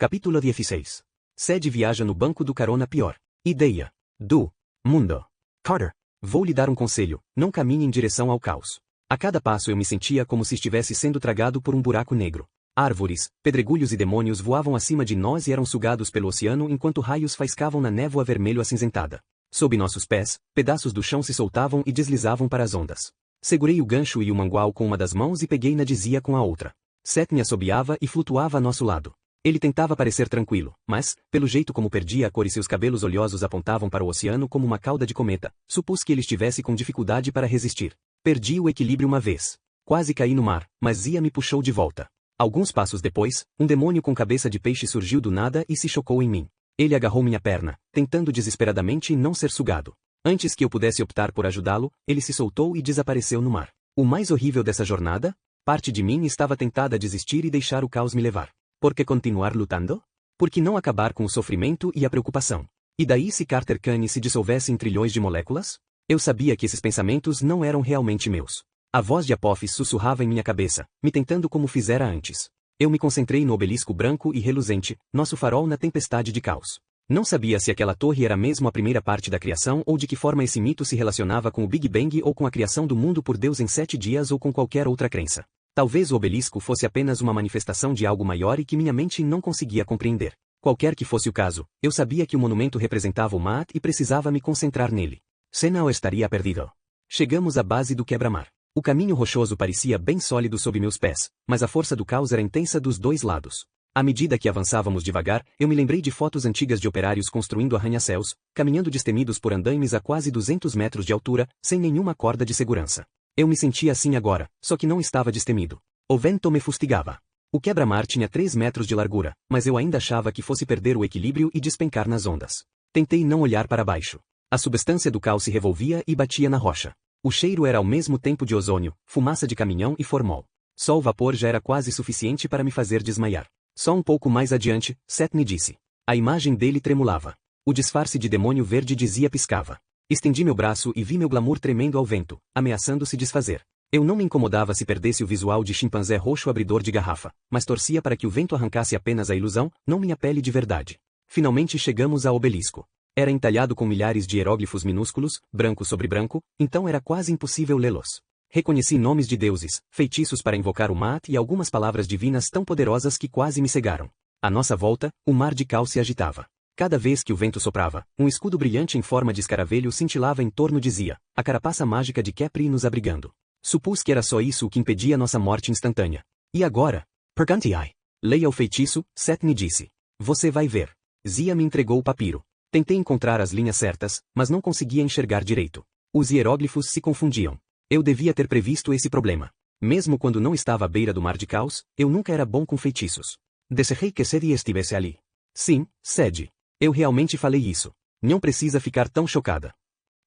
Capítulo 16. Sed viaja no banco do carona pior. Ideia. Do mundo. Carter. Vou lhe dar um conselho, não caminhe em direção ao caos. A cada passo eu me sentia como se estivesse sendo tragado por um buraco negro. Árvores, pedregulhos e demônios voavam acima de nós e eram sugados pelo oceano enquanto raios faiscavam na névoa vermelho-acinzentada. Sob nossos pés, pedaços do chão se soltavam e deslizavam para as ondas. Segurei o gancho e o mangual com uma das mãos e peguei na dizia com a outra. Setne assobiava e flutuava a nosso lado. Ele tentava parecer tranquilo, mas, pelo jeito como perdia a cor e seus cabelos oleosos apontavam para o oceano como uma cauda de cometa, supus que ele estivesse com dificuldade para resistir. Perdi o equilíbrio uma vez. Quase caí no mar, mas Zia me puxou de volta. Alguns passos depois, um demônio com cabeça de peixe surgiu do nada e se chocou em mim. Ele agarrou minha perna, tentando desesperadamente não ser sugado. Antes que eu pudesse optar por ajudá-lo, ele se soltou e desapareceu no mar. O mais horrível dessa jornada? Parte de mim estava tentada a desistir e deixar o caos me levar. Por que continuar lutando? Por que não acabar com o sofrimento e a preocupação? E daí se Carter Kane se dissolvesse em trilhões de moléculas? Eu sabia que esses pensamentos não eram realmente meus. A voz de Apophis sussurrava em minha cabeça, me tentando como fizera antes. Eu me concentrei no obelisco branco e reluzente, nosso farol na tempestade de caos. Não sabia se aquela torre era mesmo a primeira parte da criação ou de que forma esse mito se relacionava com o Big Bang ou com a criação do mundo por Deus em 7 dias ou com qualquer outra crença. Talvez o obelisco fosse apenas uma manifestação de algo maior e que minha mente não conseguia compreender. Qualquer que fosse o caso, eu sabia que o monumento representava o Maat e precisava me concentrar nele. Senão eu estaria perdido. Chegamos à base do quebra-mar. O caminho rochoso parecia bem sólido sob meus pés, mas a força do caos era intensa dos dois lados. À medida que avançávamos devagar, eu me lembrei de fotos antigas de operários construindo arranha-céus, caminhando destemidos por andaimes a quase 200 metros de altura, sem nenhuma corda de segurança. Eu me sentia assim agora, só que não estava destemido. O vento me fustigava. O quebra-mar tinha 3 metros de largura, mas eu ainda achava que fosse perder o equilíbrio e despencar nas ondas. Tentei não olhar para baixo. A substância do caos se revolvia e batia na rocha. O cheiro era ao mesmo tempo de ozônio, fumaça de caminhão e formol. Só o vapor já era quase suficiente para me fazer desmaiar. Só um pouco mais adiante, Setne disse. A imagem dele tremulava. O disfarce de demônio verde dizia piscava. Estendi meu braço e vi meu glamour tremendo ao vento, ameaçando se desfazer. Eu não me incomodava se perdesse o visual de chimpanzé roxo abridor de garrafa, mas torcia para que o vento arrancasse apenas a ilusão, não minha pele de verdade. Finalmente chegamos ao obelisco. Era entalhado com milhares de hieróglifos minúsculos, branco sobre branco, então era quase impossível lê-los. Reconheci nomes de deuses, feitiços para invocar o Maat e algumas palavras divinas tão poderosas que quase me cegaram. À nossa volta, o mar de caos se agitava. Cada vez que o vento soprava, um escudo brilhante em forma de escaravelho cintilava em torno dizia, a carapaça mágica de Kepri nos abrigando. Supus que era só isso o que impedia nossa morte instantânea. E agora? Perguntai. Leia o feitiço, Setne disse. Você vai ver. Zia me entregou o papiro. Tentei encontrar as linhas certas, mas não conseguia enxergar direito. Os hieróglifos se confundiam. Eu devia ter previsto esse problema. Mesmo quando não estava à beira do mar de caos, eu nunca era bom com feitiços. Desejei que Sede estivesse ali. Sim, Sede. Eu realmente falei isso. Não precisa ficar tão chocada.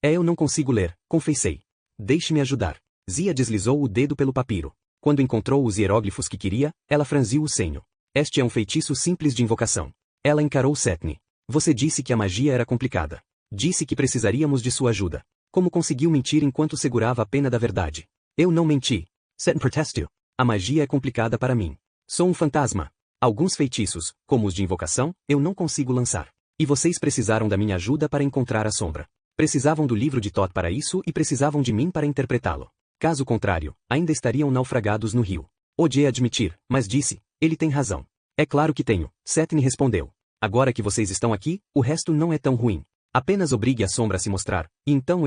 Eu não consigo ler, confessei. Deixe-me ajudar. Zia deslizou o dedo pelo papiro. Quando encontrou os hieróglifos que queria, ela franziu o senho. Este é um feitiço simples de invocação. Ela encarou Setne. Você disse que a magia era complicada. Disse que precisaríamos de sua ajuda. Como conseguiu mentir enquanto segurava a pena da verdade? Eu não menti. Setne protestou. A magia é complicada para mim. Sou um fantasma. Alguns feitiços, como os de invocação, eu não consigo lançar. E vocês precisaram da minha ajuda para encontrar a sombra. Precisavam do livro de Thoth para isso e precisavam de mim para interpretá-lo. Caso contrário, ainda estariam naufragados no rio. Odiei admitir, mas disse, ele tem razão. É claro que tenho, Setne respondeu. Agora que vocês estão aqui, o resto não é tão ruim. Apenas obrigue a sombra a se mostrar, e então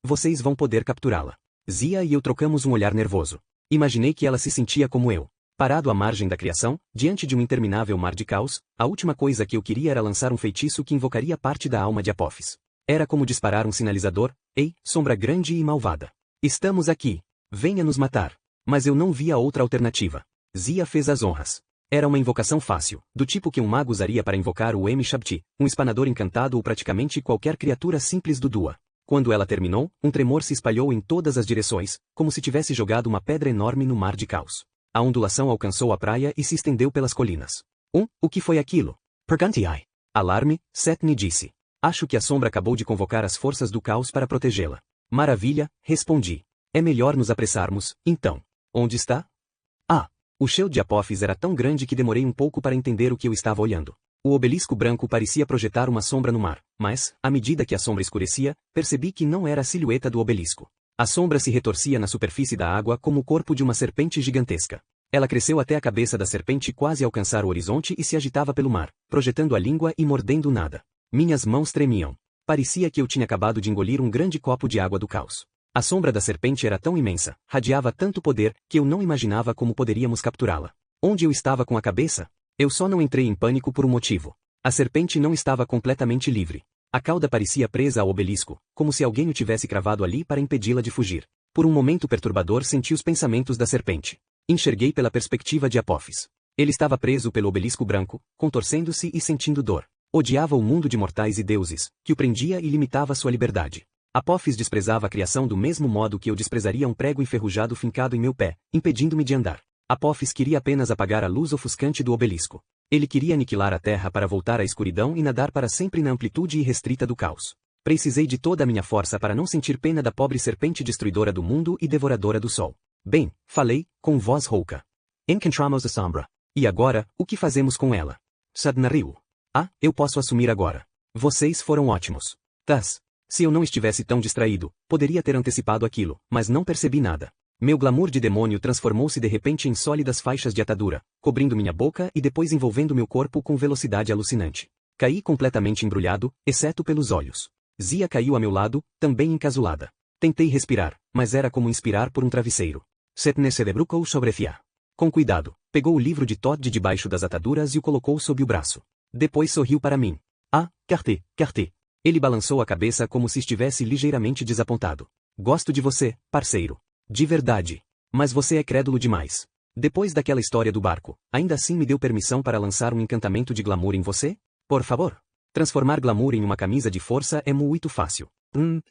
vocês vão poder capturá-la. Zia e eu trocamos um olhar nervoso. Imaginei que ela se sentia como eu. Parado à margem da criação, diante de um interminável mar de caos, a última coisa que eu queria era lançar um feitiço que invocaria parte da alma de Apophis. Era como disparar um sinalizador, ei, sombra grande e malvada. Estamos aqui. Venha nos matar. Mas eu não via outra alternativa. Zia fez as honras. Era uma invocação fácil, do tipo que um mago usaria para invocar o Shabti, um espanador encantado ou praticamente qualquer criatura simples do Dua. Quando ela terminou, um tremor se espalhou em todas as direções, como se tivesse jogado uma pedra enorme no mar de caos. A ondulação alcançou a praia e se estendeu pelas colinas. O que foi aquilo? Perguntai. Alarme, Setne disse. Acho que a sombra acabou de convocar as forças do caos para protegê-la. Maravilha, respondi. É melhor nos apressarmos, então. Onde está? O shield de Apophis era tão grande que demorei um pouco para entender o que eu estava olhando. O obelisco branco parecia projetar uma sombra no mar, mas, à medida que a sombra escurecia, percebi que não era a silhueta do obelisco. A sombra se retorcia na superfície da água como o corpo de uma serpente gigantesca. Ela cresceu até a cabeça da serpente quase alcançar o horizonte e se agitava pelo mar, projetando a língua e mordendo nada. Minhas mãos tremiam. Parecia que eu tinha acabado de engolir um grande copo de água do caos. A sombra da serpente era tão imensa, radiava tanto poder, que eu não imaginava como poderíamos capturá-la. Onde eu estava com a cabeça? Eu só não entrei em pânico por um motivo. A serpente não estava completamente livre. A cauda parecia presa ao obelisco, como se alguém o tivesse cravado ali para impedi-la de fugir. Por um momento perturbador senti os pensamentos da serpente. Enxerguei pela perspectiva de Apophis. Ele estava preso pelo obelisco branco, contorcendo-se e sentindo dor. Odiava o mundo de mortais e deuses, que o prendia e limitava sua liberdade. Apophis desprezava a criação do mesmo modo que eu desprezaria um prego enferrujado fincado em meu pé, impedindo-me de andar. Apophis queria apenas apagar a luz ofuscante do obelisco. Ele queria aniquilar a terra para voltar à escuridão e nadar para sempre na amplitude irrestrita do caos. Precisei de toda a minha força para não sentir pena da pobre serpente destruidora do mundo e devoradora do sol. Bem, falei, com voz rouca. Encontramos a sombra. E agora, o que fazemos com ela? Sadna riu. Ah, eu posso assumir agora. Vocês foram ótimos. Se eu não estivesse tão distraído, poderia ter antecipado aquilo, mas não percebi nada. Meu glamour de demônio transformou-se de repente em sólidas faixas de atadura, cobrindo minha boca e depois envolvendo meu corpo com velocidade alucinante. Caí completamente embrulhado, exceto pelos olhos. Zia caiu a meu lado, também encasulada. Tentei respirar, mas era como inspirar por um travesseiro. Setne se debrucou sobre Fia. Com cuidado, pegou o livro de Todd de debaixo das ataduras e o colocou sob o braço. Depois sorriu para mim. Ah, Carté. Ele balançou a cabeça como se estivesse ligeiramente desapontado. Gosto de você, parceiro. De verdade. Mas você é crédulo demais. Depois daquela história do barco, ainda assim me deu permissão para lançar um encantamento de glamour em você? Por favor. Transformar glamour em uma camisa de força é muito fácil.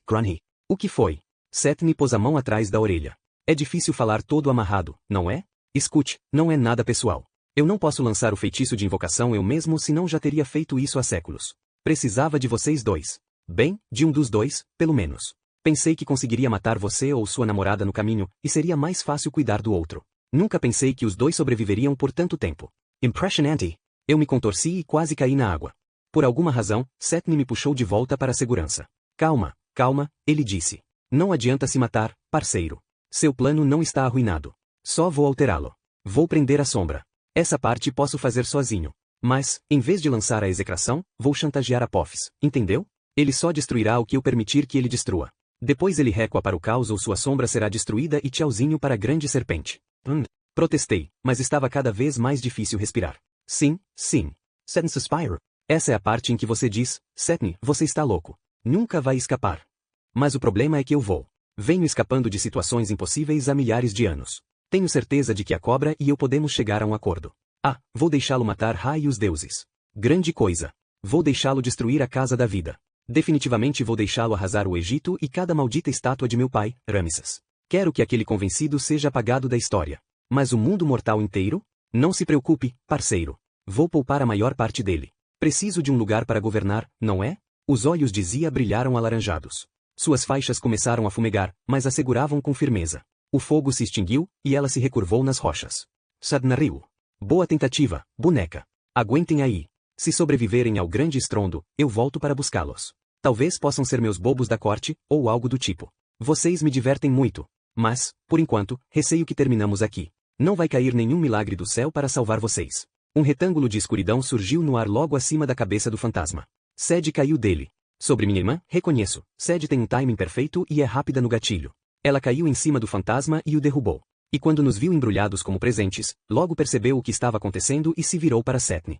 Granny. O que foi? Setne pôs a mão atrás da orelha. É difícil falar todo amarrado, não é? Escute, não é nada pessoal. Eu não posso lançar o feitiço de invocação eu mesmo senão já teria feito isso há séculos. Precisava de vocês dois. Bem, de um dos dois, pelo menos. Pensei que conseguiria matar você ou sua namorada no caminho, e seria mais fácil cuidar do outro. Nunca pensei que os dois sobreviveriam por tanto tempo. Impressionante. Eu me contorci e quase caí na água. Por alguma razão, Setne me puxou de volta para a segurança. Calma, ele disse. Não adianta se matar, parceiro. Seu plano não está arruinado. Só vou alterá-lo. Vou prender a sombra. Essa parte posso fazer sozinho. Mas, em vez de lançar a execração, vou chantagear Apophis, entendeu? Ele só destruirá o que eu permitir que ele destrua. Depois ele recua para o caos ou sua sombra será destruída e tchauzinho para a grande serpente. Protestei, mas estava cada vez mais difícil respirar. Sim. Setne suspira. Essa é a parte em que você diz, Setne, você está louco. Nunca vai escapar. Mas o problema é que eu vou. Venho escapando de situações impossíveis há milhares de anos. Tenho certeza de que a cobra e eu podemos chegar a um acordo. Vou deixá-lo matar Ra e os deuses. Grande coisa. Vou deixá-lo destruir a casa da vida. Definitivamente vou deixá-lo arrasar o Egito e cada maldita estátua de meu pai, Ramsés. Quero que aquele convencido seja apagado da história. Mas o mundo mortal inteiro? Não se preocupe, parceiro. Vou poupar a maior parte dele. Preciso de um lugar para governar, não é? Os olhos de Zia brilharam alaranjados. Suas faixas começaram a fumegar, mas a seguravam com firmeza. O fogo se extinguiu, e ela se recurvou nas rochas. Sadna riu. Boa tentativa, boneca. Aguentem aí. Se sobreviverem ao grande estrondo, eu volto para buscá-los. Talvez possam ser meus bobos da corte, ou algo do tipo. Vocês me divertem muito. Mas, por enquanto, receio que terminamos aqui. Não vai cair nenhum milagre do céu para salvar vocês. Um retângulo de escuridão surgiu no ar logo acima da cabeça do fantasma. Sed caiu dele. Sobre minha irmã, reconheço. Sed tem um timing perfeito e é rápida no gatilho. Ela caiu em cima do fantasma e o derrubou. E quando nos viu embrulhados como presentes, logo percebeu o que estava acontecendo e se virou para Setne.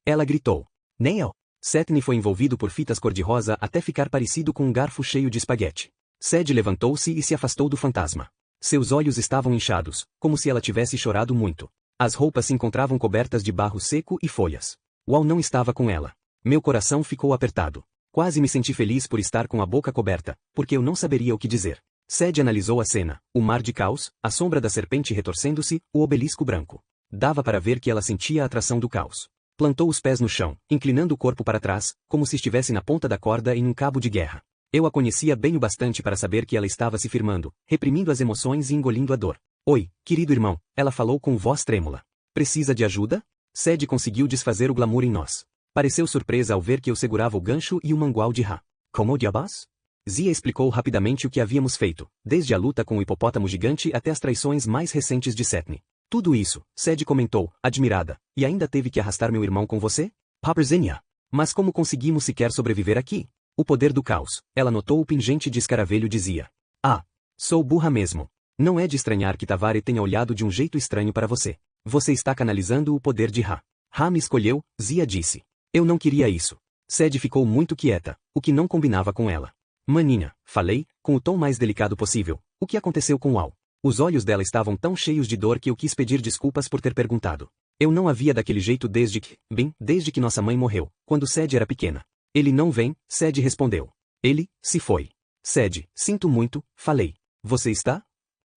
Ela gritou. Neil! Setne foi envolvido por fitas cor-de-rosa até ficar parecido com um garfo cheio de espaguete. Sed levantou-se e se afastou do fantasma. Seus olhos estavam inchados, como se ela tivesse chorado muito. As roupas se encontravam cobertas de barro seco e folhas. Uau não estava com ela. Meu coração ficou apertado. Quase me senti feliz por estar com a boca coberta, porque eu não saberia o que dizer. Sed analisou a cena, o mar de caos, a sombra da serpente retorcendo-se, o obelisco branco. Dava para ver que ela sentia a atração do caos. Plantou os pés no chão, inclinando o corpo para trás, como se estivesse na ponta da corda em um cabo de guerra. Eu a conhecia bem o bastante para saber que ela estava se firmando, reprimindo as emoções e engolindo a dor. Oi, querido irmão, ela falou com voz trêmula. Precisa de ajuda? Sed conseguiu desfazer o glamour em nós. Pareceu surpresa ao ver que eu segurava o gancho e o mangual de Ra. Como diabos? Zia explicou rapidamente o que havíamos feito, desde a luta com o hipopótamo gigante até as traições mais recentes de Setne. Tudo isso, Sed comentou, admirada, e ainda teve que arrastar meu irmão com você? Paperzinha. Mas como conseguimos sequer sobreviver aqui? O poder do caos, ela notou o pingente de escaravelho dizia. Ah, sou burra mesmo. Não é de estranhar que Tavare tenha olhado de um jeito estranho para você. Você está canalizando o poder de Ra. Ra me escolheu, Zia disse. Eu não queria isso. Sed ficou muito quieta, o que não combinava com ela. Maninha, falei, com o tom mais delicado possível, o que aconteceu com Al? Os olhos dela estavam tão cheios de dor que eu quis pedir desculpas por ter perguntado. Eu não havia daquele jeito desde que nossa mãe morreu, quando Sed era pequena. Ele não vem, Sed respondeu. Ele, se foi. Sed, sinto muito, falei. Você está?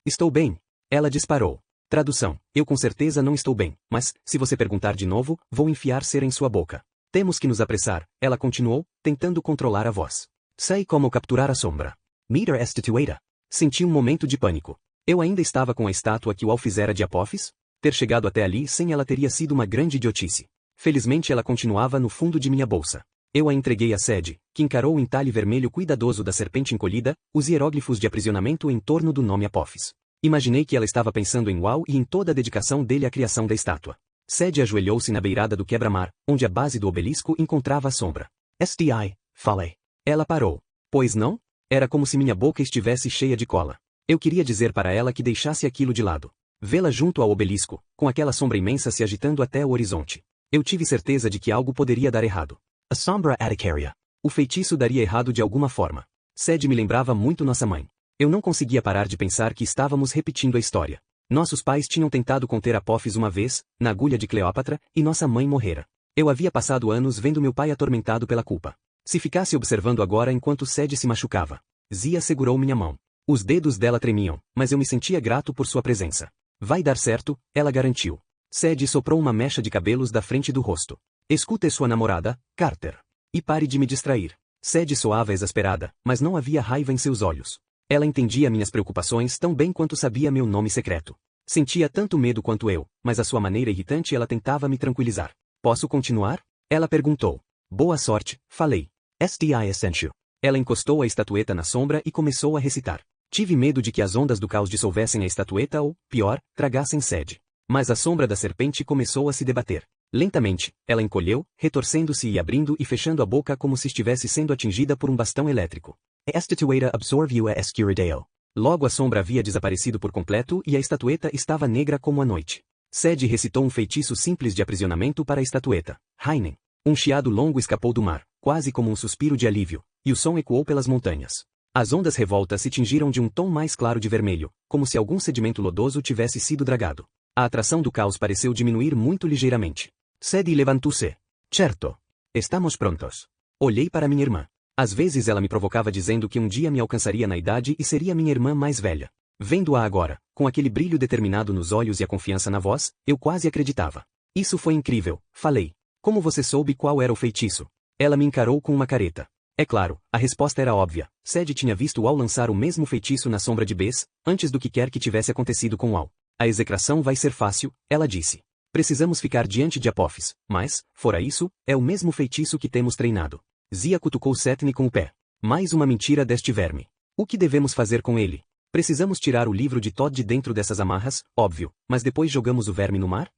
Estou bem. Ela disparou. Tradução, eu com certeza não estou bem, mas, se você perguntar de novo, vou enfiar cera em sua boca. Temos que nos apressar, ela continuou, tentando controlar a voz. Sei como capturar a sombra. Meter estatueta. Senti um momento de pânico. Eu ainda estava com a estátua que o Al fizera de Apophis? Ter chegado até ali sem ela teria sido uma grande idiotice. Felizmente ela continuava no fundo de minha bolsa. Eu a entreguei a Sed, que encarou o entalhe vermelho cuidadoso da serpente encolhida, os hieróglifos de aprisionamento em torno do nome Apophis. Imaginei que ela estava pensando em Wau e em toda a dedicação dele à criação da estátua. Sed ajoelhou-se na beirada do quebra-mar, onde a base do obelisco encontrava a sombra. SDI, falei. Ela parou. Pois não? Era como se minha boca estivesse cheia de cola. Eu queria dizer para ela que deixasse aquilo de lado. Vê-la junto ao obelisco, com aquela sombra imensa se agitando até o horizonte. Eu tive certeza de que algo poderia dar errado. A sombra Adicaria. O feitiço daria errado de alguma forma. Sed me lembrava muito nossa mãe. Eu não conseguia parar de pensar que estávamos repetindo a história. Nossos pais tinham tentado conter Apophis uma vez, na agulha de Cleópatra, e nossa mãe morrera. Eu havia passado anos vendo meu pai atormentado pela culpa. Se ficasse observando agora enquanto Sed se machucava. Zia segurou minha mão. Os dedos dela tremiam, mas eu me sentia grato por sua presença. Vai dar certo, ela garantiu. Sed soprou uma mecha de cabelos da frente do rosto. Escute sua namorada, Carter. E pare de me distrair. Sed soava exasperada, mas não havia raiva em seus olhos. Ela entendia minhas preocupações tão bem quanto sabia meu nome secreto. Sentia tanto medo quanto eu, mas à sua maneira irritante ela tentava me tranquilizar. Posso continuar? Ela perguntou. Boa sorte, falei. SDI Essential. Ela encostou a estatueta na sombra e começou a recitar. Tive medo de que as ondas do caos dissolvessem a estatueta ou, pior, tragassem Sed. Mas a sombra da serpente começou a se debater. Lentamente, ela encolheu, retorcendo-se e abrindo e fechando a boca como se estivesse sendo atingida por um bastão elétrico. A estatueta absorveu a escuridão. Logo a sombra havia desaparecido por completo e a estatueta estava negra como a noite. Sed recitou um feitiço simples de aprisionamento para a estatueta. Heinen. Um chiado longo escapou do mar, quase como um suspiro de alívio, e o som ecoou pelas montanhas. As ondas revoltas se tingiram de um tom mais claro de vermelho, como se algum sedimento lodoso tivesse sido dragado. A atração do caos pareceu diminuir muito ligeiramente. Sed levantou-se. Certo. Estamos prontos. Olhei para minha irmã. Às vezes ela me provocava dizendo que um dia me alcançaria na idade e seria minha irmã mais velha. Vendo-a agora, com aquele brilho determinado nos olhos e a confiança na voz, eu quase acreditava. Isso foi incrível, falei. Como você soube qual era o feitiço? Ela me encarou com uma careta. É claro, a resposta era óbvia. Sed tinha visto Al lançar o mesmo feitiço na sombra de Bes, antes do que quer que tivesse acontecido com Al. A execração vai ser fácil, ela disse. Precisamos ficar diante de Apophis, mas, fora isso, é o mesmo feitiço que temos treinado. Zia cutucou Setne com o pé. Mais uma mentira deste verme. O que devemos fazer com ele? Precisamos tirar o livro de Todd de dentro dessas amarras, óbvio, mas depois jogamos o verme no mar?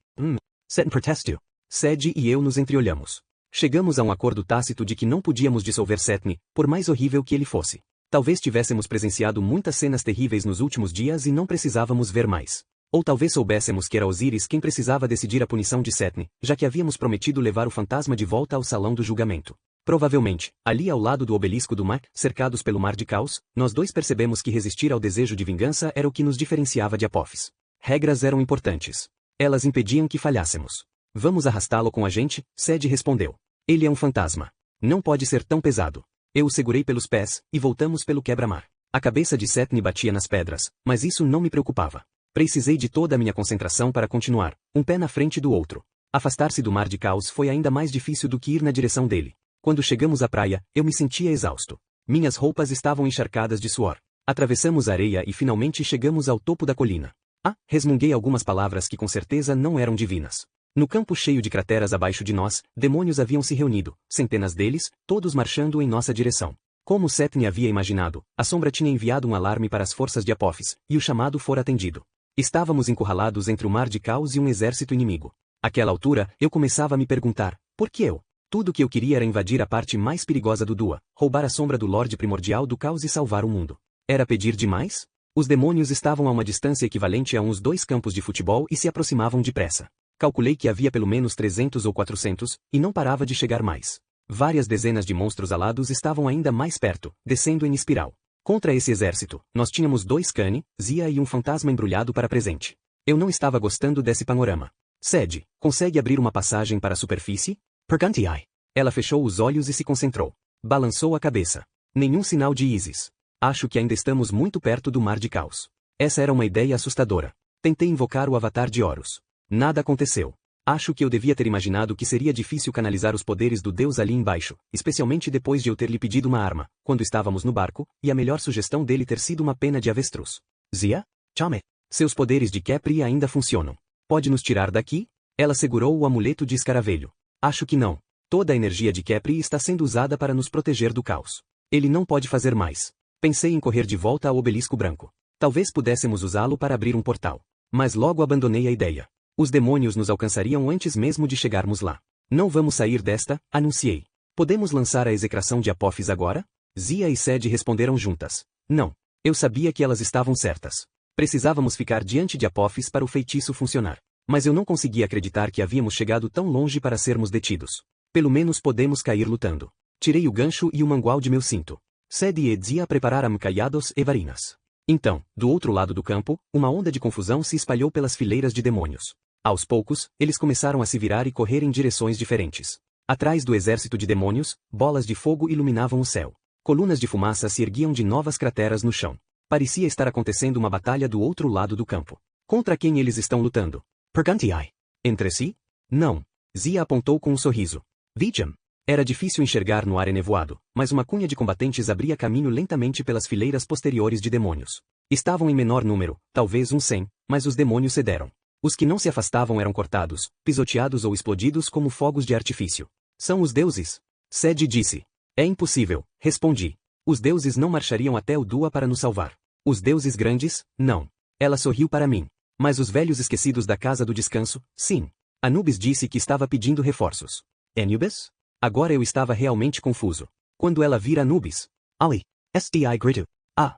Setne protestou. Sed e eu nos entreolhamos. Chegamos a um acordo tácito de que não podíamos dissolver Setne, por mais horrível que ele fosse. Talvez tivéssemos presenciado muitas cenas terríveis nos últimos dias e não precisávamos ver mais. Ou talvez soubéssemos que era Osíris quem precisava decidir a punição de Setne, já que havíamos prometido levar o fantasma de volta ao salão do julgamento. Provavelmente, ali ao lado do obelisco do mar, cercados pelo mar de caos, nós dois percebemos que resistir ao desejo de vingança era o que nos diferenciava de Apophis. Regras eram importantes. Elas impediam que falhássemos. Vamos arrastá-lo com a gente, Sed respondeu. Ele é um fantasma. Não pode ser tão pesado. Eu o segurei pelos pés, e voltamos pelo quebra-mar. A cabeça de Setne batia nas pedras, mas isso não me preocupava. Precisei de toda a minha concentração para continuar, um pé na frente do outro. Afastar-se do mar de caos foi ainda mais difícil do que ir na direção dele. Quando chegamos à praia, eu me sentia exausto. Minhas roupas estavam encharcadas de suor. Atravessamos a areia e finalmente chegamos ao topo da colina. Ah, resmunguei algumas palavras que com certeza não eram divinas. No campo cheio de crateras abaixo de nós, demônios haviam se reunido, centenas deles, todos marchando em nossa direção. Como Setne havia imaginado, a sombra tinha enviado um alarme para as forças de Apophis, e o chamado fora atendido. Estávamos encurralados entre o mar de caos e um exército inimigo. Àquela altura, eu começava a me perguntar, por que eu? Tudo o que eu queria era invadir a parte mais perigosa do Dua, roubar a sombra do Lorde Primordial do Caos e salvar o mundo. Era pedir demais? Os demônios estavam a uma distância equivalente a uns 2 campos de futebol e se aproximavam depressa. Calculei que havia pelo menos 300 ou 400, e não parava de chegar mais. Várias dezenas de monstros alados estavam ainda mais perto, descendo em espiral. Contra esse exército, nós tínhamos 2 Kani, Zia e um fantasma embrulhado para presente. Eu não estava gostando desse panorama. Sed, consegue abrir uma passagem para a superfície? Perguntai. Ela fechou os olhos e se concentrou. Balançou a cabeça. Nenhum sinal de Isis. Acho que ainda estamos muito perto do mar de caos. Essa era uma ideia assustadora. Tentei invocar o avatar de Horus. Nada aconteceu. Acho que eu devia ter imaginado que seria difícil canalizar os poderes do deus ali embaixo, especialmente depois de eu ter lhe pedido uma arma, quando estávamos no barco, e a melhor sugestão dele ter sido uma pena de avestruz. Zia? Chame. Seus poderes de Kepri ainda funcionam. Pode nos tirar daqui? Ela segurou o amuleto de escaravelho. Acho que não. Toda a energia de Kepri está sendo usada para nos proteger do caos. Ele não pode fazer mais. Pensei em correr de volta ao obelisco branco. Talvez pudéssemos usá-lo para abrir um portal. Mas logo abandonei a ideia. Os demônios nos alcançariam antes mesmo de chegarmos lá. Não vamos sair desta, anunciei. Podemos lançar a execração de Apophis agora? Zia e Sed responderam juntas. Não. Eu sabia que elas estavam certas. Precisávamos ficar diante de Apophis para o feitiço funcionar. Mas eu não conseguia acreditar que havíamos chegado tão longe para sermos detidos. Pelo menos podemos cair lutando. Tirei o gancho e o mangual de meu cinto. Sed e Zia prepararam callados e varinas. Então, do outro lado do campo, uma onda de confusão se espalhou pelas fileiras de demônios. Aos poucos, eles começaram a se virar e correr em direções diferentes. Atrás do exército de demônios, bolas de fogo iluminavam o céu. Colunas de fumaça se erguiam de novas crateras no chão. Parecia estar acontecendo uma batalha do outro lado do campo. Contra quem eles estão lutando? Perguntai. Entre si? Não. Zia apontou com um sorriso. Vijam. Era difícil enxergar no ar enevoado, mas uma cunha de combatentes abria caminho lentamente pelas fileiras posteriores de demônios. Estavam em menor número, talvez uns 100, mas os demônios cederam. Os que não se afastavam eram cortados, pisoteados ou explodidos como fogos de artifício. São os deuses? Sed disse. É impossível, respondi. Os deuses não marchariam até o Dua para nos salvar. Os deuses grandes, não. Ela sorriu para mim. Mas os velhos esquecidos da casa do descanso, sim. Anubis disse que estava pedindo reforços. Anubis? Agora eu estava realmente confuso. Quando ela vira Anubis. Ali. STI gritou. Ah.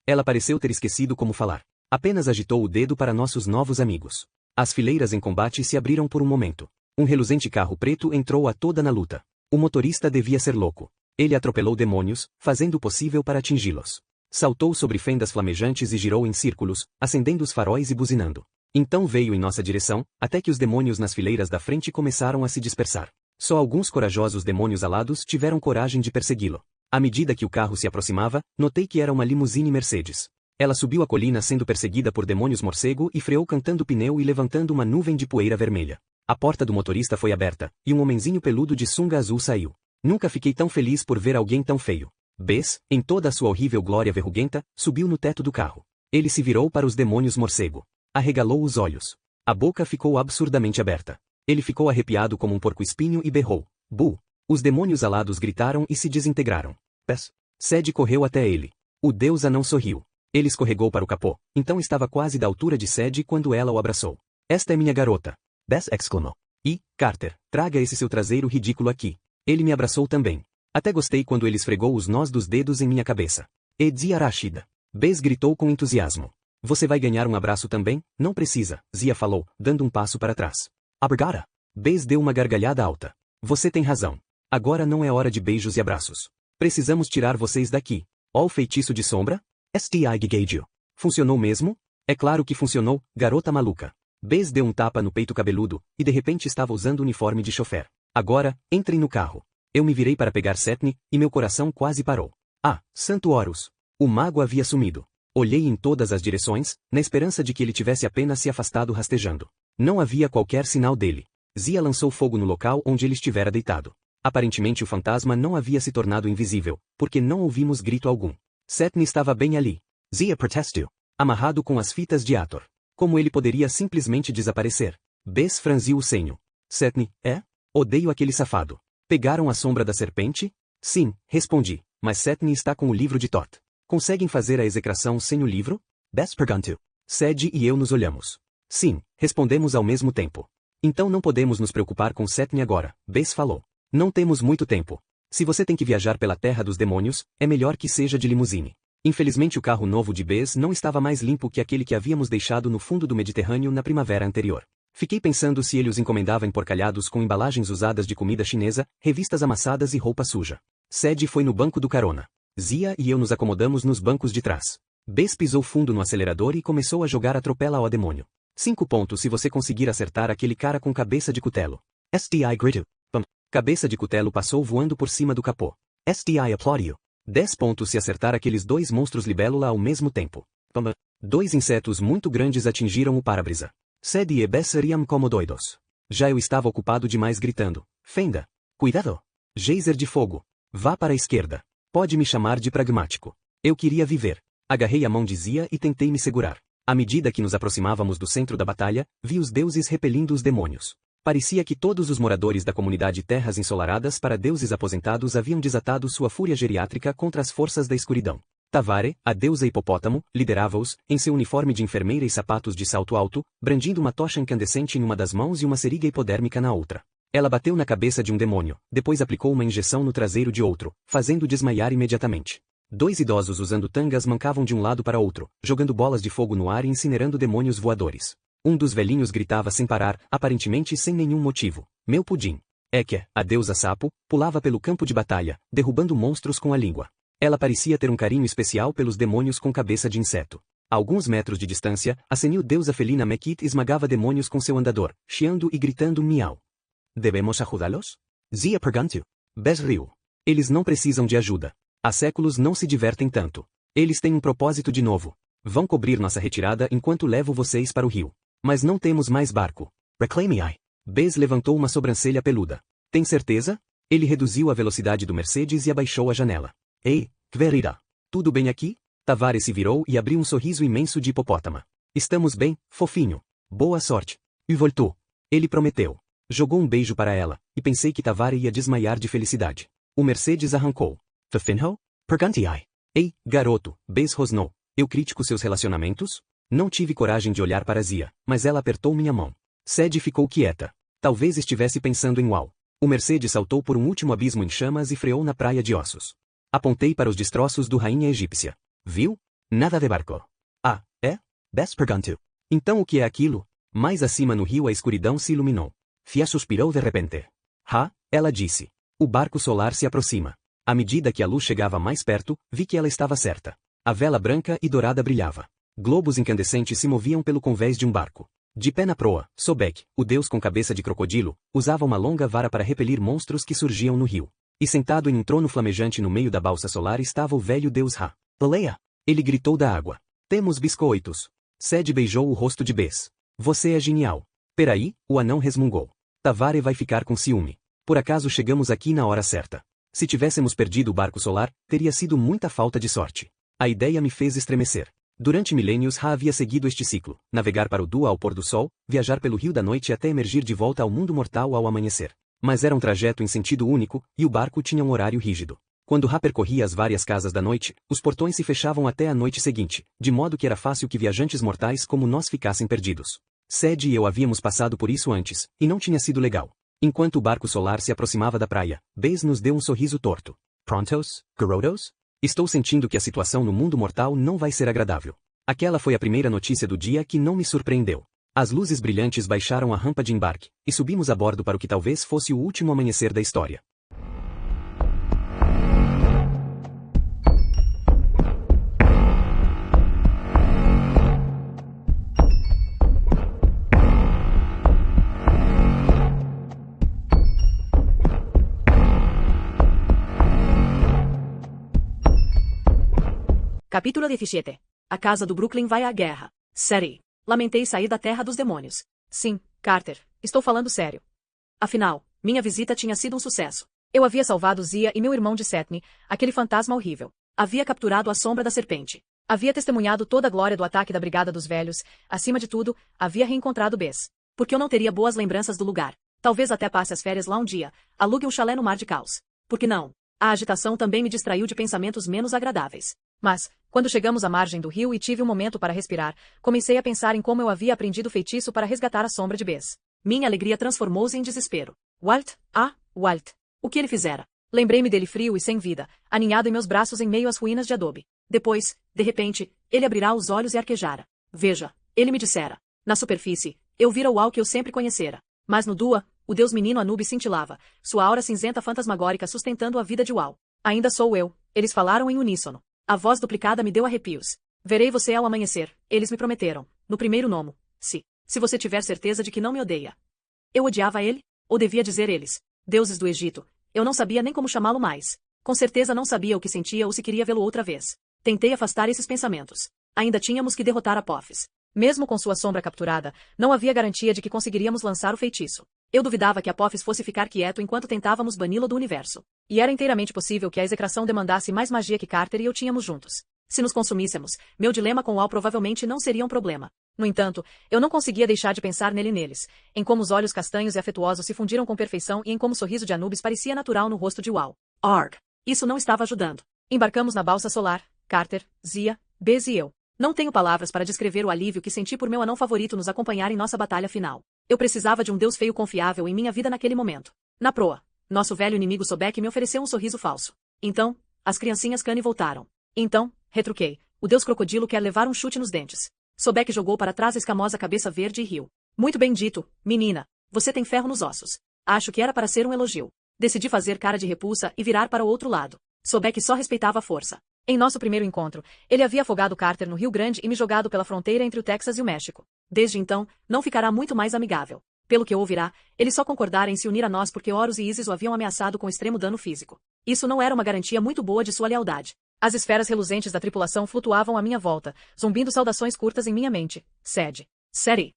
Ela pareceu ter esquecido como falar. Apenas agitou o dedo para nossos novos amigos. As fileiras em combate se abriram por um momento. Um reluzente carro preto entrou a toda na luta. O motorista devia ser louco. Ele atropelou demônios, fazendo o possível para atingi-los. Saltou sobre fendas flamejantes e girou em círculos, acendendo os faróis e buzinando. Então veio em nossa direção, até que os demônios nas fileiras da frente começaram a se dispersar. Só alguns corajosos demônios alados tiveram coragem de persegui-lo. À medida que o carro se aproximava, notei que era uma limusine Mercedes. Ela subiu a colina sendo perseguida por demônios morcego e freou cantando pneu e levantando uma nuvem de poeira vermelha. A porta do motorista foi aberta, e um homenzinho peludo de sunga azul saiu. Nunca fiquei tão feliz por ver alguém tão feio. Bess, em toda a sua horrível glória verruguenta, subiu no teto do carro. Ele se virou para os demônios morcego. Arregalou os olhos. A boca ficou absurdamente aberta. Ele ficou arrepiado como um porco-espinho e berrou. Bu! Os demônios alados gritaram e se desintegraram. Bess. Sed correu até ele. O deus anão sorriu. Ele escorregou para o capô, então estava quase da altura de Sed quando ela o abraçou. Esta é minha garota. Bess exclamou. E, Carter, traga esse seu traseiro ridículo aqui. Ele me abraçou também. Até gostei quando ele esfregou os nós dos dedos em minha cabeça. Zia Rashida. Bess gritou com entusiasmo. Você vai ganhar um abraço também? Não precisa, Zia falou, dando um passo para trás. Obrigada. Bess deu uma gargalhada alta. Você tem razão. Agora não é hora de beijos e abraços. Precisamos tirar vocês daqui. Ó o feitiço de sombra? STI Gigagio. Funcionou mesmo? É claro que funcionou, garota maluca. Bess deu um tapa no peito cabeludo, e de repente estava usando o uniforme de chofer. Agora, entrem no carro. Eu me virei para pegar Setne, e meu coração quase parou. Ah, santo Horus! O mago havia sumido. Olhei em todas as direções, na esperança de que ele tivesse apenas se afastado rastejando. Não havia qualquer sinal dele. Zia lançou fogo no local onde ele estivera deitado. Aparentemente o fantasma não havia se tornado invisível, porque não ouvimos grito algum. Setne estava bem ali. Zia protestou. Amarrado com as fitas de Hathor. Como ele poderia simplesmente desaparecer? Bess franziu o senho. Setni, é? Odeio aquele safado. Pegaram a sombra da serpente? Sim, respondi, mas Setni está com o livro de Thoth. Conseguem fazer a execração sem o livro? Bess perguntou. Sed e eu nos olhamos. Sim, respondemos ao mesmo tempo. Então não podemos nos preocupar com Setni agora, Bess falou. Não temos muito tempo. Se você tem que viajar pela terra dos demônios, é melhor que seja de limusine. Infelizmente o carro novo de Bess não estava mais limpo que aquele que havíamos deixado no fundo do Mediterrâneo na primavera anterior. Fiquei pensando se ele os encomendava emporcalhados com embalagens usadas de comida chinesa, revistas amassadas e roupa suja. Sed foi no banco do carona. Zia e eu nos acomodamos nos bancos de trás. Bess pisou fundo no acelerador e começou a jogar a tropela ao demônio. 5 pontos se você conseguir acertar aquele cara com cabeça de cutelo. SDI gritou. Cabeça de cutelo passou voando por cima do capô. SDI aplaudiu. 10 pontos se acertar aqueles 2 monstros libélula ao mesmo tempo. 2 insetos muito grandes atingiram o para-brisa. Sed e Bess seriam como doidos. Já eu estava ocupado demais gritando. Fenda. Cuidado. Geyser de fogo. Vá para a esquerda. Pode me chamar de pragmático. Eu queria viver. Agarrei a mão de Zia e tentei me segurar. À medida que nos aproximávamos do centro da batalha, vi os deuses repelindo os demônios. Parecia que todos os moradores da comunidade Terras Ensolaradas para deuses aposentados haviam desatado sua fúria geriátrica contra as forças da escuridão. Tavare, a deusa hipopótamo, liderava-os, em seu uniforme de enfermeira e sapatos de salto alto, brandindo uma tocha incandescente em uma das mãos e uma seringa hipodérmica na outra. Ela bateu na cabeça de um demônio, depois aplicou uma injeção no traseiro de outro, fazendo desmaiar imediatamente. 2 idosos usando tangas mancavam de um lado para outro, jogando bolas de fogo no ar e incinerando demônios voadores. Um dos velhinhos gritava sem parar, aparentemente sem nenhum motivo. Meu pudim. Eke, a deusa sapo, pulava pelo campo de batalha, derrubando monstros com a língua. Ela parecia ter um carinho especial pelos demônios com cabeça de inseto. A alguns metros de distância, a senil deusa felina Mekit esmagava demônios com seu andador, chiando e gritando miau. Devemos ajudá-los? Zia perguntou. Bess riu. Eles não precisam de ajuda. Há séculos não se divertem tanto. Eles têm um propósito de novo. Vão cobrir nossa retirada enquanto levo vocês para o rio. Mas não temos mais barco. Reclaim-me. Bess levantou uma sobrancelha peluda. Tem certeza? Ele reduziu a velocidade do Mercedes e abaixou a janela. Ei, Kverida. Tudo bem aqui? Tavare se virou e abriu um sorriso imenso de hipopótama. Estamos bem, fofinho. Boa sorte. E voltou. Ele prometeu. Jogou um beijo para ela, e pensei que Tavare ia desmaiar de felicidade. O Mercedes arrancou. Fafinho? Perguntei. Ei, garoto, Bess rosnou. Eu critico seus relacionamentos? Não tive coragem de olhar para Zia, mas ela apertou minha mão. Sed ficou quieta. Talvez estivesse pensando em uau. O Mercedes saltou por um último abismo em chamas e freou na praia de ossos. Apontei para os destroços do rainha egípcia. Viu? Nada de barco. Ah, é? Bess perguntou. Então o que é aquilo? Mais acima no rio a escuridão se iluminou. Fia suspirou de repente. Ha, ela disse. O barco solar se aproxima. À medida que a luz chegava mais perto, vi que ela estava certa. A vela branca e dourada brilhava. Globos incandescentes se moviam pelo convés de um barco. De pé na proa, Sobek, o deus com cabeça de crocodilo, usava uma longa vara para repelir monstros que surgiam no rio. E sentado em um trono flamejante no meio da balsa solar estava o velho deus Ra. Leia! Ele gritou da água. Temos biscoitos. Sed beijou o rosto de Bess. Você é genial. Peraí, o anão resmungou. Tavare vai ficar com ciúme. Por acaso chegamos aqui na hora certa. Se tivéssemos perdido o barco solar, teria sido muita falta de sorte. A ideia me fez estremecer. Durante milênios Ra havia seguido este ciclo, navegar para o Dua ao pôr do sol, viajar pelo rio da noite até emergir de volta ao mundo mortal ao amanhecer. Mas era um trajeto em sentido único, e o barco tinha um horário rígido. Quando Ra percorria as várias casas da noite, os portões se fechavam até a noite seguinte, de modo que era fácil que viajantes mortais como nós ficassem perdidos. Sed e eu havíamos passado por isso antes, e não tinha sido legal. Enquanto o barco solar se aproximava da praia, Bess nos deu um sorriso torto. Prontos, garotos? Estou sentindo que a situação no mundo mortal não vai ser agradável. Aquela foi a primeira notícia do dia que não me surpreendeu. As luzes brilhantes baixaram a rampa de embarque, e subimos a bordo para o que talvez fosse o último amanhecer da história. Capítulo 17. A casa do Brooklyn vai à guerra. Série. Lamentei sair da terra dos demônios. Sim, Carter, estou falando sério. Afinal, minha visita tinha sido um sucesso. Eu havia salvado Zia e meu irmão de Setni, aquele fantasma horrível. Havia capturado a sombra da serpente. Havia testemunhado toda a glória do ataque da Brigada dos Velhos, acima de tudo, havia reencontrado Bess. Porque eu não teria boas lembranças do lugar. Talvez até passe as férias lá um dia, alugue um chalé no Mar de Caos. Por que não? A agitação também me distraiu de pensamentos menos agradáveis. Mas, quando chegamos à margem do rio e tive um momento para respirar, comecei a pensar em como eu havia aprendido o feitiço para resgatar a sombra de Bess. Minha alegria transformou-se em desespero. Walt, Walt. O que ele fizera? Lembrei-me dele frio e sem vida, aninhado em meus braços em meio às ruínas de adobe. Depois, de repente, ele abrirá os olhos e arquejara. Veja, ele me dissera. Na superfície, eu vira o Al que eu sempre conhecera. Mas no Dua, o deus menino Anubis cintilava, sua aura cinzenta fantasmagórica sustentando a vida de Wal. Ainda sou eu, eles falaram em uníssono. A voz duplicada me deu arrepios. Verei você ao amanhecer, eles me prometeram, no primeiro nomo. Se você tiver certeza de que não me odeia. Eu odiava ele? Ou devia dizer eles? Deuses do Egito. Eu não sabia nem como chamá-lo mais. Com certeza não sabia o que sentia ou se queria vê-lo outra vez. Tentei afastar esses pensamentos. Ainda tínhamos que derrotar Apophis. Mesmo com sua sombra capturada, não havia garantia de que conseguiríamos lançar o feitiço. Eu duvidava que Apophis fosse ficar quieto enquanto tentávamos bani-lo do universo. E era inteiramente possível que a execração demandasse mais magia que Carter e eu tínhamos juntos. Se nos consumíssemos, meu dilema com Al provavelmente não seria um problema. No entanto, eu não conseguia deixar de pensar neles, em como os olhos castanhos e afetuosos se fundiram com perfeição e em como o sorriso de Anubis parecia natural no rosto de Wal. Arg! Isso não estava ajudando. Embarcamos na balsa solar, Carter, Zia, Bess e eu. Não tenho palavras para descrever o alívio que senti por meu anão favorito nos acompanhar em nossa batalha final. Eu precisava de um deus feio confiável em minha vida naquele momento. Na proa, nosso velho inimigo Sobek me ofereceu um sorriso falso. Então, as criancinhas Kani voltaram. Então, retruquei, o deus crocodilo quer levar um chute nos dentes. Sobek jogou para trás a escamosa cabeça verde e riu. Muito bem dito, menina. Você tem ferro nos ossos. Acho que era para ser um elogio. Decidi fazer cara de repulsa e virar para o outro lado. Sobek só respeitava a força. Em nosso primeiro encontro, ele havia afogado Carter no Rio Grande e me jogado pela fronteira entre o Texas e o México. Desde então, não ficará muito mais amigável. Pelo que ouvirá, ele só concordara em se unir a nós porque Horus e Isis o haviam ameaçado com extremo dano físico. Isso não era uma garantia muito boa de sua lealdade. As esferas reluzentes da tripulação flutuavam à minha volta, zumbindo saudações curtas em minha mente. Seri.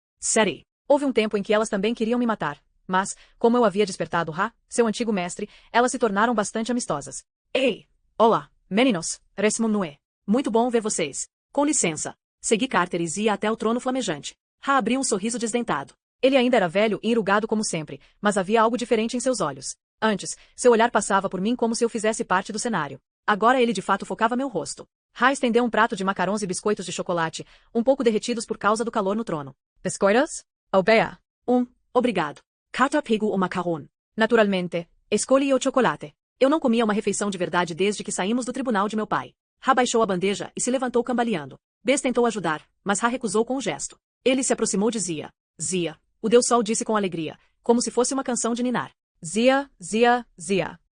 Houve um tempo em que elas também queriam me matar. Mas, como eu havia despertado Ra, seu antigo mestre, elas se tornaram bastante amistosas. Ei! Olá, meninos, Resmunue. Muito bom ver vocês. Com licença. Segui Carter e Zia até o trono flamejante. Ra abriu um sorriso desdentado. Ele ainda era velho e enrugado como sempre, mas havia algo diferente em seus olhos. Antes, seu olhar passava por mim como se eu fizesse parte do cenário. Agora ele de fato focava meu rosto. Ra estendeu um prato de macarrões e biscoitos de chocolate, um pouco derretidos por causa do calor no trono. Biscoitos? Obeia. Obrigado. Carter pegou o macarrão. Naturalmente, escolhi o chocolate. Eu não comia uma refeição de verdade desde que saímos do tribunal de meu pai. Ra baixou a bandeja e se levantou cambaleando. Bess tentou ajudar, mas Ra recusou com um gesto. Ele se aproximou de Zia. Zia, o Deus Sol disse com alegria, como se fosse uma canção de ninar. Zia.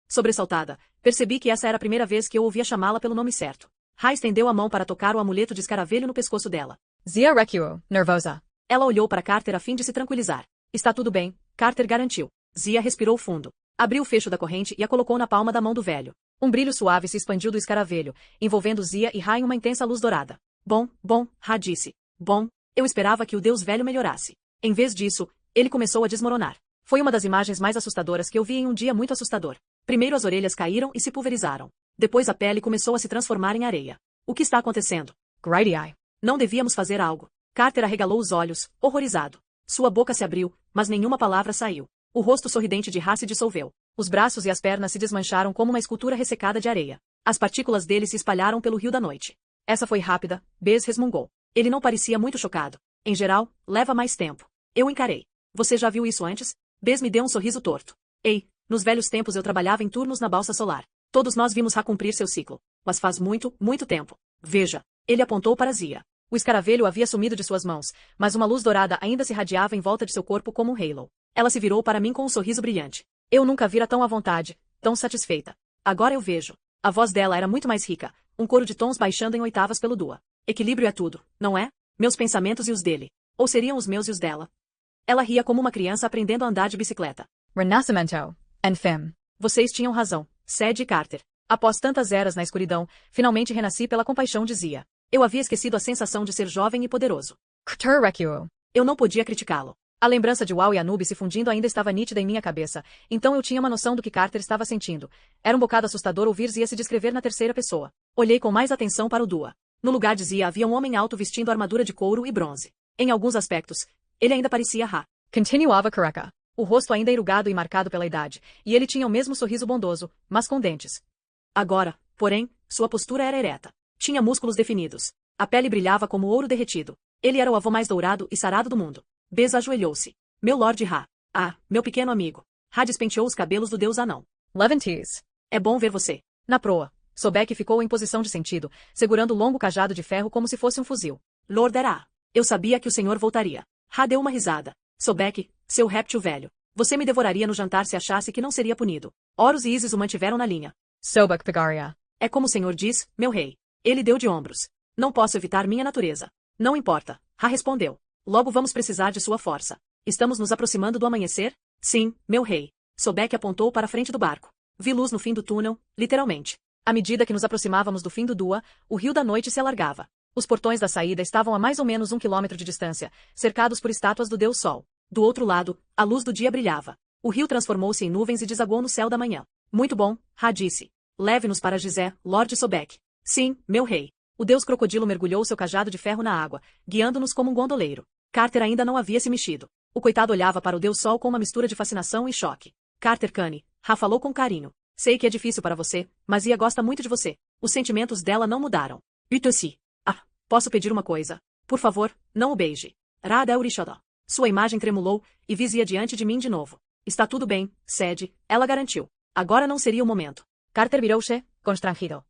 Sobressaltada, percebi que essa era a primeira vez que eu ouvia chamá-la pelo nome certo. Ra estendeu a mão para tocar o amuleto de escaravelho no pescoço dela. Zia recuou, nervosa. Ela olhou para Carter a fim de se tranquilizar. Está tudo bem, Carter garantiu. Zia respirou fundo. Abriu o fecho da corrente e a colocou na palma da mão do velho. Um brilho suave se expandiu do escaravelho, envolvendo Zia e Ra em uma intensa luz dourada. Bom, Ra disse. Bom, eu esperava que o deus velho melhorasse. Em vez disso, ele começou a desmoronar. Foi uma das imagens mais assustadoras que eu vi em um dia muito assustador. Primeiro as orelhas caíram e se pulverizaram. Depois a pele começou a se transformar em areia. O que está acontecendo? Grady Eye. Não devíamos fazer algo. Carter arregalou os olhos, horrorizado. Sua boca se abriu, mas nenhuma palavra saiu. O rosto sorridente de Ra se dissolveu. Os braços e as pernas se desmancharam como uma escultura ressecada de areia. As partículas dele se espalharam pelo rio da noite. Essa foi rápida, Bess resmungou. Ele não parecia muito chocado. Em geral, leva mais tempo. Eu encarei. Você já viu isso antes? Bess me deu um sorriso torto. Ei, nos velhos tempos eu trabalhava em turnos na balsa solar. Todos nós vimos Ra cumprir seu ciclo. Mas faz muito tempo. Veja. Ele apontou para Zia. O escaravelho havia sumido de suas mãos, mas uma luz dourada ainda se irradiava em volta de seu corpo como um halo. Ela se virou para mim com um sorriso brilhante. Eu nunca vira tão à vontade, tão satisfeita. Agora eu vejo. A voz dela era muito mais rica, um coro de tons baixando em oitavas pelo Dua. Equilíbrio é tudo, não é? Meus pensamentos e os dele. Ou seriam os meus e os dela? Ela ria como uma criança aprendendo a andar de bicicleta. Renascimento. Enfim. Vocês tinham razão, Sed e Carter. Após tantas eras na escuridão, finalmente renasci pela compaixão de Zia. Eu havia esquecido a sensação de ser jovem e poderoso. Eu não podia criticá-lo. A lembrança de Wal e Anubis se fundindo ainda estava nítida em minha cabeça, então eu tinha uma noção do que Carter estava sentindo. Era um bocado assustador ouvir Zia se descrever na terceira pessoa. Olhei com mais atenção para o Dua. No lugar de Zia havia um homem alto vestindo armadura de couro e bronze. Em alguns aspectos, ele ainda parecia Ra. Continuava Karaka. O rosto ainda enrugado e marcado pela idade, e ele tinha o mesmo sorriso bondoso, mas com dentes. Agora, porém, sua postura era ereta. Tinha músculos definidos. A pele brilhava como ouro derretido. Ele era o avô mais dourado e sarado do mundo. Bes ajoelhou-se. Meu Lord Ra. Ah, meu pequeno amigo. Ra despenteou os cabelos do deus anão. Levantes. É bom ver você. Na proa. Sobek ficou em posição de sentido, segurando o longo cajado de ferro como se fosse um fuzil. Lord Ra. Eu sabia que o senhor voltaria. Ra deu uma risada. Sobek, seu réptil velho. Você me devoraria no jantar se achasse que não seria punido. Horus e Isis o mantiveram na linha. Sobek Pegaria. É como o senhor diz, meu rei. Ele deu de ombros. Não posso evitar minha natureza. Não importa. Ra respondeu. Logo vamos precisar de sua força. Estamos nos aproximando do amanhecer? Sim, meu rei. Sobek apontou para a frente do barco. Vi luz no fim do túnel, literalmente. À medida que nos aproximávamos do fim do Dua, o rio da noite se alargava. Os portões da saída estavam a mais ou menos 1 quilômetro de distância, cercados por estátuas do Deus Sol. Do outro lado, a luz do dia brilhava. O rio transformou-se em nuvens e desaguou no céu da manhã. Muito bom, Ra disse. Leve-nos para Gizé, Lord Sobek. Sim, meu rei. O deus crocodilo mergulhou seu cajado de ferro na água, guiando-nos como um gondoleiro. Carter ainda não havia se mexido. O coitado olhava para o deus Sol com uma mistura de fascinação e choque. Carter Cane, Ra falou com carinho. Sei que é difícil para você, mas Ia gosta muito de você. Os sentimentos dela não mudaram. Utossi. Ah, posso pedir uma coisa? Por favor, não o beije. Ra Daurishoda. Sua imagem tremulou, e vi Zia diante de mim de novo. Está tudo bem, Cede, ela garantiu. Agora não seria o momento. Carter virou-se, constrangido.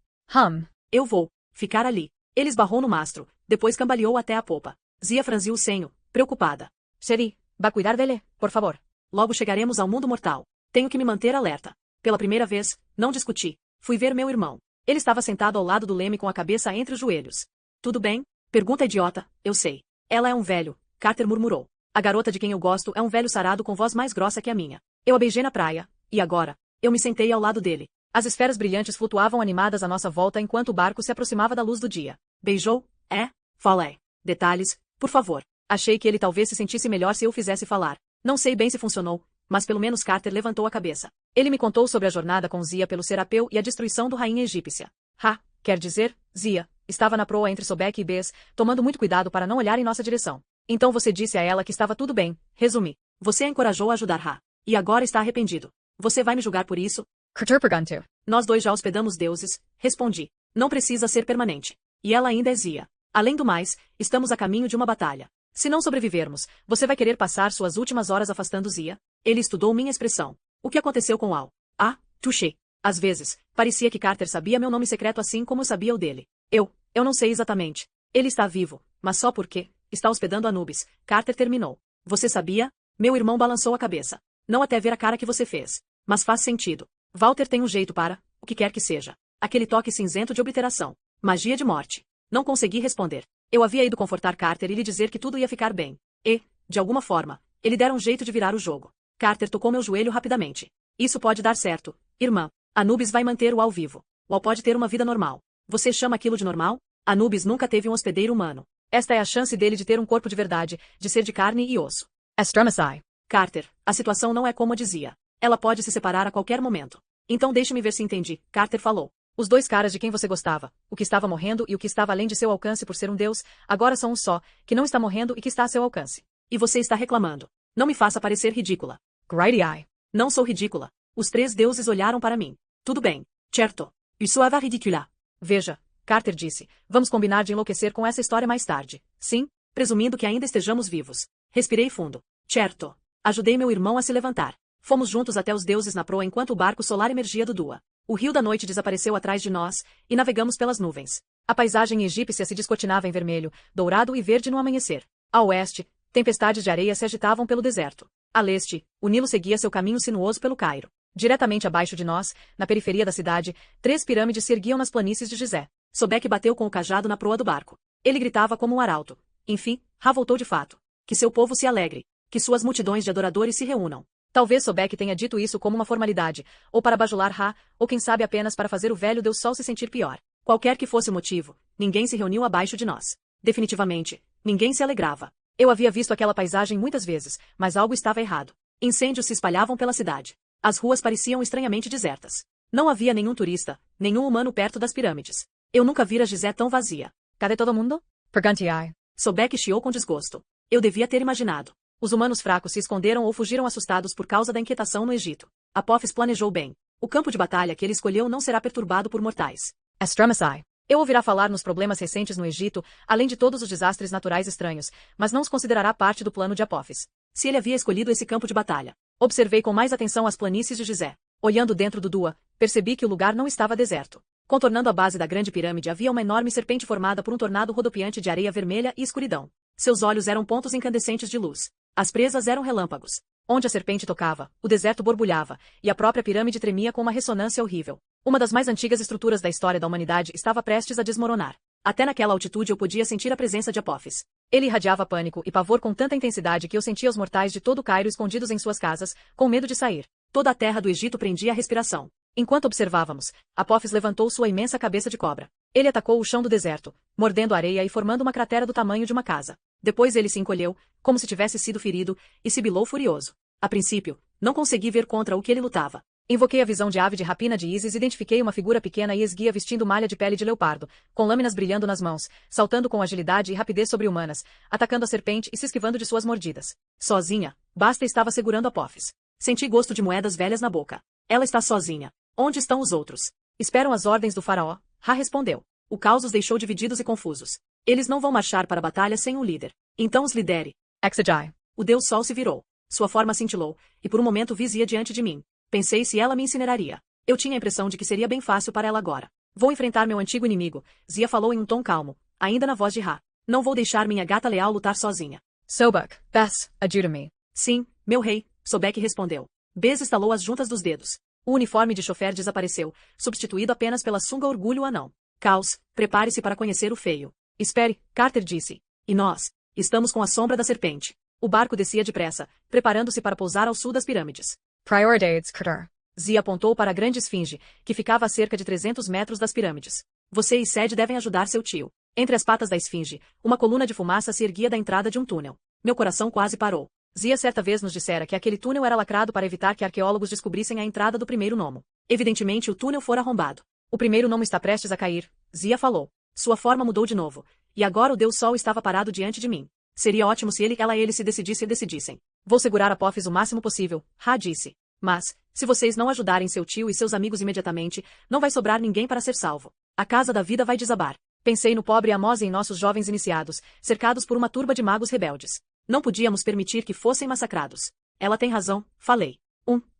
Eu vou ficar ali. Ele esbarrou no mastro, depois cambaleou até a popa. Zia franziu o senho, preocupada. Seri, vá cuidar dele, por favor. Logo chegaremos ao mundo mortal. Tenho que me manter alerta. Pela primeira vez, não discuti. Fui ver meu irmão. Ele estava sentado ao lado do leme com a cabeça entre os joelhos. Tudo bem? Pergunta idiota, eu sei. Ela é um velho, Carter murmurou. A garota de quem eu gosto é um velho sarado com voz mais grossa que a minha. Eu a beijei na praia, e agora? Eu me sentei ao lado dele. As esferas brilhantes flutuavam animadas à nossa volta enquanto o barco se aproximava da luz do dia. Beijou? É? Falei. Detalhes, por favor. Achei que ele talvez se sentisse melhor se eu fizesse falar. Não sei bem se funcionou, mas pelo menos Carter levantou a cabeça. Ele me contou sobre a jornada com Zia pelo Serapeu e a destruição do rainha egípcia. Ra, quer dizer, Zia, estava na proa entre Sobek e Bes, tomando muito cuidado para não olhar em nossa direção. Então você disse a ela que estava tudo bem, resumi. Você a encorajou a ajudar Ra. E agora está arrependido. Você vai me julgar por isso? Carter perguntou. Nós dois já hospedamos deuses, respondi. Não precisa ser permanente. E ela ainda é Zia. Além do mais, estamos a caminho de uma batalha. Se não sobrevivermos, você vai querer passar suas últimas horas afastando Zia? Ele estudou minha expressão. O que aconteceu com Al? Ah, touché. Às vezes, parecia que Carter sabia meu nome secreto assim como eu sabia o dele. Eu não sei exatamente. Ele está vivo, mas só porque está hospedando Anubis. Carter terminou. Você sabia? Meu irmão balançou a cabeça. Não até ver a cara que você fez. Mas faz sentido. Walter tem um jeito para, o que quer que seja. Aquele toque cinzento de obliteração. Magia de morte. Não consegui responder. Eu havia ido confortar Carter e lhe dizer que tudo ia ficar bem. E, de alguma forma, ele dera um jeito de virar o jogo. Carter tocou meu joelho rapidamente. Isso pode dar certo, irmã. Anubis vai manter o Al vivo. O Al pode ter uma vida normal. Você chama aquilo de normal? Anubis nunca teve um hospedeiro humano. Esta é a chance dele de ter um corpo de verdade, de ser de carne e osso. Astromacai. Carter, a situação não é como eu dizia. Ela pode se separar a qualquer momento. Então deixe-me ver se entendi, Carter falou. Os dois caras de quem você gostava, o que estava morrendo e o que estava além de seu alcance por ser um deus, agora são um só, que não está morrendo e que está a seu alcance. E você está reclamando. Não me faça parecer ridícula. Greedy Eye. Não sou ridícula. Os três deuses olharam para mim. Tudo bem. Certo. Isso é ridícula. Veja, Carter disse, vamos combinar de enlouquecer com essa história mais tarde. Sim, presumindo que ainda estejamos vivos. Respirei fundo. Certo. Ajudei meu irmão a se levantar. Fomos juntos até os deuses na proa enquanto o barco solar emergia do Dua. O rio da noite desapareceu atrás de nós, e navegamos pelas nuvens. A paisagem egípcia se descortinava em vermelho, dourado e verde no amanhecer. A oeste, tempestades de areia se agitavam pelo deserto. A leste, o Nilo seguia seu caminho sinuoso pelo Cairo. Diretamente abaixo de nós, na periferia da cidade, 3 pirâmides se erguiam nas planícies de Gizé. Sobek bateu com o cajado na proa do barco. Ele gritava como um arauto. Enfim, Ra voltou de fato. Que seu povo se alegre. Que suas multidões de adoradores se reúnam. Talvez Sobek tenha dito isso como uma formalidade, ou para bajular Ra, ou quem sabe apenas para fazer o velho Deus Sol se sentir pior. Qualquer que fosse o motivo, ninguém se reuniu abaixo de nós. Definitivamente, ninguém se alegrava. Eu havia visto aquela paisagem muitas vezes, mas algo estava errado. Incêndios se espalhavam pela cidade. As ruas pareciam estranhamente desertas. Não havia nenhum turista, nenhum humano perto das pirâmides. Eu nunca vira Gizé tão vazia. Cadê todo mundo? Perguntei. Sobek chiou com desgosto. Eu devia ter imaginado. Os humanos fracos se esconderam ou fugiram assustados por causa da inquietação no Egito. Apophis planejou bem. O campo de batalha que ele escolheu não será perturbado por mortais. Estremeci. Eu ouvirá falar nos problemas recentes no Egito, além de todos os desastres naturais estranhos, mas não os considerará parte do plano de Apophis. Se ele havia escolhido esse campo de batalha. Observei com mais atenção as planícies de Gizé. Olhando dentro do Dua, percebi que o lugar não estava deserto. Contornando a base da grande pirâmide havia uma enorme serpente formada por um tornado rodopiante de areia vermelha e escuridão. Seus olhos eram pontos incandescentes de luz. As presas eram relâmpagos. Onde a serpente tocava, o deserto borbulhava, e a própria pirâmide tremia com uma ressonância horrível. Uma das mais antigas estruturas da história da humanidade estava prestes a desmoronar. Até naquela altitude eu podia sentir a presença de Apophis. Ele irradiava pânico e pavor com tanta intensidade que eu sentia os mortais de todo o Cairo escondidos em suas casas, com medo de sair. Toda a terra do Egito prendia a respiração. Enquanto observávamos, Apophis levantou sua imensa cabeça de cobra. Ele atacou o chão do deserto, mordendo a areia e formando uma cratera do tamanho de uma casa. Depois ele se encolheu, como se tivesse sido ferido, e sibilou furioso. A princípio, não consegui ver contra o que ele lutava. Invoquei a visão de ave de rapina de Ísis e identifiquei uma figura pequena e esguia vestindo malha de pele de leopardo, com lâminas brilhando nas mãos, saltando com agilidade e rapidez sobre-humanas, atacando a serpente e se esquivando de suas mordidas. Sozinha, Basta estava segurando Apophis. Senti gosto de moedas velhas na boca. Ela está sozinha. Onde estão os outros? Esperam as ordens do faraó. Ra respondeu. O caos os deixou divididos e confusos. Eles não vão marchar para a batalha sem um líder. Então os lidere. Exegei. O Deus Sol se virou. Sua forma cintilou, e por um momento vi Zia diante de mim. Pensei se ela me incineraria. Eu tinha a impressão de que seria bem fácil para ela agora. Vou enfrentar meu antigo inimigo, Zia falou em um tom calmo, ainda na voz de Ra. Não vou deixar minha gata leal lutar sozinha. Sobek, Bess, ajuda-me. Sim, meu rei, Sobek respondeu. Bess estalou as juntas dos dedos. O uniforme de chofer desapareceu, substituído apenas pela sunga orgulho anão. Caos, prepare-se para conhecer o feio. Espere, Carter disse. E nós? Estamos com a sombra da serpente. O barco descia depressa, preparando-se para pousar ao sul das pirâmides. Priorities, Carter. Zia apontou para a grande esfinge, que ficava a cerca de 300 metros das pirâmides. Você e Sed devem ajudar seu tio. Entre as patas da esfinge, uma coluna de fumaça se erguia da entrada de um túnel. Meu coração quase parou. Zia certa vez nos dissera que aquele túnel era lacrado para evitar que arqueólogos descobrissem a entrada do primeiro gnomo. Evidentemente o túnel fora arrombado. O primeiro gnomo está prestes a cair, Zia falou. Sua forma mudou de novo. E agora o Deus Sol estava parado diante de mim. Seria ótimo se ele se decidissem. Vou segurar Apophis o máximo possível, Ra disse. Mas, se vocês não ajudarem seu tio e seus amigos imediatamente, não vai sobrar ninguém para ser salvo. A casa da vida vai desabar. Pensei no pobre Amos e em nossos jovens iniciados, cercados por uma turba de magos rebeldes. Não podíamos permitir que fossem massacrados. Ela tem razão, falei.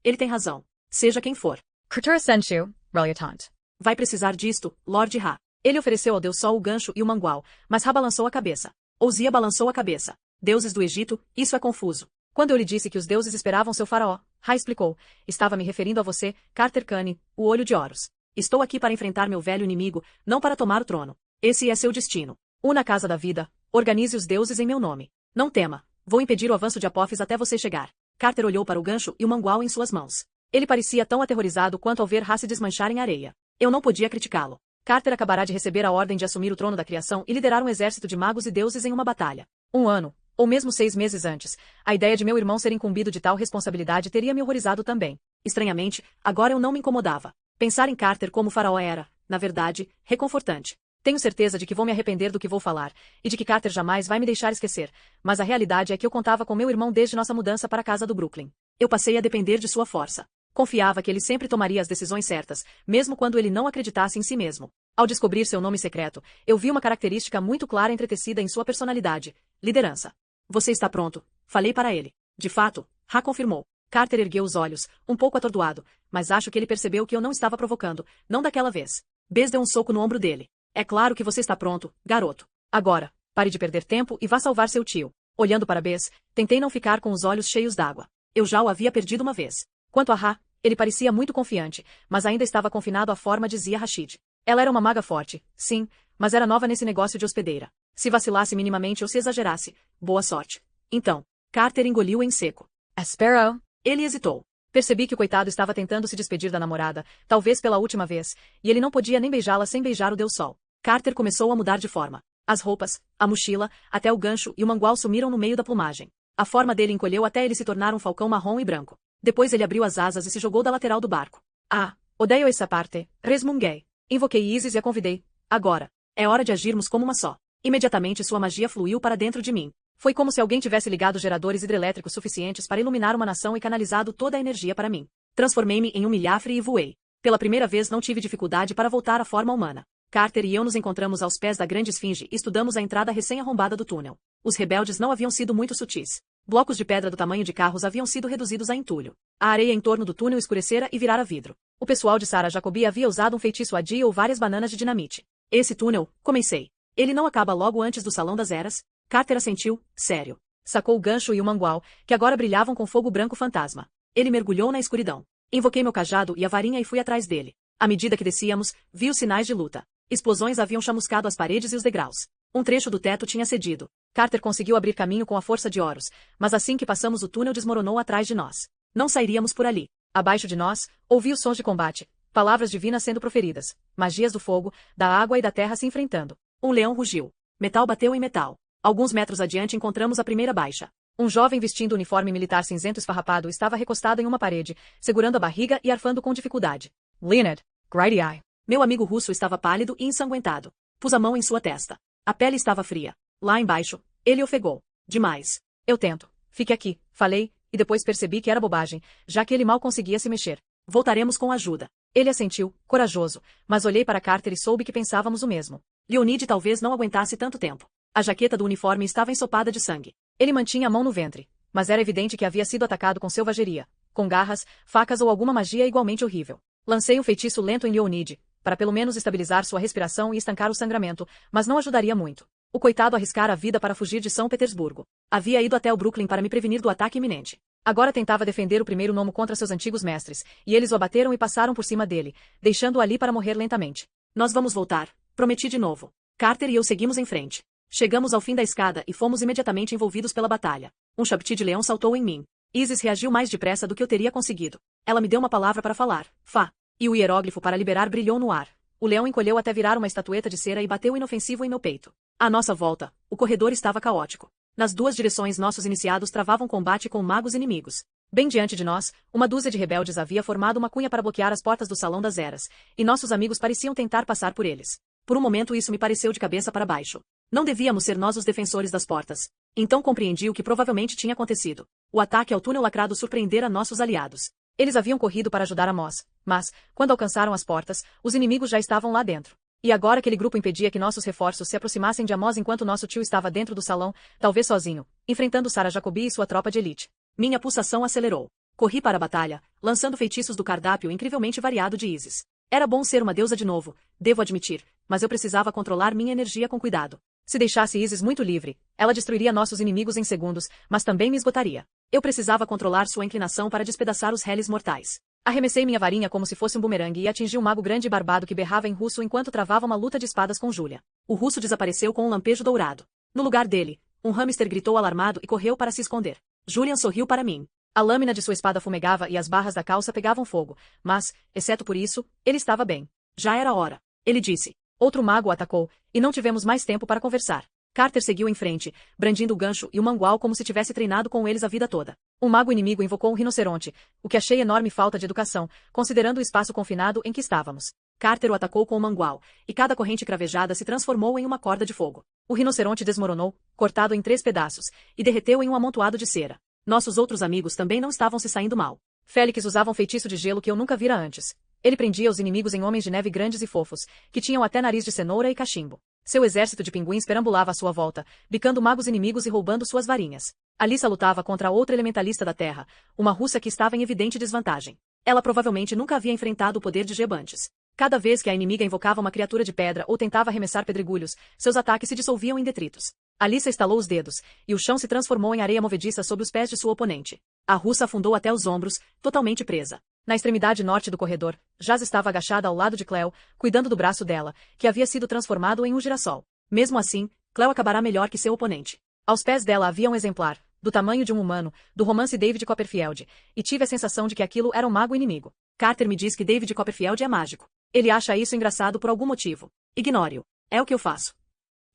Ele tem razão. Seja quem for. Carter sent you, Reliatant. Vai precisar disto, Lord Ra. Ele ofereceu ao Deus Sol o gancho e o mangual, mas Ra balançou a cabeça. Ouzia balançou a cabeça. Deuses do Egito, isso é confuso. Quando eu lhe disse que os deuses esperavam seu faraó, Ra explicou. Estava me referindo a você, Carter Kane, o Olho de Horus. Estou aqui para enfrentar meu velho inimigo, não para tomar o trono. Esse é seu destino. Una a casa da vida, organize os deuses em meu nome. Não tema, vou impedir o avanço de Apophis até você chegar. Carter olhou para o gancho e o mangual em suas mãos. Ele parecia tão aterrorizado quanto ao ver Ra se desmanchar em areia. Eu não podia criticá-lo. Carter acabará de receber a ordem de assumir o trono da criação e liderar um exército de magos e deuses em uma batalha. Um ano, ou mesmo 6 meses antes, a ideia de meu irmão ser incumbido de tal responsabilidade teria me horrorizado também. Estranhamente, agora eu não me incomodava. Pensar em Carter como faraó era, na verdade, reconfortante. Tenho certeza de que vou me arrepender do que vou falar, e de que Carter jamais vai me deixar esquecer, mas a realidade é que eu contava com meu irmão desde nossa mudança para a casa do Brooklyn. Eu passei a depender de sua força. Confiava que ele sempre tomaria as decisões certas, mesmo quando ele não acreditasse em si mesmo. Ao descobrir seu nome secreto, eu vi uma característica muito clara entretecida em sua personalidade: liderança. Você está pronto, falei para ele. De fato, Ra confirmou. Carter ergueu os olhos, um pouco atordoado, mas acho que ele percebeu que eu não estava provocando, não daquela vez. Bess deu um soco no ombro dele. É claro que você está pronto, garoto. Agora, pare de perder tempo e vá salvar seu tio. Olhando para Bess, tentei não ficar com os olhos cheios d'água. Eu já o havia perdido uma vez. Quanto a Ra, ele parecia muito confiante, mas ainda estava confinado à forma de Zia Rashid. Ela era uma maga forte, sim, mas era nova nesse negócio de hospedeira. Se vacilasse minimamente ou se exagerasse, boa sorte. Então, Carter engoliu em seco. Espero. Ele hesitou. Percebi que o coitado estava tentando se despedir da namorada, talvez pela última vez, e ele não podia nem beijá-la sem beijar o Deus Sol. Carter começou a mudar de forma. As roupas, a mochila, até o gancho e o mangual sumiram no meio da plumagem. A forma dele encolheu até ele se tornar um falcão marrom e branco. Depois ele abriu as asas e se jogou da lateral do barco. Ah, odeio essa parte, resmunguei. Invoquei Isis e a convidei. Agora. É hora de agirmos como uma só. Imediatamente sua magia fluiu para dentro de mim. Foi como se alguém tivesse ligado geradores hidrelétricos suficientes para iluminar uma nação e canalizado toda a energia para mim. Transformei-me em um milhafre e voei. Pela primeira vez não tive dificuldade para voltar à forma humana. Carter e eu nos encontramos aos pés da grande esfinge e estudamos a entrada recém-arrombada do túnel. Os rebeldes não haviam sido muito sutis. Blocos de pedra do tamanho de carros haviam sido reduzidos a entulho. A areia em torno do túnel escurecera e virara vidro. O pessoal de Sarah Jacobi havia usado um feitiço Adi ou várias bananas de dinamite. Esse túnel, comecei. Ele não acaba logo antes do Salão das Eras? Carter assentiu, sério. Sacou o gancho e o mangual, que agora brilhavam com fogo branco fantasma. Ele mergulhou na escuridão. Invoquei meu cajado e a varinha e fui atrás dele. À medida que descíamos, vi os sinais de luta. Explosões haviam chamuscado as paredes e os degraus. Um trecho do teto tinha cedido. Carter conseguiu abrir caminho com a força de Horus, mas assim que passamos o túnel desmoronou atrás de nós. Não sairíamos por ali. Abaixo de nós, ouvi os sons de combate, palavras divinas sendo proferidas, magias do fogo, da água e da terra se enfrentando. Um leão rugiu. Metal bateu em metal. Alguns metros adiante encontramos a primeira baixa. Um jovem vestindo uniforme militar cinzento esfarrapado estava recostado em uma parede, segurando a barriga e arfando com dificuldade. Leonard, Grady Eye. Meu amigo russo estava pálido e ensanguentado. Pus a mão em sua testa. A pele estava fria. Lá embaixo, ele ofegou. Demais. Eu tento. Fique aqui, falei, e depois percebi que era bobagem, já que ele mal conseguia se mexer. Voltaremos com ajuda. Ele assentiu, corajoso, mas olhei para Carter e soube que pensávamos o mesmo. Leonid talvez não aguentasse tanto tempo. A jaqueta do uniforme estava ensopada de sangue. Ele mantinha a mão no ventre, mas era evidente que havia sido atacado com selvageria, com garras, facas ou alguma magia igualmente horrível. Lancei um feitiço lento em Leonid, para pelo menos estabilizar sua respiração e estancar o sangramento, mas não ajudaria muito. O coitado arriscara a vida para fugir de São Petersburgo. Havia ido até o Brooklyn para me prevenir do ataque iminente. Agora tentava defender o primeiro nomo contra seus antigos mestres, e eles o abateram e passaram por cima dele, deixando-o ali para morrer lentamente. Nós vamos voltar, prometi de novo. Carter e eu seguimos em frente. Chegamos ao fim da escada e fomos imediatamente envolvidos pela batalha. Um chapti de leão saltou em mim. Isis reagiu mais depressa do que eu teria conseguido. Ela me deu uma palavra para falar, Fá, e o hieróglifo para liberar brilhou no ar. O leão encolheu até virar uma estatueta de cera e bateu inofensivo em meu peito. À nossa volta, o corredor estava caótico. Nas duas direções nossos iniciados travavam combate com magos inimigos. Bem diante de nós, uma dúzia de rebeldes havia formado uma cunha para bloquear as portas do Salão das Eras, e nossos amigos pareciam tentar passar por eles. Por um momento isso me pareceu de cabeça para baixo. Não devíamos ser nós os defensores das portas. Então compreendi o que provavelmente tinha acontecido. O ataque ao túnel lacrado surpreendera nossos aliados. Eles haviam corrido para ajudar Amos, mas, quando alcançaram as portas, os inimigos já estavam lá dentro. E agora aquele grupo impedia que nossos reforços se aproximassem de Amos enquanto nosso tio estava dentro do salão, talvez sozinho, enfrentando Sarah Jacobi e sua tropa de elite. Minha pulsação acelerou. Corri para a batalha, lançando feitiços do cardápio incrivelmente variado de Isis. Era bom ser uma deusa de novo, devo admitir, mas eu precisava controlar minha energia com cuidado. Se deixasse Isis muito livre, ela destruiria nossos inimigos em segundos, mas também me esgotaria. Eu precisava controlar sua inclinação para despedaçar os réis mortais. Arremessei minha varinha como se fosse um bumerangue e atingi um mago grande e barbado que berrava em russo enquanto travava uma luta de espadas com Julia. O russo desapareceu com um lampejo dourado. No lugar dele, um hamster gritou alarmado e correu para se esconder. Julian sorriu para mim. A lâmina de sua espada fumegava e as barras da calça pegavam fogo, mas, exceto por isso, ele estava bem. Já era hora. Ele disse. Outro mago o atacou, e não tivemos mais tempo para conversar. Carter seguiu em frente, brandindo o gancho e o mangual como se tivesse treinado com eles a vida toda. Um mago inimigo invocou um rinoceronte, o que achei enorme falta de educação, considerando o espaço confinado em que estávamos. Carter o atacou com o mangual, e cada corrente cravejada se transformou em uma corda de fogo. O rinoceronte desmoronou, cortado em 3 pedaços, e derreteu em um amontoado de cera. Nossos outros amigos também não estavam se saindo mal. Félix usava um feitiço de gelo que eu nunca vira antes. Ele prendia os inimigos em homens de neve grandes e fofos, que tinham até nariz de cenoura e cachimbo. Seu exército de pinguins perambulava à sua volta, bicando magos inimigos e roubando suas varinhas. Alissa lutava contra outra elementalista da terra, uma russa que estava em evidente desvantagem. Ela provavelmente nunca havia enfrentado o poder de Gebantes. Cada vez que a inimiga invocava uma criatura de pedra ou tentava arremessar pedregulhos, seus ataques se dissolviam em detritos. Alissa estalou os dedos, e o chão se transformou em areia movediça sob os pés de sua oponente. A russa afundou até os ombros, totalmente presa. Na extremidade norte do corredor, Jaz estava agachada ao lado de Cleo, cuidando do braço dela, que havia sido transformado em um girassol. Mesmo assim, Cleo acabará melhor que seu oponente. Aos pés dela havia um exemplar, do tamanho de um humano, do romance David Copperfield, e tive a sensação de que aquilo era um mago inimigo. Carter me diz que David Copperfield é mágico. Ele acha isso engraçado por algum motivo. Ignore-o. É o que eu faço.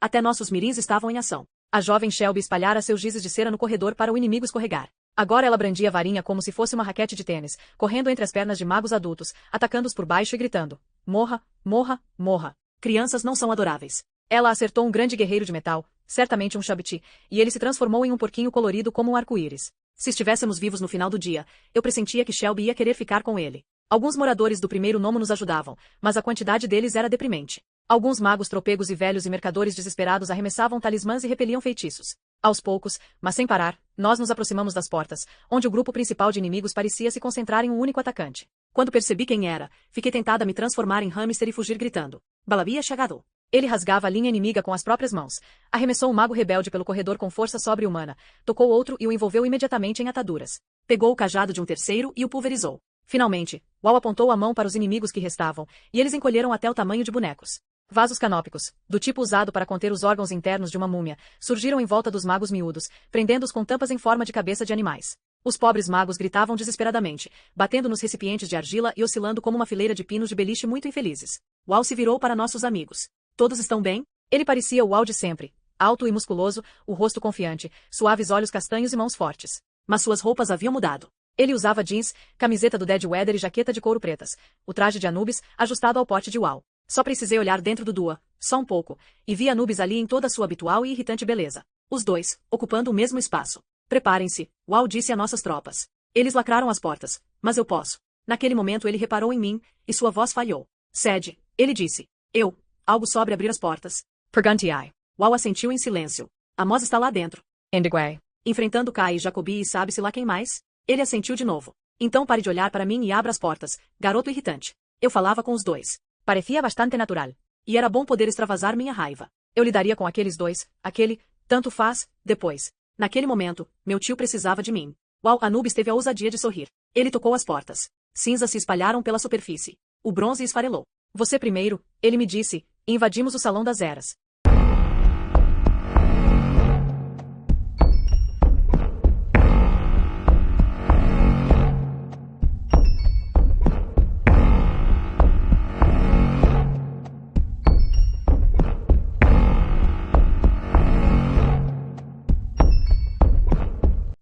Até nossos mirins estavam em ação. A jovem Shelby espalhara seus gizes de cera no corredor para o inimigo escorregar. Agora ela brandia a varinha como se fosse uma raquete de tênis, correndo entre as pernas de magos adultos, atacando-os por baixo e gritando: Morra, morra, morra. Crianças não são adoráveis. Ela acertou um grande guerreiro de metal, certamente um Shabti, e ele se transformou em um porquinho colorido como um arco-íris. Se estivéssemos vivos no final do dia, eu pressentia que Shelby ia querer ficar com ele. Alguns moradores do primeiro nomo nos ajudavam, mas a quantidade deles era deprimente. Alguns magos tropegos e velhos e mercadores desesperados arremessavam talismãs e repeliam feitiços. Aos poucos, mas sem parar, nós nos aproximamos das portas, onde o grupo principal de inimigos parecia se concentrar em um único atacante. Quando percebi quem era, fiquei tentada a me transformar em hamster e fugir gritando. Balabia chegado. Ele rasgava a linha inimiga com as próprias mãos. Arremessou um mago rebelde pelo corredor com força sobre-humana, tocou outro e o envolveu imediatamente em ataduras. Pegou o cajado de um terceiro e o pulverizou. Finalmente, Wall apontou a mão para os inimigos que restavam, e eles encolheram até o tamanho de bonecos. Vasos canópicos, do tipo usado para conter os órgãos internos de uma múmia, surgiram em volta dos magos miúdos, prendendo-os com tampas em forma de cabeça de animais. Os pobres magos gritavam desesperadamente, batendo nos recipientes de argila e oscilando como uma fileira de pinos de beliche muito infelizes. Wall se virou para nossos amigos. Todos estão bem? Ele parecia o Wall de sempre, alto e musculoso, o rosto confiante, suaves olhos castanhos e mãos fortes. Mas suas roupas haviam mudado. Ele usava jeans, camiseta do Deadweather e jaqueta de couro pretas, o traje de Anubis ajustado ao porte de Wall. Só precisei olhar dentro do Dua, só um pouco, e vi Anubis ali em toda a sua habitual e irritante beleza. Os dois, ocupando o mesmo espaço. Preparem-se, Wall disse a nossas tropas. Eles lacraram as portas, mas eu posso. Naquele momento ele reparou em mim, e sua voz falhou. Cede, ele disse. Eu. Algo sobre abrir as portas. Pergunte-ai. Wall assentiu em silêncio. Amos está lá dentro. Endeguei. Enfrentando Kai e Jacobi e sabe-se lá quem mais? Ele assentiu de novo. Então pare de olhar para mim e abra as portas, garoto irritante. Eu falava com os dois. Parecia bastante natural. E era bom poder extravasar minha raiva. Eu lidaria com aqueles dois, tanto faz, depois. Naquele momento, meu tio precisava de mim. Wall Anubis teve a ousadia de sorrir. Ele tocou as portas. Cinzas se espalharam pela superfície. O bronze esfarelou. Você primeiro, ele me disse, e invadimos o Salão das Eras.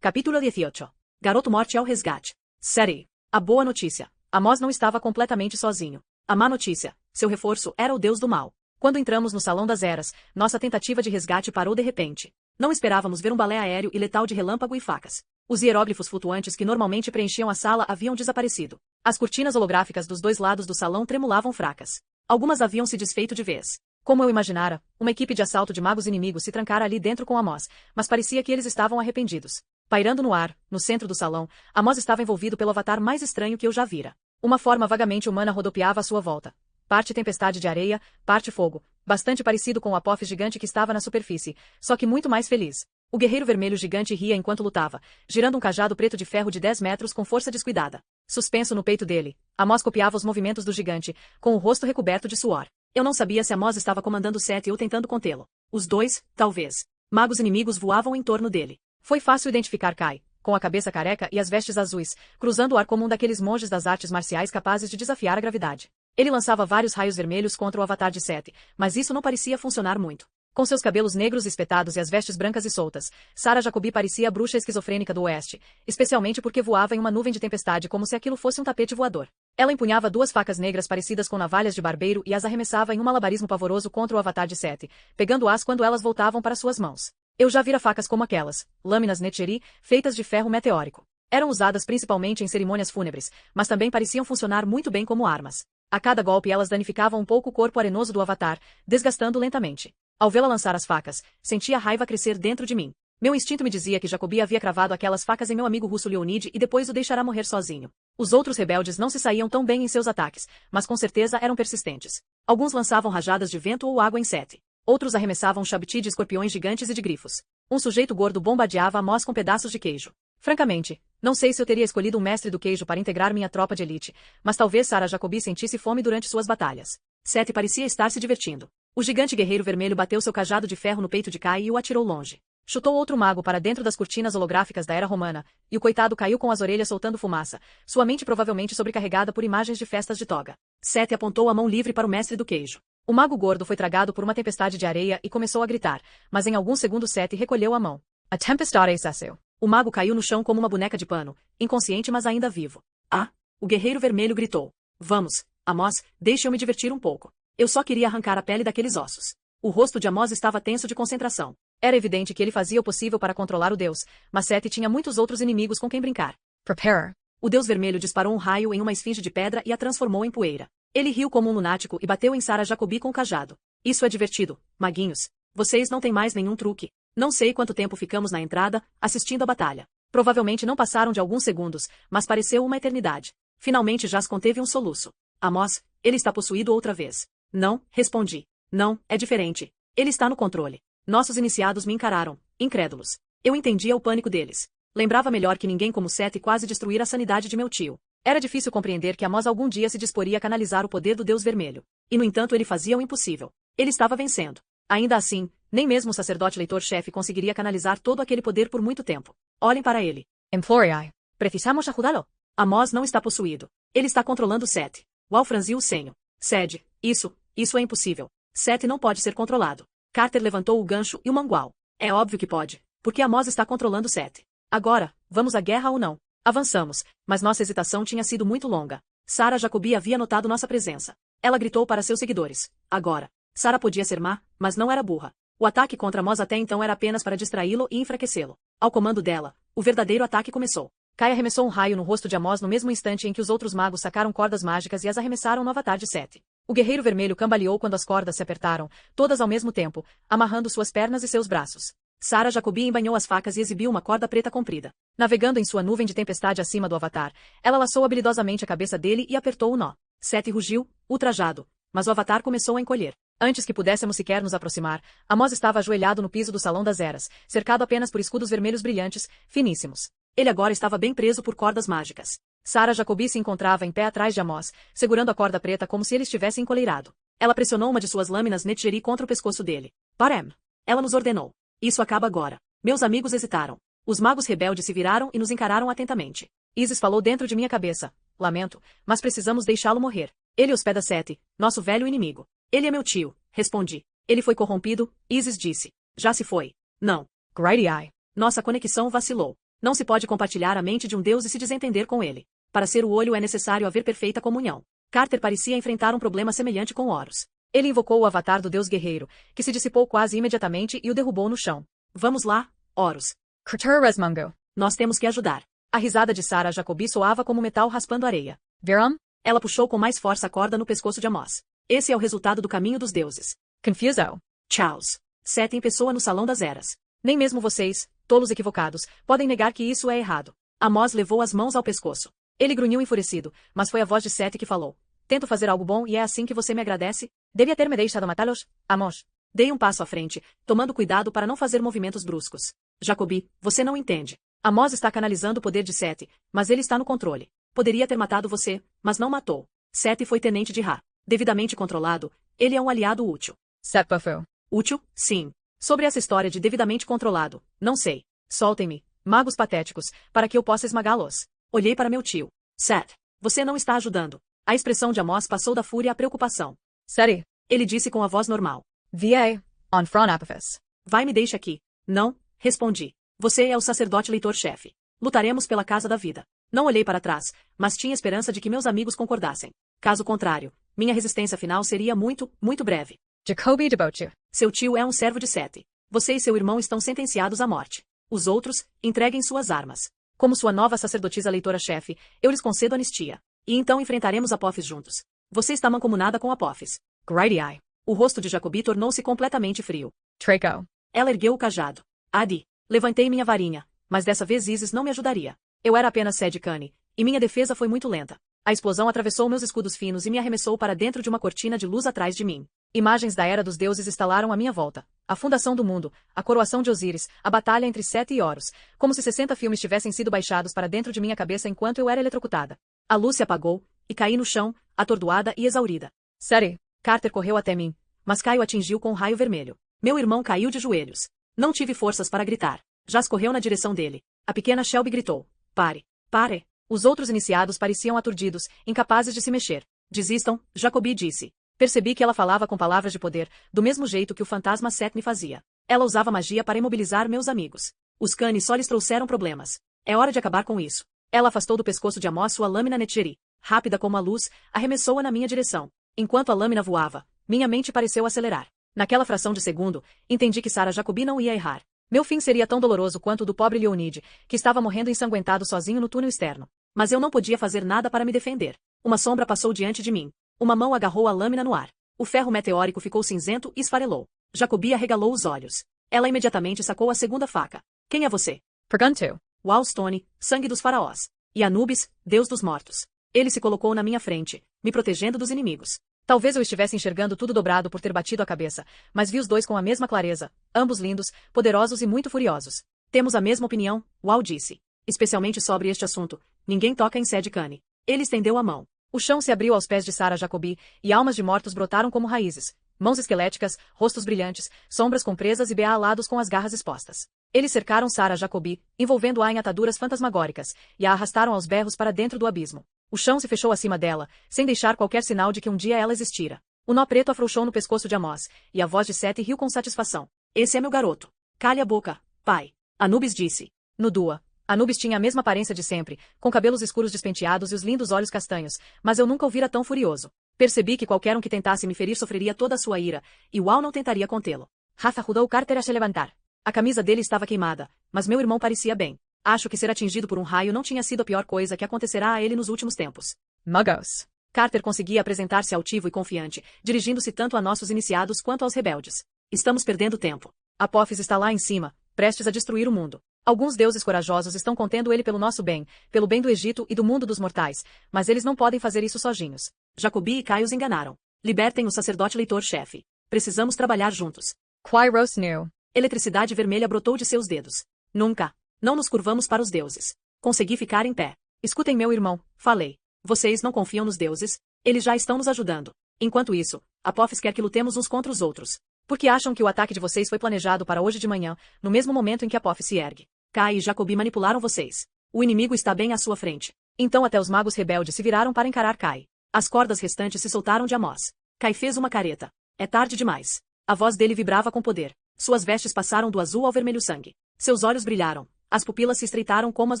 Capítulo 18. Garoto morte ao resgate. Série. A boa notícia. Amos não estava completamente sozinho. A má notícia. Seu reforço era o deus do mal. Quando entramos no Salão das Eras, nossa tentativa de resgate parou de repente. Não esperávamos ver um balé aéreo e letal de relâmpago e facas. Os hieróglifos flutuantes que normalmente preenchiam a sala haviam desaparecido. As cortinas holográficas dos dois lados do salão tremulavam fracas. Algumas haviam se desfeito de vez. Como eu imaginara, uma equipe de assalto de magos inimigos se trancara ali dentro com Amos, mas parecia que eles estavam arrependidos. Pairando no ar, no centro do salão, Amos estava envolvido pelo avatar mais estranho que eu já vira. Uma forma vagamente humana rodopiava à sua volta. Parte tempestade de areia, parte fogo, bastante parecido com o Apophis gigante que estava na superfície, só que muito mais feliz. O guerreiro vermelho gigante ria enquanto lutava, girando um cajado preto de ferro de 10 metros com força descuidada. Suspenso no peito dele, Amos copiava os movimentos do gigante, com o rosto recoberto de suor. Eu não sabia se Amos estava comandando Sete ou tentando contê-lo. Os dois, talvez. Magos inimigos voavam em torno dele. Foi fácil identificar Kai, com a cabeça careca e as vestes azuis, cruzando o ar como um daqueles monges das artes marciais capazes de desafiar a gravidade. Ele lançava vários raios vermelhos contra o avatar de Sete, mas isso não parecia funcionar muito. Com seus cabelos negros espetados e as vestes brancas e soltas, Sarah Jacobi parecia a bruxa esquizofrênica do oeste, especialmente porque voava em uma nuvem de tempestade como se aquilo fosse um tapete voador. Ela empunhava duas facas negras parecidas com navalhas de barbeiro e as arremessava em um malabarismo pavoroso contra o avatar de Sete, pegando-as quando elas voltavam para suas mãos. Eu já vira facas como aquelas, lâminas Netcheri, feitas de ferro meteórico. Eram usadas principalmente em cerimônias fúnebres, mas também pareciam funcionar muito bem como armas. A cada golpe elas danificavam um pouco o corpo arenoso do avatar, desgastando lentamente. Ao vê-la lançar as facas, sentia a raiva crescer dentro de mim. Meu instinto me dizia que Jacobi havia cravado aquelas facas em meu amigo russo Leonid e depois o deixará morrer sozinho. Os outros rebeldes não se saíam tão bem em seus ataques, mas com certeza eram persistentes. Alguns lançavam rajadas de vento ou água em Sete. Outros arremessavam Shabti de escorpiões gigantes e de grifos. Um sujeito gordo bombardeava Amos com pedaços de queijo. Francamente, não sei se eu teria escolhido um mestre do queijo para integrar minha tropa de elite, mas talvez Sarah Jacobi sentisse fome durante suas batalhas. Sete parecia estar se divertindo. O gigante guerreiro vermelho bateu seu cajado de ferro no peito de Kai e o atirou longe. Chutou outro mago para dentro das cortinas holográficas da era romana, e o coitado caiu com as orelhas soltando fumaça, sua mente provavelmente sobrecarregada por imagens de festas de toga. Sete apontou a mão livre para o mestre do queijo. O mago gordo foi tragado por uma tempestade de areia e começou a gritar, mas em alguns segundos Sete recolheu a mão. A tempestade cessou. O mago caiu no chão como uma boneca de pano, inconsciente mas ainda vivo. Ah! O guerreiro vermelho gritou. Vamos, Amos, deixe eu me divertir um pouco. Eu só queria arrancar a pele daqueles ossos. O rosto de Amos estava tenso de concentração. Era evidente que ele fazia o possível para controlar o deus, mas Seth tinha muitos outros inimigos com quem brincar. Prepare. O deus vermelho disparou um raio em uma esfinge de pedra e a transformou em poeira. Ele riu como um lunático e bateu em Sarah Jacobi com o cajado. Isso é divertido, maguinhos. Vocês não têm mais nenhum truque. Não sei quanto tempo ficamos na entrada, assistindo a batalha. Provavelmente não passaram de alguns segundos, mas pareceu uma eternidade. Finalmente Jas conteve um soluço. Amos, ele está possuído outra vez. Não, respondi. Não, é diferente. Ele está no controle. Nossos iniciados me encararam, incrédulos. Eu entendia o pânico deles. Lembrava melhor que ninguém como Seth quase destruir a sanidade de meu tio. Era difícil compreender que Amos algum dia se disporia a canalizar o poder do Deus Vermelho. E no entanto ele fazia o impossível. Ele estava vencendo. Ainda assim, nem mesmo o sacerdote leitor-chefe conseguiria canalizar todo aquele poder por muito tempo. Olhem para ele. Emplorii. Precisamos ajudá-lo. Amos não está possuído. Ele está controlando Seth. Wal franziu o senho. Sed, isso é impossível. Seth não pode ser controlado. Carter levantou o gancho e o mangual. É óbvio que pode, porque Amos está controlando Seth. Agora, vamos à guerra ou não? Avançamos, mas nossa hesitação tinha sido muito longa. Sarah Jacobi havia notado nossa presença. Ela gritou para seus seguidores. Agora. Sarah podia ser má, mas não era burra. O ataque contra Amos até então era apenas para distraí-lo e enfraquecê-lo. Ao comando dela, o verdadeiro ataque começou. Kai arremessou um raio no rosto de Amos no mesmo instante em que os outros magos sacaram cordas mágicas e as arremessaram no avatar de Seth. O guerreiro vermelho cambaleou quando as cordas se apertaram, todas ao mesmo tempo, amarrando suas pernas e seus braços. Sarah Jacobi embainhou as facas e exibiu uma corda preta comprida. Navegando em sua nuvem de tempestade acima do avatar, ela laçou habilidosamente a cabeça dele e apertou o nó. Seth rugiu, ultrajado, mas o avatar começou a encolher. Antes que pudéssemos sequer nos aproximar, Amos estava ajoelhado no piso do Salão das Eras, cercado apenas por escudos vermelhos brilhantes, finíssimos. Ele agora estava bem preso por cordas mágicas. Sarah Jacobi se encontrava em pé atrás de Amos, segurando a corda preta como se ele estivesse encoleirado. Ela pressionou uma de suas lâminas Netgeri contra o pescoço dele. Parem! Ela nos ordenou. Isso acaba agora. Meus amigos hesitaram. Os magos rebeldes se viraram e nos encararam atentamente. Isis falou dentro de minha cabeça. Lamento, mas precisamos deixá-lo morrer. Ele hospeda Seth, nosso velho inimigo. Ele é meu tio, respondi. Ele foi corrompido, Isis disse. Já se foi. Não. Grady Eye. Nossa conexão vacilou. Não se pode compartilhar a mente de um deus e se desentender com ele. Para ser o olho é necessário haver perfeita comunhão. Carter parecia enfrentar um problema semelhante com Horus. Ele invocou o avatar do deus guerreiro, que se dissipou quase imediatamente e o derrubou no chão. Vamos lá, Horus. Creature Resmungo. Nós temos que ajudar. A risada de Sarah Jacobi soava como metal raspando areia. Veram? Ela puxou com mais força a corda no pescoço de Amos. Esse é o resultado do caminho dos deuses. Confuso. Charles. Seth em pessoa no Salão das Eras. Nem mesmo vocês, tolos equivocados, podem negar que isso é errado. Amos levou as mãos ao pescoço. Ele grunhiu enfurecido, mas foi a voz de Seth que falou. Tento fazer algo bom e é assim que você me agradece? Devia ter me deixado matá-los, Amos. Dei um passo à frente, tomando cuidado para não fazer movimentos bruscos. Jacobi, você não entende. Amos está canalizando o poder de Seth, mas ele está no controle. Poderia ter matado você, mas não matou. Seth foi tenente de Ra. Devidamente controlado, ele é um aliado útil. Seth Buffo. Útil? Sim. Sobre essa história de devidamente controlado, não sei. Soltem-me, magos patéticos, para que eu possa esmagá-los. Olhei para meu tio. Seth, você não está ajudando. A expressão de Amos passou da fúria à preocupação. Seri. Ele disse com a voz normal. VA. On front Apophis. Vai, me deixe aqui. Não, respondi. Você é o sacerdote leitor-chefe. Lutaremos pela casa da vida. Não olhei para trás, mas tinha esperança de que meus amigos concordassem. Caso contrário, minha resistência final seria muito, muito breve. Jacobi de Botiu. Seu tio é um servo de Seth. Você e seu irmão estão sentenciados à morte. Os outros, entreguem suas armas. Como sua nova sacerdotisa leitora-chefe, eu lhes concedo anistia. E então enfrentaremos Apophis juntos. Você está mancomunada com Apophis. Grady Eye. O rosto de Jacobi tornou-se completamente frio. Draco. Ela ergueu o cajado. Adi. Levantei minha varinha, mas dessa vez Isis não me ajudaria. Eu era apenas Sed Kane, e minha defesa foi muito lenta. A explosão atravessou meus escudos finos e me arremessou para dentro de uma cortina de luz atrás de mim. Imagens da Era dos Deuses estalaram à minha volta. A fundação do mundo, a coroação de Osíris, a batalha entre Seth e Horus, como se 60 filmes tivessem sido baixados para dentro de minha cabeça enquanto eu era eletrocutada. A luz se apagou, e caí no chão, atordoada e exaurida. Seri. Carter correu até mim, mas Caio atingiu com um raio vermelho. Meu irmão caiu de joelhos. Não tive forças para gritar. Jas correu na direção dele. A pequena Shelby gritou. Pare. Pare. Os outros iniciados pareciam aturdidos, incapazes de se mexer. Desistam, Jacobi disse. Percebi que ela falava com palavras de poder, do mesmo jeito que o fantasma Seth me fazia. Ela usava magia para imobilizar meus amigos. Os Kane só lhes trouxeram problemas. É hora de acabar com isso. Ela afastou do pescoço de Amos sua lâmina Netgeri. Rápida como a luz, arremessou-a na minha direção. Enquanto a lâmina voava, minha mente pareceu acelerar. Naquela fração de segundo, entendi que Sarah Jacobi não ia errar. Meu fim seria tão doloroso quanto o do pobre Leonid, que estava morrendo ensanguentado sozinho no túnel externo. Mas eu não podia fazer nada para me defender. Uma sombra passou diante de mim. Uma mão agarrou a lâmina no ar. O ferro meteórico ficou cinzento e esfarelou. Jacobi arregalou os olhos. Ela imediatamente sacou a segunda faca. Quem é você? Perguntou. Wallstone, sangue dos faraós. E Anubis, deus dos mortos. Ele se colocou na minha frente, me protegendo dos inimigos. Talvez eu estivesse enxergando tudo dobrado por ter batido a cabeça, mas vi os dois com a mesma clareza, ambos lindos, poderosos e muito furiosos. Temos a mesma opinião, Wall disse. Especialmente sobre este assunto. Ninguém toca em Sed Kane. Ele estendeu a mão. O chão se abriu aos pés de Sarah Jacobi, e almas de mortos brotaram como raízes. Mãos esqueléticas, rostos brilhantes, sombras compresas e Ba alados com as garras expostas. Eles cercaram Sarah Jacobi, envolvendo-a em ataduras fantasmagóricas, e a arrastaram aos berros para dentro do abismo. O chão se fechou acima dela, sem deixar qualquer sinal de que um dia ela existira. O nó preto afrouxou no pescoço de Amós, e a voz de Sete riu com satisfação. Esse é meu garoto. Cale a boca, pai. Anubis disse. Nudua. Anubis tinha a mesma aparência de sempre, com cabelos escuros despenteados e os lindos olhos castanhos, mas eu nunca o vira tão furioso. Percebi que qualquer um que tentasse me ferir sofreria toda a sua ira, e Wall não tentaria contê-lo. Rafa ajudou Carter a se levantar. A camisa dele estava queimada, mas meu irmão parecia bem. Acho que ser atingido por um raio não tinha sido a pior coisa que acontecerá a ele nos últimos tempos. Muggos. Carter conseguia apresentar-se altivo e confiante, dirigindo-se tanto a nossos iniciados quanto aos rebeldes. Estamos perdendo tempo. Apophis está lá em cima, prestes a destruir o mundo. Alguns deuses corajosos estão contendo ele pelo nosso bem, pelo bem do Egito e do mundo dos mortais, mas eles não podem fazer isso sozinhos. Jacobi e Caio os enganaram. Libertem o sacerdote leitor-chefe. Precisamos trabalhar juntos. Quiros knew. Eletricidade vermelha brotou de seus dedos. Nunca. Não nos curvamos para os deuses. Consegui ficar em pé. Escutem meu irmão, falei. Vocês não confiam nos deuses? Eles já estão nos ajudando. Enquanto isso, Apophis quer que lutemos uns contra os outros. Porque acham que o ataque de vocês foi planejado para hoje de manhã, no mesmo momento em que Apophis se ergue. Kai e Jacobi manipularam vocês. O inimigo está bem à sua frente. Então até os magos rebeldes se viraram para encarar Kai. As cordas restantes se soltaram de Amós. Kai fez uma careta. É tarde demais. A voz dele vibrava com poder. Suas vestes passaram do azul ao vermelho sangue. Seus olhos brilharam. As pupilas se estreitaram como as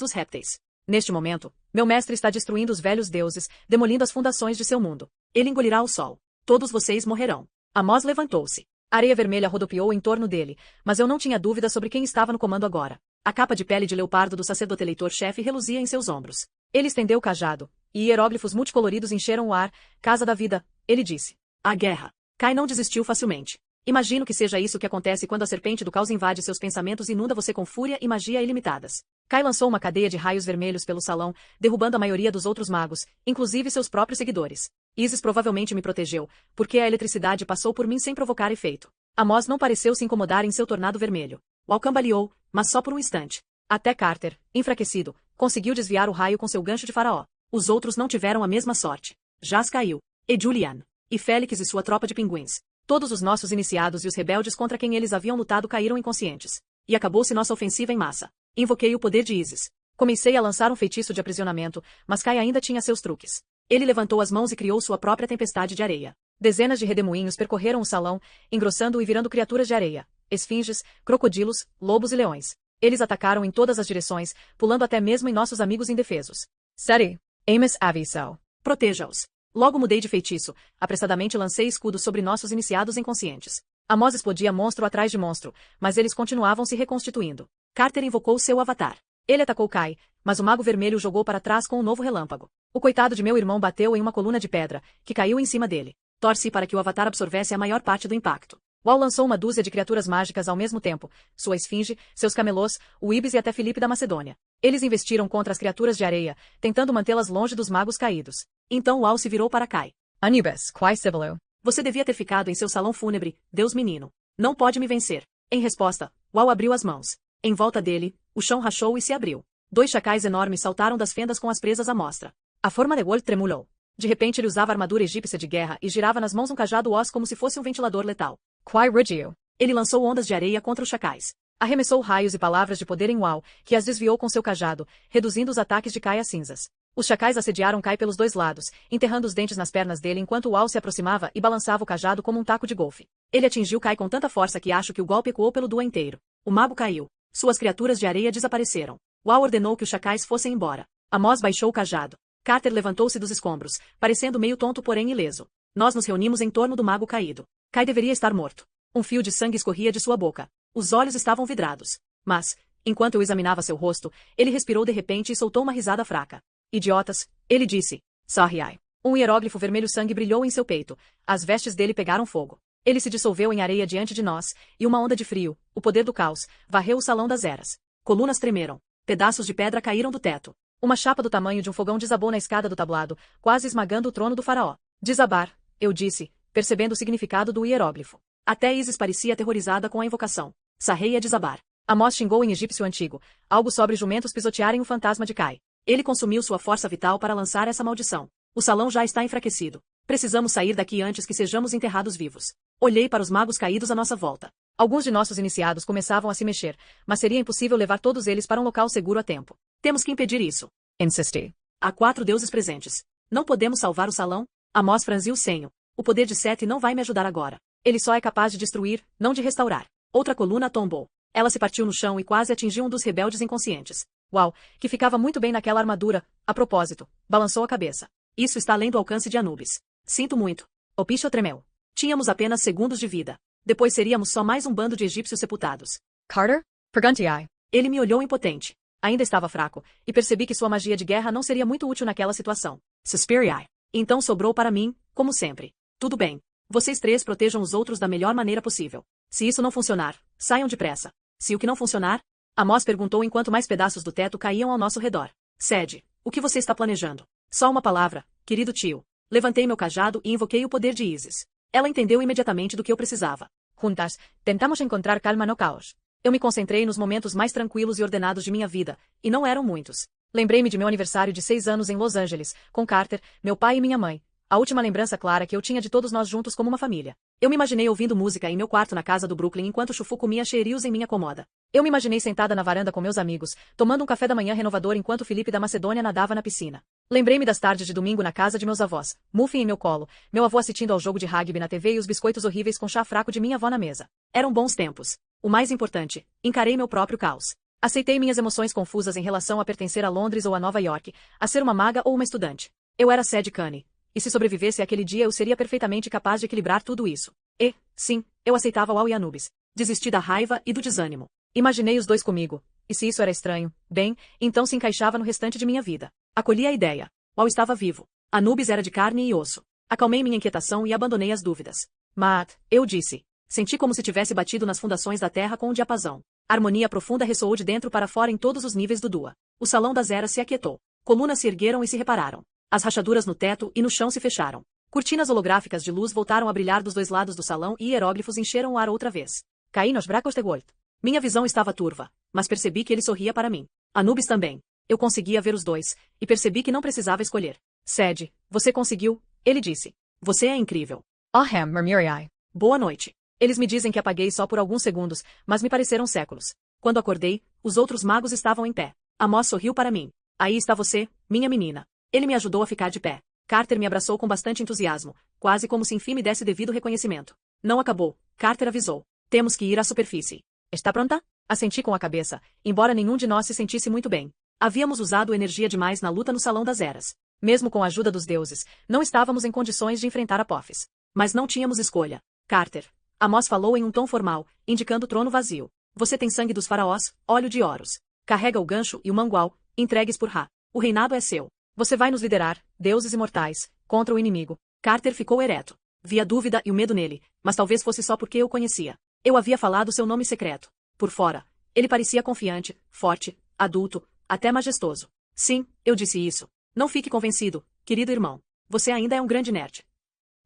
dos répteis. Neste momento, meu mestre está destruindo os velhos deuses, demolindo as fundações de seu mundo. Ele engolirá o sol. Todos vocês morrerão. Amós levantou-se. A areia vermelha rodopiou em torno dele, mas eu não tinha dúvida sobre quem estava no comando agora. A capa de pele de leopardo do sacerdote eleitor-chefe reluzia em seus ombros. Ele estendeu o cajado, e hieróglifos multicoloridos encheram o ar. Casa da vida, ele disse. A guerra. Kai não desistiu facilmente. Imagino que seja isso que acontece quando a serpente do caos invade seus pensamentos e inunda você com fúria e magia ilimitadas. Kai lançou uma cadeia de raios vermelhos pelo salão, derrubando a maioria dos outros magos, inclusive seus próprios seguidores. Isis provavelmente me protegeu, porque a eletricidade passou por mim sem provocar efeito. Amós não pareceu se incomodar em seu tornado vermelho. Wall cambaleou, mas só por um instante. Até Carter, enfraquecido, conseguiu desviar o raio com seu gancho de faraó. Os outros não tiveram a mesma sorte. Jas caiu. E Julian. E Félix e sua tropa de pinguins. Todos os nossos iniciados e os rebeldes contra quem eles haviam lutado caíram inconscientes. E acabou-se nossa ofensiva em massa. Invoquei o poder de Isis. Comecei a lançar um feitiço de aprisionamento, mas Kai ainda tinha seus truques. Ele levantou as mãos e criou sua própria tempestade de areia. Dezenas de redemoinhos percorreram o salão, engrossando e virando criaturas de areia. Esfinges, crocodilos, lobos e leões. Eles atacaram em todas as direções, pulando até mesmo em nossos amigos indefesos. Seti. Amos avisou. Proteja-os. Logo mudei de feitiço. Apressadamente lancei escudo sobre nossos iniciados inconscientes. Amós explodia monstro atrás de monstro, mas eles continuavam se reconstituindo. Carter invocou seu avatar. Ele atacou Kai, mas o mago vermelho o jogou para trás com um novo relâmpago. O coitado de meu irmão bateu em uma coluna de pedra, que caiu em cima dele. Torci para que o avatar absorvesse a maior parte do impacto. Wall lançou uma dúzia de criaturas mágicas ao mesmo tempo, sua esfinge, seus camelôs, o Ibis e até Filipe da Macedônia. Eles investiram contra as criaturas de areia, tentando mantê-las longe dos magos caídos. Então Wall se virou para Kai. Anubis, quai Cibelu. Você devia ter ficado em seu salão fúnebre, Deus menino. Não pode me vencer. Em resposta, Wall abriu as mãos. Em volta dele, o chão rachou e se abriu. 2 chacais enormes saltaram das fendas com as presas à mostra. A forma de Wall tremulou. De repente ele usava armadura egípcia de guerra e girava nas mãos um cajado os como se fosse um ventilador letal. Quai Rugio. Ele lançou ondas de areia contra os chacais. Arremessou raios e palavras de poder em Wall, que as desviou com seu cajado, reduzindo os ataques de Kai a cinzas. Os chacais assediaram Kai pelos 2 lados, enterrando os dentes nas pernas dele enquanto Wall se aproximava e balançava o cajado como um taco de golfe. Ele atingiu Kai com tanta força que acho que o golpe ecoou pelo dua inteiro. O mago caiu. Suas criaturas de areia desapareceram. Wall ordenou que os chacais fossem embora. Amós baixou o cajado. Carter levantou-se dos escombros, parecendo meio tonto porém ileso. Nós nos reunimos em torno do mago caído. Kai deveria estar morto. Um fio de sangue escorria de sua boca. Os olhos estavam vidrados. Mas, enquanto eu examinava seu rosto, ele respirou de repente e soltou uma risada fraca. Idiotas, ele disse. Sarriai. Um hieróglifo vermelho sangue brilhou em seu peito. As vestes dele pegaram fogo. Ele se dissolveu em areia diante de nós, e uma onda de frio, o poder do caos, varreu o salão das eras. Colunas tremeram. Pedaços de pedra caíram do teto. Uma chapa do tamanho de um fogão desabou na escada do tablado, quase esmagando o trono do faraó. Desabar, eu disse, percebendo o significado do hieróglifo. Até Isis parecia aterrorizada com a invocação. Sarrei a desabar. Amós xingou em egípcio antigo, algo sobre jumentos pisotearem o fantasma de Kai. Ele consumiu sua força vital para lançar essa maldição. O salão já está enfraquecido. Precisamos sair daqui antes que sejamos enterrados vivos. Olhei para os magos caídos à nossa volta. Alguns de nossos iniciados começavam a se mexer, mas seria impossível levar todos eles para um local seguro a tempo. Temos que impedir isso. Insisti. Há 4 deuses presentes. Não podemos salvar o salão? Amós franziu o senho. O poder de Sete não vai me ajudar agora. Ele só é capaz de destruir, não de restaurar. Outra coluna tombou. Ela se partiu no chão e quase atingiu um dos rebeldes inconscientes. Uau, que ficava muito bem naquela armadura. A propósito, balançou a cabeça. Isso está além do alcance de Anubis. Sinto muito. O bicho tremeu. Tínhamos apenas segundos de vida. Depois seríamos só mais um bando de egípcios sepultados. Carter? Perguntai. Ele me olhou impotente. Ainda estava fraco, e percebi que sua magia de guerra não seria muito útil naquela situação. Suspiriai. Então sobrou para mim, como sempre. Tudo bem. Vocês 3 protejam os outros da melhor maneira possível. Se isso não funcionar, saiam depressa. Se o que não funcionar? Amós perguntou enquanto mais pedaços do teto caíam ao nosso redor. Sede, o que você está planejando? Só uma palavra, querido tio. Levantei meu cajado e invoquei o poder de Isis. Ela entendeu imediatamente do que eu precisava. Juntas, tentamos encontrar calma no caos. Eu me concentrei nos momentos mais tranquilos e ordenados de minha vida, e não eram muitos. Lembrei-me de meu aniversário de 6 anos em Los Angeles, com Carter, meu pai e minha mãe. A última lembrança clara que eu tinha de todos nós juntos como uma família. Eu me imaginei ouvindo música em meu quarto na casa do Brooklyn enquanto Chufu comia cheerios em minha comoda. Eu me imaginei sentada na varanda com meus amigos, tomando um café da manhã renovador enquanto Felipe da Macedônia nadava na piscina. Lembrei-me das tardes de domingo na casa de meus avós, muffin em meu colo, meu avô assistindo ao jogo de rugby na TV e os biscoitos horríveis com chá fraco de minha avó na mesa. Eram bons tempos. O mais importante, encarei meu próprio caos. Aceitei minhas emoções confusas em relação a pertencer a Londres ou a Nova York, a ser uma maga ou uma estudante. Eu era Sede Kane. E se sobrevivesse àquele dia eu seria perfeitamente capaz de equilibrar tudo isso. E, sim, eu aceitava Uau e Anubis. Desisti da raiva e do desânimo. Imaginei os dois comigo. E se isso era estranho, bem, então se encaixava no restante de minha vida. Acolhi a ideia. Uau estava vivo. Anubis era de carne e osso. Acalmei minha inquietação e abandonei as dúvidas. Maat, eu disse. Senti como se tivesse batido nas fundações da terra com um diapasão. A harmonia profunda ressoou de dentro para fora em todos os níveis do Dua. O salão das eras se aquietou. Colunas se ergueram e se repararam. As rachaduras no teto e no chão se fecharam. Cortinas holográficas de luz voltaram a brilhar dos 2 lados do salão e hieróglifos encheram o ar outra vez. Caí nos bracos de Gold. Minha visão estava turva, mas percebi que ele sorria para mim. Anubis também. Eu conseguia ver os dois, e percebi que não precisava escolher. Sede, você conseguiu, ele disse. Você é incrível. Ahem, murmuriai. Boa noite. Eles me dizem que apaguei só por alguns segundos, mas me pareceram séculos. Quando acordei, os outros magos estavam em pé. Amós sorriu para mim. Aí está você, minha menina. Ele me ajudou a ficar de pé. Carter me abraçou com bastante entusiasmo, quase como se enfim me desse devido reconhecimento. Não acabou, Carter avisou. Temos que ir à superfície. Está pronta? Assenti com a cabeça, embora nenhum de nós se sentisse muito bem. Havíamos usado energia demais na luta no Salão das Eras. Mesmo com a ajuda dos deuses, não estávamos em condições de enfrentar Apophis. Mas não tínhamos escolha. Carter. Amós falou em um tom formal, indicando o trono vazio. Você tem sangue dos faraós, óleo de Horus. Carrega o gancho e o mangual, entregues por Ra. O reinado é seu. Você vai nos liderar, deuses imortais, contra o inimigo. Carter ficou ereto. Vi a dúvida e o medo nele, mas talvez fosse só porque eu o conhecia. Eu havia falado seu nome secreto. Por fora, ele parecia confiante, forte, adulto, até majestoso. Sim, eu disse isso. Não fique convencido, querido irmão. Você ainda é um grande nerd.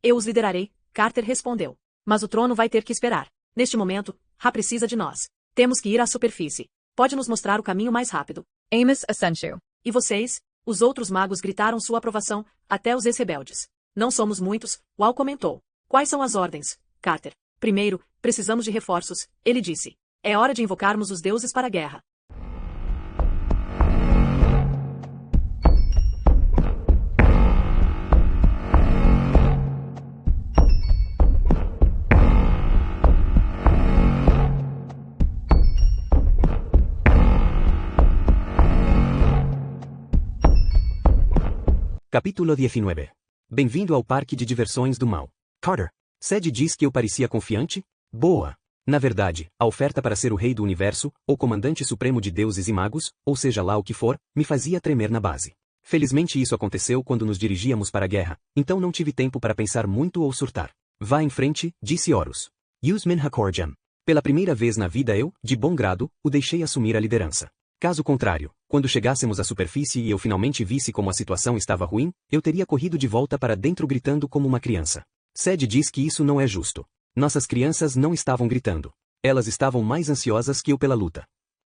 Eu os liderarei, Carter respondeu. Mas o trono vai ter que esperar. Neste momento, Ra precisa de nós. Temos que ir à superfície. Pode nos mostrar o caminho mais rápido. Amos Asensio. E vocês? Os outros magos gritaram sua aprovação, até os ex-rebeldes. Não somos muitos, Uau comentou. Quais são as ordens, Carter? Primeiro, precisamos de reforços, ele disse. É hora de invocarmos os deuses para a guerra. Capítulo 19. Bem-vindo ao parque de diversões do mal. Carter. Sede diz que eu parecia confiante? Boa! Na verdade, a oferta para ser o rei do universo, ou comandante supremo de deuses e magos, ou seja lá o que for, me fazia tremer na base. Felizmente isso aconteceu quando nos dirigíamos para a guerra, então não tive tempo para pensar muito ou surtar. Vá em frente, disse Horus. Yusmin Hakorjam. Pela primeira vez na vida eu, de bom grado, o deixei assumir a liderança. Caso contrário, quando chegássemos à superfície e eu finalmente visse como a situação estava ruim, eu teria corrido de volta para dentro gritando como uma criança. Sed diz que isso não é justo. Nossas crianças não estavam gritando. Elas estavam mais ansiosas que eu pela luta.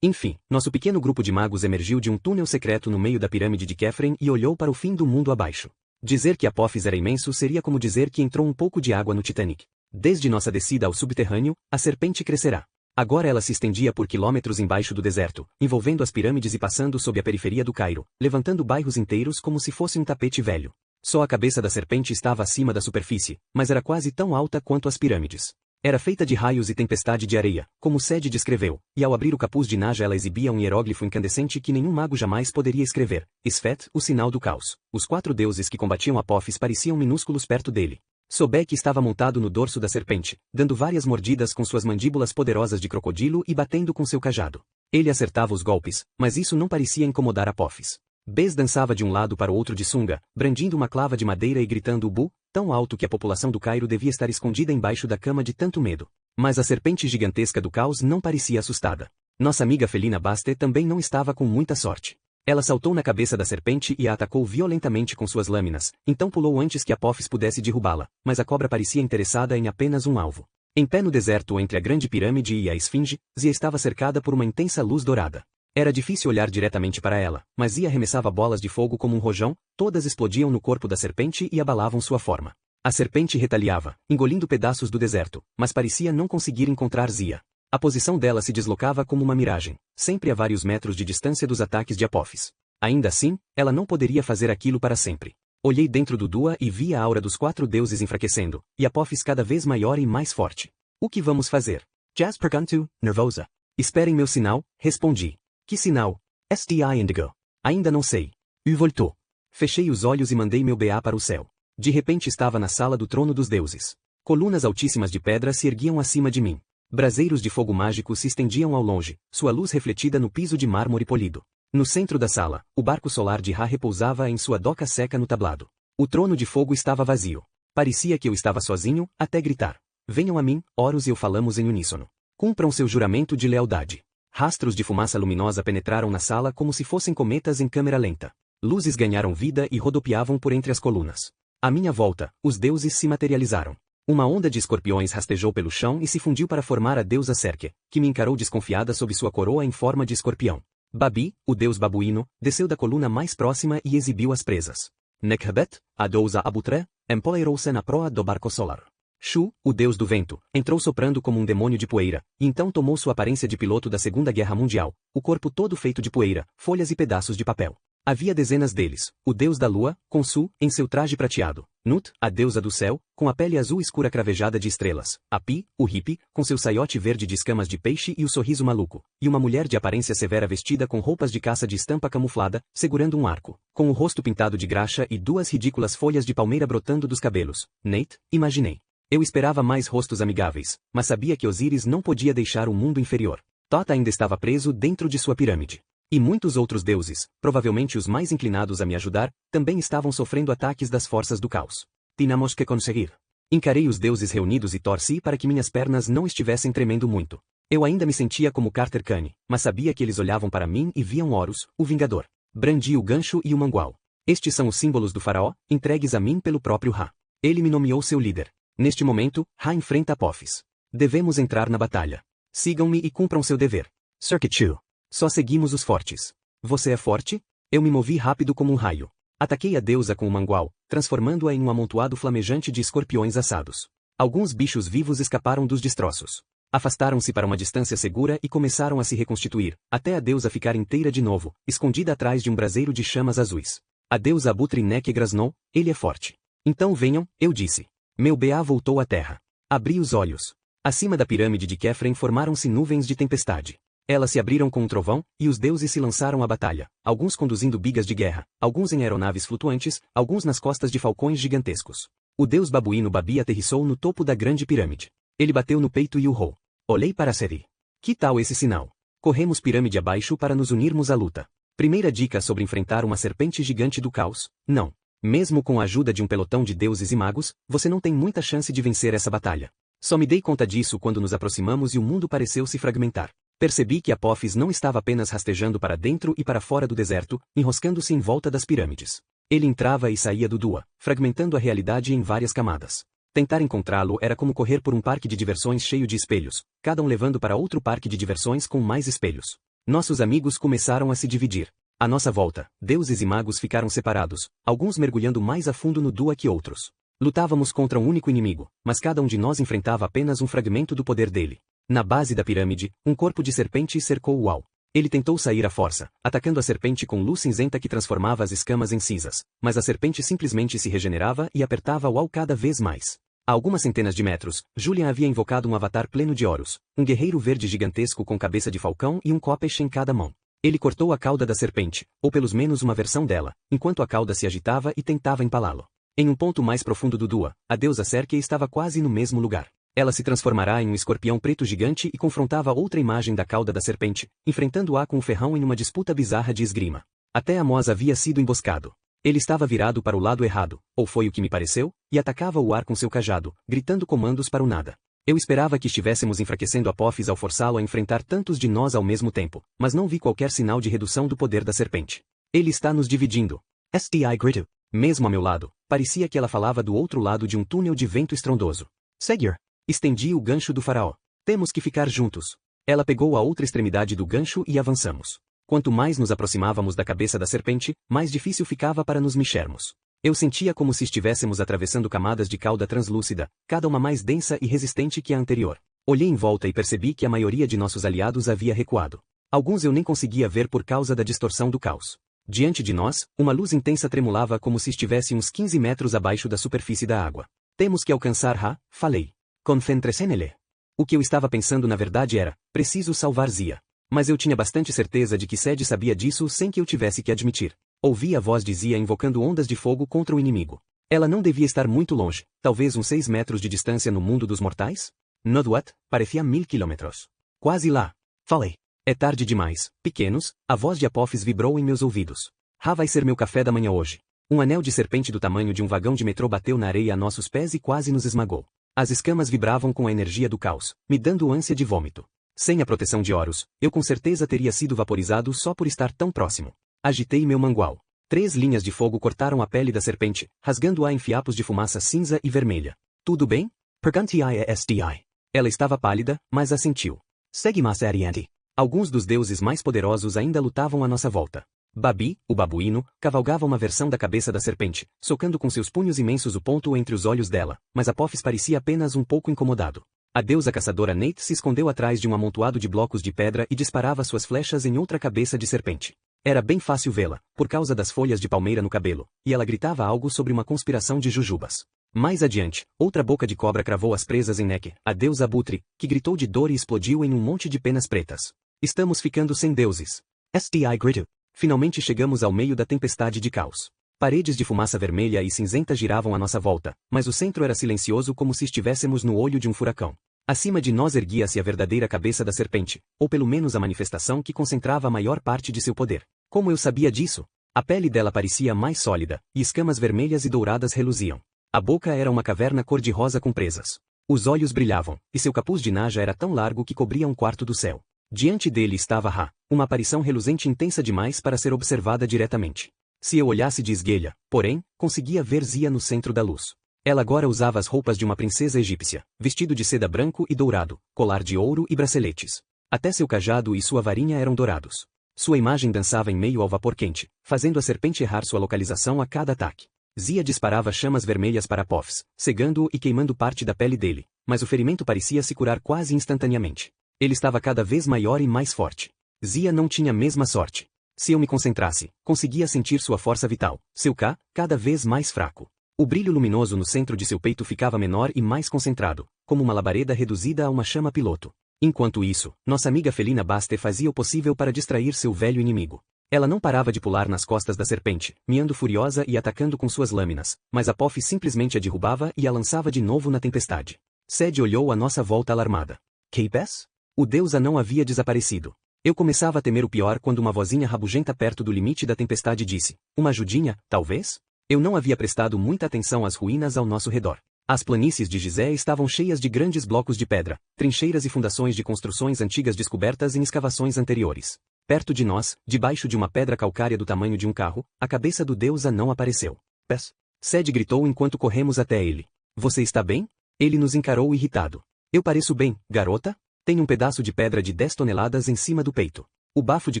Enfim, nosso pequeno grupo de magos emergiu de um túnel secreto no meio da pirâmide de Kefren e olhou para o fim do mundo abaixo. Dizer que Apophis era imenso seria como dizer que entrou um pouco de água no Titanic. Desde nossa descida ao subterrâneo, a serpente crescerá. Agora ela se estendia por quilômetros embaixo do deserto, envolvendo as pirâmides e passando sob a periferia do Cairo, levantando bairros inteiros como se fosse um tapete velho. Só a cabeça da serpente estava acima da superfície, mas era quase tão alta quanto as pirâmides. Era feita de raios e tempestade de areia, como Sed descreveu, e ao abrir o capuz de Naja ela exibia um hieróglifo incandescente que nenhum mago jamais poderia escrever. Sfet, o sinal do caos. Os 4 deuses que combatiam Apophis pareciam minúsculos perto dele. Sobek estava montado no dorso da serpente, dando várias mordidas com suas mandíbulas poderosas de crocodilo e batendo com seu cajado. Ele acertava os golpes, mas isso não parecia incomodar Apophis. Bes dançava de um lado para o outro de sunga, brandindo uma clava de madeira e gritando "bu", tão alto que a população do Cairo devia estar escondida embaixo da cama de tanto medo. Mas a serpente gigantesca do caos não parecia assustada. Nossa amiga felina Baste também não estava com muita sorte. Ela saltou na cabeça da serpente e a atacou violentamente com suas lâminas, então pulou antes que Apophis pudesse derrubá-la, mas a cobra parecia interessada em apenas um alvo. Em pé no deserto entre a grande pirâmide e a esfinge, Zia estava cercada por uma intensa luz dourada. Era difícil olhar diretamente para ela, mas Zia arremessava bolas de fogo como um rojão, todas explodiam no corpo da serpente e abalavam sua forma. A serpente retaliava, engolindo pedaços do deserto, mas parecia não conseguir encontrar Zia. A posição dela se deslocava como uma miragem, sempre a vários metros de distância dos ataques de Apophis. Ainda assim, ela não poderia fazer aquilo para sempre. Olhei dentro do Dua e vi a aura dos 4 deuses enfraquecendo, e Apophis cada vez maior e mais forte. O que vamos fazer? Jazz perguntou, nervosa. Esperem meu sinal, respondi. Que sinal? SDI Indigo. Ainda não sei. Voltou. Fechei os olhos e mandei meu BA para o céu. De repente estava na sala do trono dos deuses. Colunas altíssimas de pedra se erguiam acima de mim. Braseiros de fogo mágico se estendiam ao longe, sua luz refletida no piso de mármore polido. No centro da sala, o barco solar de Ra repousava em sua doca seca no tablado. O trono de fogo estava vazio. Parecia que eu estava sozinho, até gritar. Venham a mim, Horus e eu falamos em uníssono. Cumpram seu juramento de lealdade. Rastros de fumaça luminosa penetraram na sala como se fossem cometas em câmera lenta. Luzes ganharam vida e rodopiavam por entre as colunas. À minha volta, os deuses se materializaram. Uma onda de escorpiões rastejou pelo chão e se fundiu para formar a deusa Serke, que me encarou desconfiada sob sua coroa em forma de escorpião. Babi, o deus babuíno, desceu da coluna mais próxima e exibiu as presas. Nekhbet, a deusa Abutre, empoleirou-se na proa do barco solar. Shu, o deus do vento, entrou soprando como um demônio de poeira, e então tomou sua aparência de piloto da Segunda Guerra Mundial, o corpo todo feito de poeira, folhas e pedaços de papel. Havia dezenas deles, o deus da lua, Khonsu, em seu traje prateado, Nut, a deusa do céu, com a pele azul escura cravejada de estrelas, Api, o hippie, com seu saiote verde de escamas de peixe e o sorriso maluco, e uma mulher de aparência severa vestida com roupas de caça de estampa camuflada, segurando um arco, com o rosto pintado de graxa e 2 ridículas folhas de palmeira brotando dos cabelos. Nate, imaginei. Eu esperava mais rostos amigáveis, mas sabia que Osíris não podia deixar o mundo inferior. Tota ainda estava preso dentro de sua pirâmide. E muitos outros deuses, provavelmente os mais inclinados a me ajudar, também estavam sofrendo ataques das forças do caos. Tínhamos que conseguir. Encarei os deuses reunidos e torci para que minhas pernas não estivessem tremendo muito. Eu ainda me sentia como Carter Kane, mas sabia que eles olhavam para mim e viam Horus, o Vingador. Brandi o gancho e o mangual. Estes são os símbolos do faraó, entregues a mim pelo próprio Ra. Ele me nomeou seu líder. Neste momento, Ra enfrenta Apophis. Devemos entrar na batalha. Sigam-me e cumpram seu dever. Circuit 2. Só seguimos os fortes. Você é forte? Eu me movi rápido como um raio. Ataquei a deusa com o mangual, transformando-a em um amontoado flamejante de escorpiões assados. Alguns bichos vivos escaparam dos destroços. Afastaram-se para uma distância segura e começaram a se reconstituir, até a deusa ficar inteira de novo, escondida atrás de um braseiro de chamas azuis. A deusa Abutre Nek grasnou, ele é forte. Então venham, eu disse. Meu BA voltou à terra. Abri os olhos. Acima da pirâmide de Kefren formaram-se nuvens de tempestade. Elas se abriram com um trovão, e os deuses se lançaram à batalha, alguns conduzindo bigas de guerra, alguns em aeronaves flutuantes, alguns nas costas de falcões gigantescos. O deus babuíno Babi aterrissou no topo da grande pirâmide. Ele bateu no peito e urrou. Olhei para Seti. Que tal esse sinal? Corremos pirâmide abaixo para nos unirmos à luta. Primeira dica sobre enfrentar uma serpente gigante do caos: não. Mesmo com a ajuda de um pelotão de deuses e magos, você não tem muita chance de vencer essa batalha. Só me dei conta disso quando nos aproximamos e o mundo pareceu se fragmentar. Percebi que Apophis não estava apenas rastejando para dentro e para fora do deserto, enroscando-se em volta das pirâmides. Ele entrava e saía do Dua, fragmentando a realidade em várias camadas. Tentar encontrá-lo era como correr por um parque de diversões cheio de espelhos, cada um levando para outro parque de diversões com mais espelhos. Nossos amigos começaram a se dividir. À nossa volta, deuses e magos ficaram separados, alguns mergulhando mais a fundo no Dua que outros. Lutávamos contra um único inimigo, mas cada um de nós enfrentava apenas um fragmento do poder dele. Na base da pirâmide, um corpo de serpente cercou Uau. Ele tentou sair à força, atacando a serpente com luz cinzenta que transformava as escamas em cinzas, mas a serpente simplesmente se regenerava e apertava Uau cada vez mais. A algumas centenas de metros, Julian havia invocado um avatar pleno de Horus, um guerreiro verde gigantesco com cabeça de falcão e um Kopesh em cada mão. Ele cortou a cauda da serpente, ou pelo menos uma versão dela, enquanto a cauda se agitava e tentava empalá-lo. Em um ponto mais profundo do Dua, a deusa Serke estava quase no mesmo lugar. Ela se transformará em um escorpião preto gigante e confrontava outra imagem da cauda da serpente, enfrentando-a com o ferrão em uma disputa bizarra de esgrima. Até Amos havia sido emboscado. Ele estava virado para o lado errado, ou foi o que me pareceu, e atacava o ar com seu cajado, gritando comandos para o nada. Eu esperava que estivéssemos enfraquecendo Apophis ao forçá-lo a enfrentar tantos de nós ao mesmo tempo, mas não vi qualquer sinal de redução do poder da serpente. Ele está nos dividindo. SDI gritou. Mesmo a meu lado, parecia que ela falava do outro lado de um túnel de vento estrondoso. Seguir. Estendi o gancho do faraó. Temos que ficar juntos. Ela pegou a outra extremidade do gancho e avançamos. Quanto mais nos aproximávamos da cabeça da serpente, mais difícil ficava para nos mexermos. Eu sentia como se estivéssemos atravessando camadas de cauda translúcida, cada uma mais densa e resistente que a anterior. Olhei em volta e percebi que a maioria de nossos aliados havia recuado. Alguns eu nem conseguia ver por causa da distorção do caos. Diante de nós, uma luz intensa tremulava como se estivesse uns 15 metros abaixo da superfície da água. Temos que alcançar Ra, falei. Concéntrese nele. O que eu estava pensando na verdade era, preciso salvar Zia. Mas eu tinha bastante certeza de que Sed sabia disso sem que eu tivesse que admitir. Ouvi a voz de Zia invocando ondas de fogo contra o inimigo. Ela não devia estar muito longe, talvez uns 6 metros de distância no mundo dos mortais? Nodwat, parecia 1000 quilômetros. Quase lá. Falei. É tarde demais, pequenos, a voz de Apophis vibrou em meus ouvidos. Ra vai ser meu café da manhã hoje. Um anel de serpente do tamanho de um vagão de metrô bateu na areia a nossos pés e quase nos esmagou. As escamas vibravam com a energia do caos, me dando ânsia de vômito. Sem a proteção de Horus, eu com certeza teria sido vaporizado só por estar tão próximo. Agitei meu mangual. 3 linhas de fogo cortaram a pele da serpente, rasgando-a em fiapos de fumaça cinza e vermelha. Tudo bem? Perguntei a SDI. Ela estava pálida, mas assentiu. Segue-mas Ariante. Alguns dos deuses mais poderosos ainda lutavam à nossa volta. Babi, o babuíno, cavalgava uma versão da cabeça da serpente, socando com seus punhos imensos o ponto entre os olhos dela, mas Apophis parecia apenas um pouco incomodado. A deusa caçadora Nate se escondeu atrás de um amontoado de blocos de pedra e disparava suas flechas em outra cabeça de serpente. Era bem fácil vê-la, por causa das folhas de palmeira no cabelo, e ela gritava algo sobre uma conspiração de jujubas. Mais adiante, outra boca de cobra cravou as presas em Neke, a deusa abutre, que gritou de dor e explodiu em um monte de penas pretas. Estamos ficando sem deuses. SDI gritou. Finalmente chegamos ao meio da tempestade de caos. Paredes de fumaça vermelha e cinzenta giravam à nossa volta, mas o centro era silencioso como se estivéssemos no olho de um furacão. Acima de nós erguia-se a verdadeira cabeça da serpente, ou pelo menos a manifestação que concentrava a maior parte de seu poder. Como eu sabia disso? A pele dela parecia mais sólida, e escamas vermelhas e douradas reluziam. A boca era uma caverna cor-de-rosa com presas. Os olhos brilhavam, e seu capuz de naja era tão largo que cobria um quarto do céu. Diante dele estava Ra, uma aparição reluzente intensa demais para ser observada diretamente. Se eu olhasse de esguelha, porém, conseguia ver Zia no centro da luz. Ela agora usava as roupas de uma princesa egípcia, vestido de seda branco e dourado, colar de ouro e braceletes. Até seu cajado e sua varinha eram dourados. Sua imagem dançava em meio ao vapor quente, fazendo a serpente errar sua localização a cada ataque. Zia disparava chamas vermelhas para Apophis, cegando-o e queimando parte da pele dele, mas o ferimento parecia se curar quase instantaneamente. Ele estava cada vez maior e mais forte. Zia não tinha a mesma sorte. Se eu me concentrasse, conseguia sentir sua força vital, seu K, cada vez mais fraco. O brilho luminoso no centro de seu peito ficava menor e mais concentrado, como uma labareda reduzida a uma chama piloto. Enquanto isso, nossa amiga felina Baste fazia o possível para distrair seu velho inimigo. Ela não parava de pular nas costas da serpente, miando furiosa e atacando com suas lâminas, mas Apophis simplesmente a derrubava e a lançava de novo na tempestade. Sed olhou à nossa volta alarmada. Capes? O deus anão havia desaparecido. Eu começava a temer o pior quando uma vozinha rabugenta perto do limite da tempestade disse: uma ajudinha, talvez? Eu não havia prestado muita atenção às ruínas ao nosso redor. As planícies de Gizé estavam cheias de grandes blocos de pedra, trincheiras e fundações de construções antigas descobertas em escavações anteriores. Perto de nós, debaixo de uma pedra calcária do tamanho de um carro, a cabeça do deus anão apareceu. Pés! Sed gritou enquanto corremos até ele. Você está bem? Ele nos encarou irritado. Eu pareço bem, garota? Tenho um pedaço de pedra de 10 toneladas em cima do peito. O bafo de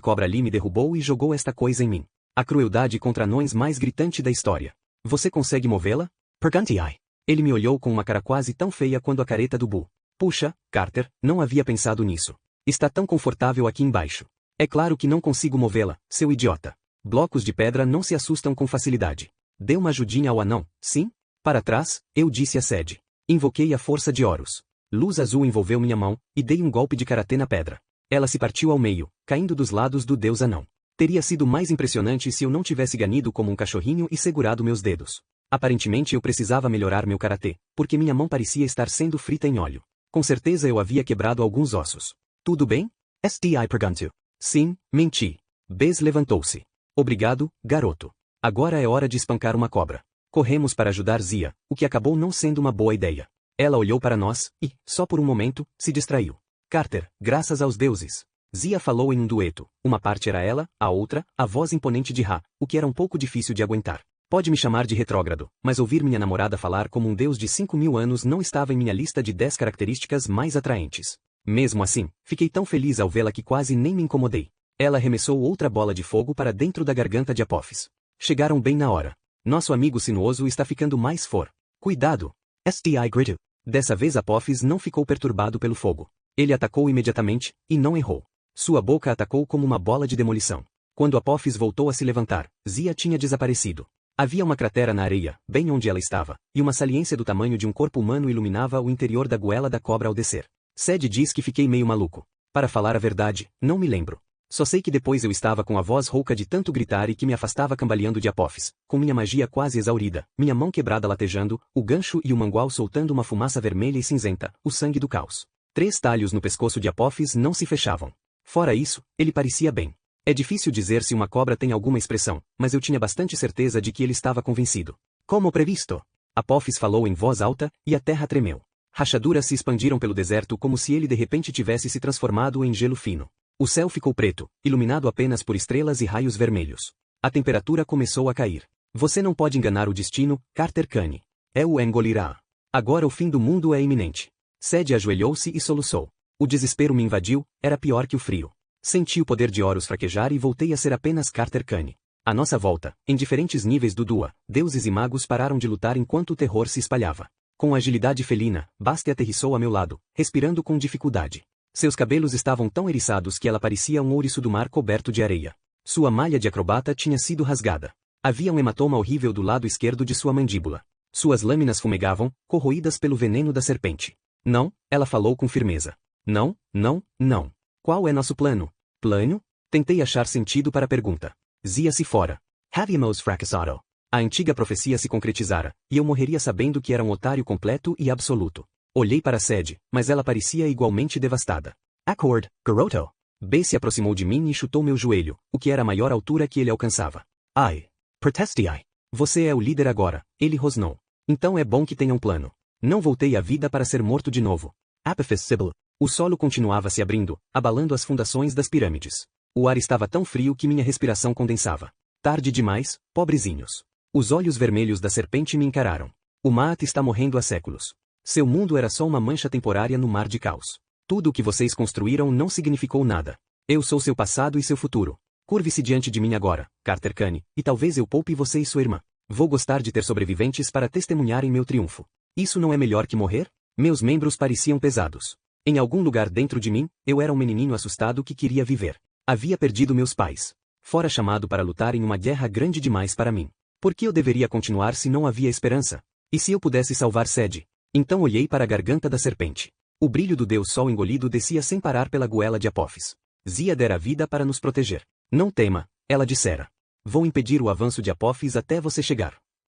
cobra ali me derrubou e jogou esta coisa em mim. A crueldade contra anões mais gritante da história. Você consegue movê-la? Pergunte-ai. Ele me olhou com uma cara quase tão feia quanto a careta do Boo. Puxa, Carter, não havia pensado nisso. Está tão confortável aqui embaixo. É claro que não consigo movê-la, seu idiota. Blocos de pedra não se assustam com facilidade. Dê uma ajudinha ao anão, sim? Para trás, eu disse a Sed. Invoquei a força de Horus. Luz azul envolveu minha mão, e dei um golpe de karatê na pedra. Ela se partiu ao meio, caindo dos lados do deus anão. Teria sido mais impressionante se eu não tivesse ganido como um cachorrinho e segurado meus dedos. Aparentemente eu precisava melhorar meu karatê, porque minha mão parecia estar sendo frita em óleo. Com certeza eu havia quebrado alguns ossos. Tudo bem? STI perguntou. Sim, menti. Bess levantou-se. Obrigado, garoto. Agora é hora de espancar uma cobra. Corremos para ajudar Zia, o que acabou não sendo uma boa ideia. Ela olhou para nós, e, só por um momento, se distraiu. Carter, graças aos deuses. Zia falou em um dueto, uma parte era ela, a outra, a voz imponente de Ra, o que era um pouco difícil de aguentar. Pode me chamar de retrógrado, mas ouvir minha namorada falar como um deus de 5.000 anos não estava em minha lista de 10 características mais atraentes. Mesmo assim, fiquei tão feliz ao vê-la que quase nem me incomodei. Ela arremessou outra bola de fogo para dentro da garganta de Apophis. Chegaram bem na hora. Nosso amigo sinuoso está ficando mais for. Cuidado! STI gritou. Dessa vez Apophis não ficou perturbado pelo fogo. Ele atacou imediatamente, e não errou. Sua boca atacou como uma bola de demolição. Quando Apophis voltou a se levantar, Zia tinha desaparecido. Havia uma cratera na areia, bem onde ela estava, e uma saliência do tamanho de um corpo humano iluminava o interior da goela da cobra ao descer. Sed diz que fiquei meio maluco. Para falar a verdade, não me lembro. Só sei que depois eu estava com a voz rouca de tanto gritar e que me afastava cambaleando de Apophis, com minha magia quase exaurida, minha mão quebrada latejando, o gancho e o mangual soltando uma fumaça vermelha e cinzenta, o sangue do caos. 3 talhos no pescoço de Apophis não se fechavam. Fora isso, ele parecia bem. É difícil dizer se uma cobra tem alguma expressão, mas eu tinha bastante certeza de que ele estava convencido. Como previsto. Apophis falou em voz alta, e a terra tremeu. Rachaduras se expandiram pelo deserto como se ele de repente tivesse se transformado em gelo fino. O céu ficou preto, iluminado apenas por estrelas e raios vermelhos. A temperatura começou a cair. Você não pode enganar o destino, Carter Kane. É o engolirá. Agora o fim do mundo é iminente. Sed ajoelhou-se e soluçou. O desespero me invadiu, era pior que o frio. Senti o poder de Horus fraquejar e voltei a ser apenas Carter Kane. À nossa volta, em diferentes níveis do Dua, deuses e magos pararam de lutar enquanto o terror se espalhava. Com agilidade felina, Basti aterrissou a meu lado, respirando com dificuldade. Seus cabelos estavam tão eriçados que ela parecia um ouriço do mar coberto de areia. Sua malha de acrobata tinha sido rasgada. Havia um hematoma horrível do lado esquerdo de sua mandíbula. Suas lâminas fumegavam, corroídas pelo veneno da serpente. Não, ela falou com firmeza. Não, não, não. Qual é nosso plano? Plano? Tentei achar sentido para a pergunta. Zia-se fora. Havíamos fracassado. A antiga profecia se concretizara, e eu morreria sabendo que era um otário completo e absoluto. Olhei para Sed, mas ela parecia igualmente devastada. Accord, garoto. B se aproximou de mim e chutou meu joelho, o que era a maior altura que ele alcançava. Ai. Proteste-ai. Você é o líder agora, ele rosnou. Então é bom que tenha um plano. Não voltei à vida para ser morto de novo. Apophis Sibyl. O solo continuava se abrindo, abalando as fundações das pirâmides. O ar estava tão frio que minha respiração condensava. Tarde demais, pobrezinhos. Os olhos vermelhos da serpente me encararam. O Maat está morrendo há séculos. Seu mundo era só uma mancha temporária no mar de caos. Tudo o que vocês construíram não significou nada. Eu sou seu passado e seu futuro. Curve-se diante de mim agora, Carter Kane, e talvez eu poupe você e sua irmã. Vou gostar de ter sobreviventes para testemunharem meu triunfo. Isso não é melhor que morrer? Meus membros pareciam pesados. Em algum lugar dentro de mim, eu era um menininho assustado que queria viver. Havia perdido meus pais. Fora chamado para lutar em uma guerra grande demais para mim. Por que eu deveria continuar se não havia esperança? E se eu pudesse salvar Sed? Então olhei para a garganta da serpente. O brilho do Deus Sol engolido descia sem parar pela goela de Apophis. Zia dera a vida para nos proteger. Não tema, ela dissera. Vou impedir o avanço de Apophis até você chegar.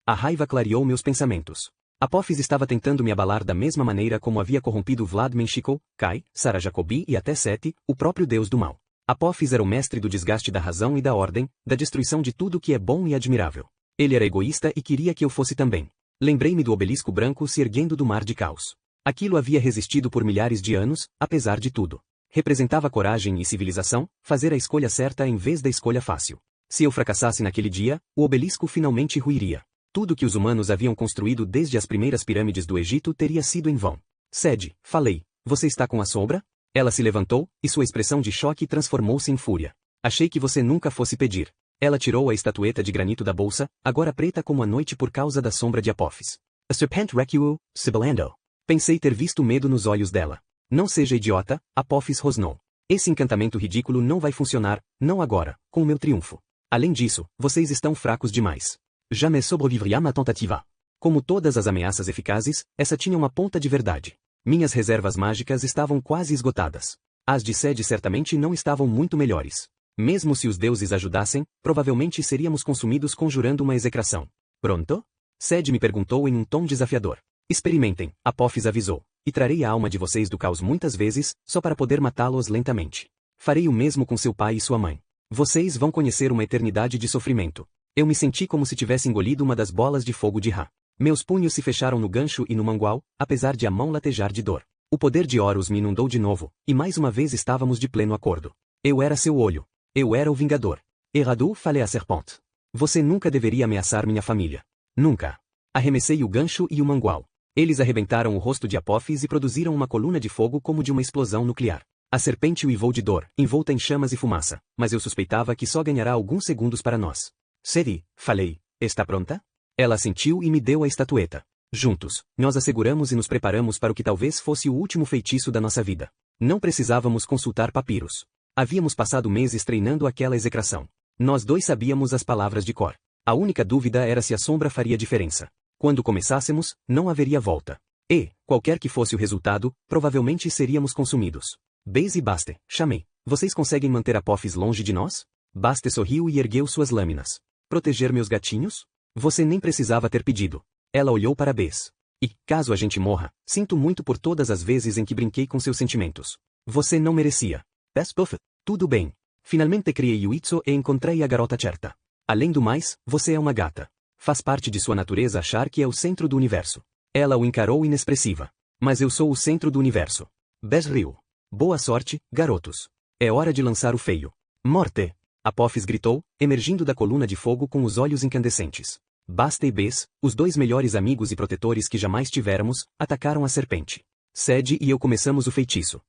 A raiva clareou meus pensamentos. Apophis estava tentando me abalar da mesma maneira como havia corrompido Vlad Menshikov, Kai, Sarah Jacobi e até Seti, o próprio deus do mal. Apophis era o mestre do desgaste da razão e da ordem, da destruição de tudo que é bom e admirável. Ele era egoísta e queria que eu fosse também. Lembrei-me do obelisco branco se erguendo do mar de caos. Aquilo havia resistido por milhares de anos, apesar de tudo. Representava coragem e civilização, fazer a escolha certa em vez da escolha fácil. Se eu fracassasse naquele dia, o obelisco finalmente ruiria. Tudo que os humanos haviam construído desde as primeiras pirâmides do Egito teria sido em vão. Sede, falei, você está com a sombra? Ela se levantou, e sua expressão de choque transformou-se em fúria. Achei que você nunca fosse pedir. Ela tirou a estatueta de granito da bolsa, agora preta como a noite por causa da sombra de Apophis. A serpent recuou, sibilando. Pensei ter visto medo nos olhos dela. Não seja idiota, Apophis rosnou. Esse encantamento ridículo não vai funcionar, não agora, com o meu triunfo. Além disso, vocês estão fracos demais. Jamais sobrevivria ma tentativa. Como todas as ameaças eficazes, essa tinha uma ponta de verdade. Minhas reservas mágicas estavam quase esgotadas. As de Sede certamente não estavam muito melhores. Mesmo se os deuses ajudassem, provavelmente seríamos consumidos conjurando uma execração. Pronto? Sede me perguntou em um tom desafiador. Experimentem, Apophis avisou, e trarei a alma de vocês do caos muitas vezes, só para poder matá-los lentamente. Farei o mesmo com seu pai e sua mãe. Vocês vão conhecer uma eternidade de sofrimento. Eu me senti como se tivesse engolido uma das bolas de fogo de Ra. Meus punhos se fecharam no gancho e no mangual, apesar de a mão latejar de dor. O poder de Horus me inundou de novo, e mais uma vez estávamos de pleno acordo. Eu era seu olho. Eu era o Vingador. Erradu falei à serpente. Você nunca deveria ameaçar minha família. Nunca. Arremessei o gancho e o mangual. Eles arrebentaram o rosto de Apophis e produziram uma coluna de fogo como de uma explosão nuclear. A serpente uivou de dor, envolta em chamas e fumaça, mas eu suspeitava que só ganhará alguns segundos para nós. Seri, falei, está pronta? Ela assentiu e me deu a estatueta. Juntos, nós asseguramos e nos preparamos para o que talvez fosse o último feitiço da nossa vida. Não precisávamos consultar papiros. Havíamos passado meses treinando aquela execração. Nós dois sabíamos as palavras de cor. A única dúvida era se a sombra faria diferença. Quando começássemos, não haveria volta. E, qualquer que fosse o resultado, provavelmente seríamos consumidos. Base e Baste, chamei. Vocês conseguem manter Apophis longe de nós? Baste sorriu e ergueu suas lâminas. Proteger meus gatinhos? Você nem precisava ter pedido. Ela olhou para Bess. E, caso a gente morra, sinto muito por todas as vezes em que brinquei com seus sentimentos. Você não merecia. Bess Buffett. Tudo bem. Finalmente criei Yuitsu e encontrei a garota certa. Além do mais, você é uma gata. Faz parte de sua natureza achar que é o centro do universo. Ela o encarou inexpressiva. Mas eu sou o centro do universo. Bess riu. Boa sorte, garotos. É hora de lançar o feio. Morte! Apophis gritou, emergindo da coluna de fogo com os olhos incandescentes. Basta e Bess, os dois melhores amigos e protetores que jamais tivéramos, atacaram a serpente. Sede e eu começamos o feitiço.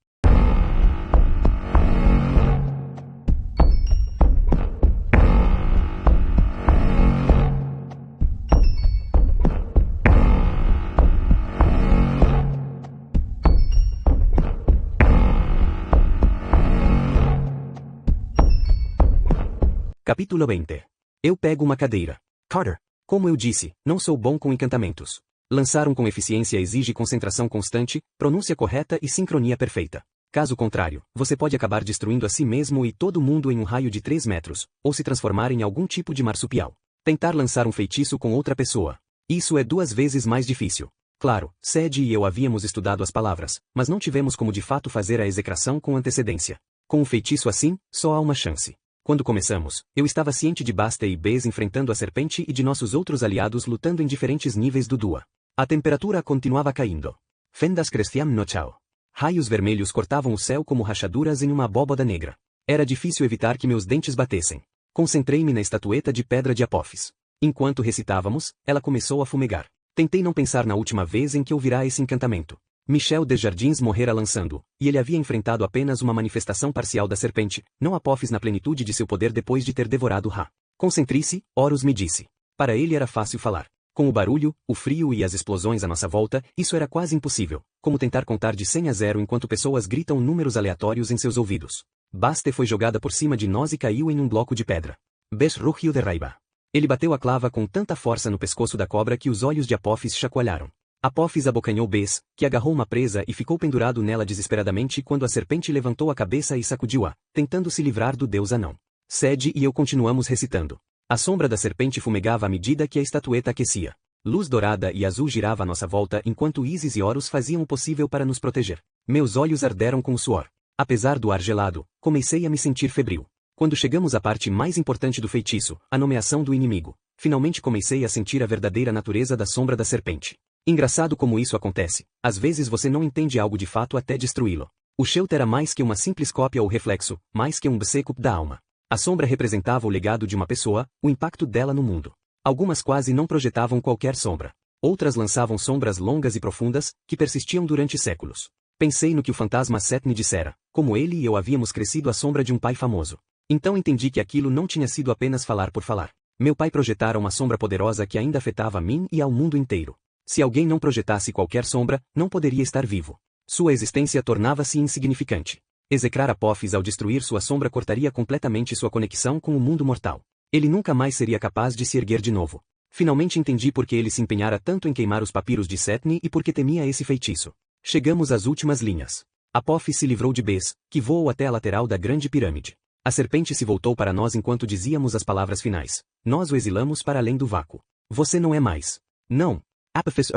Capítulo 20. Eu pego uma cadeira. Carter. Como eu disse, não sou bom com encantamentos. Lançar um com eficiência exige concentração constante, pronúncia correta e sincronia perfeita. Caso contrário, você pode acabar destruindo a si mesmo e todo mundo em um raio de 3 metros, ou se transformar em algum tipo de marsupial. Tentar lançar um feitiço com outra pessoa. Isso é 2 vezes mais difícil. Claro, Sede e eu havíamos estudado as palavras, mas não tivemos como de fato fazer a execração com antecedência. Com um feitiço assim, só há uma chance. Quando começamos, eu estava ciente de Basta e Bess enfrentando a serpente e de nossos outros aliados lutando em diferentes níveis do Dua. A temperatura continuava caindo. Fendas cresciam no chão. Raios vermelhos cortavam o céu como rachaduras em uma abóbada negra. Era difícil evitar que meus dentes batessem. Concentrei-me na estatueta de pedra de Apophis. Enquanto recitávamos, ela começou a fumegar. Tentei não pensar na última vez em que ouvirá esse encantamento. Michel Desjardins morrera lançando, e ele havia enfrentado apenas uma manifestação parcial da serpente, não Apophis na plenitude de seu poder depois de ter devorado Ra. Concentre-se, Horus me disse. Para ele era fácil falar. Com o barulho, o frio e as explosões à nossa volta, isso era quase impossível, como tentar contar de 100 a 0 enquanto pessoas gritam números aleatórios em seus ouvidos. Baste foi jogada por cima de nós e caiu em um bloco de pedra. Bess rugiu de raiva. Ele bateu a clava com tanta força no pescoço da cobra que os olhos de Apophis chacoalharam. Apophis abocanhou Bess, que agarrou uma presa e ficou pendurado nela desesperadamente quando a serpente levantou a cabeça e sacudiu-a, tentando se livrar do deus anão. Sede e eu continuamos recitando. A sombra da serpente fumegava à medida que a estatueta aquecia. Luz dourada e azul girava à nossa volta enquanto Isis e Horus faziam o possível para nos proteger. Meus olhos arderam com o suor. Apesar do ar gelado, comecei a me sentir febril. Quando chegamos à parte mais importante do feitiço, a nomeação do inimigo, finalmente comecei a sentir a verdadeira natureza da sombra da serpente. Engraçado como isso acontece. Às vezes você não entende algo de fato até destruí-lo. O Sheut era mais que uma simples cópia ou reflexo, mais que um Bsecup da alma. A sombra representava o legado de uma pessoa, o impacto dela no mundo. Algumas quase não projetavam qualquer sombra. Outras lançavam sombras longas e profundas, que persistiam durante séculos. Pensei no que o fantasma Set me dissera, como ele e eu havíamos crescido à sombra de um pai famoso. Então entendi que aquilo não tinha sido apenas falar por falar. Meu pai projetara uma sombra poderosa que ainda afetava a mim e ao mundo inteiro. Se alguém não projetasse qualquer sombra, não poderia estar vivo. Sua existência tornava-se insignificante. Execrar Apophis ao destruir sua sombra cortaria completamente sua conexão com o mundo mortal. Ele nunca mais seria capaz de se erguer de novo. Finalmente entendi por que ele se empenhara tanto em queimar os papiros de Setni e por que temia esse feitiço. Chegamos às últimas linhas. Apophis se livrou de Bes, que voou até a lateral da grande pirâmide. A serpente se voltou para nós enquanto dizíamos as palavras finais. Nós o exilamos para além do vácuo. Você não é mais. Não. Apophis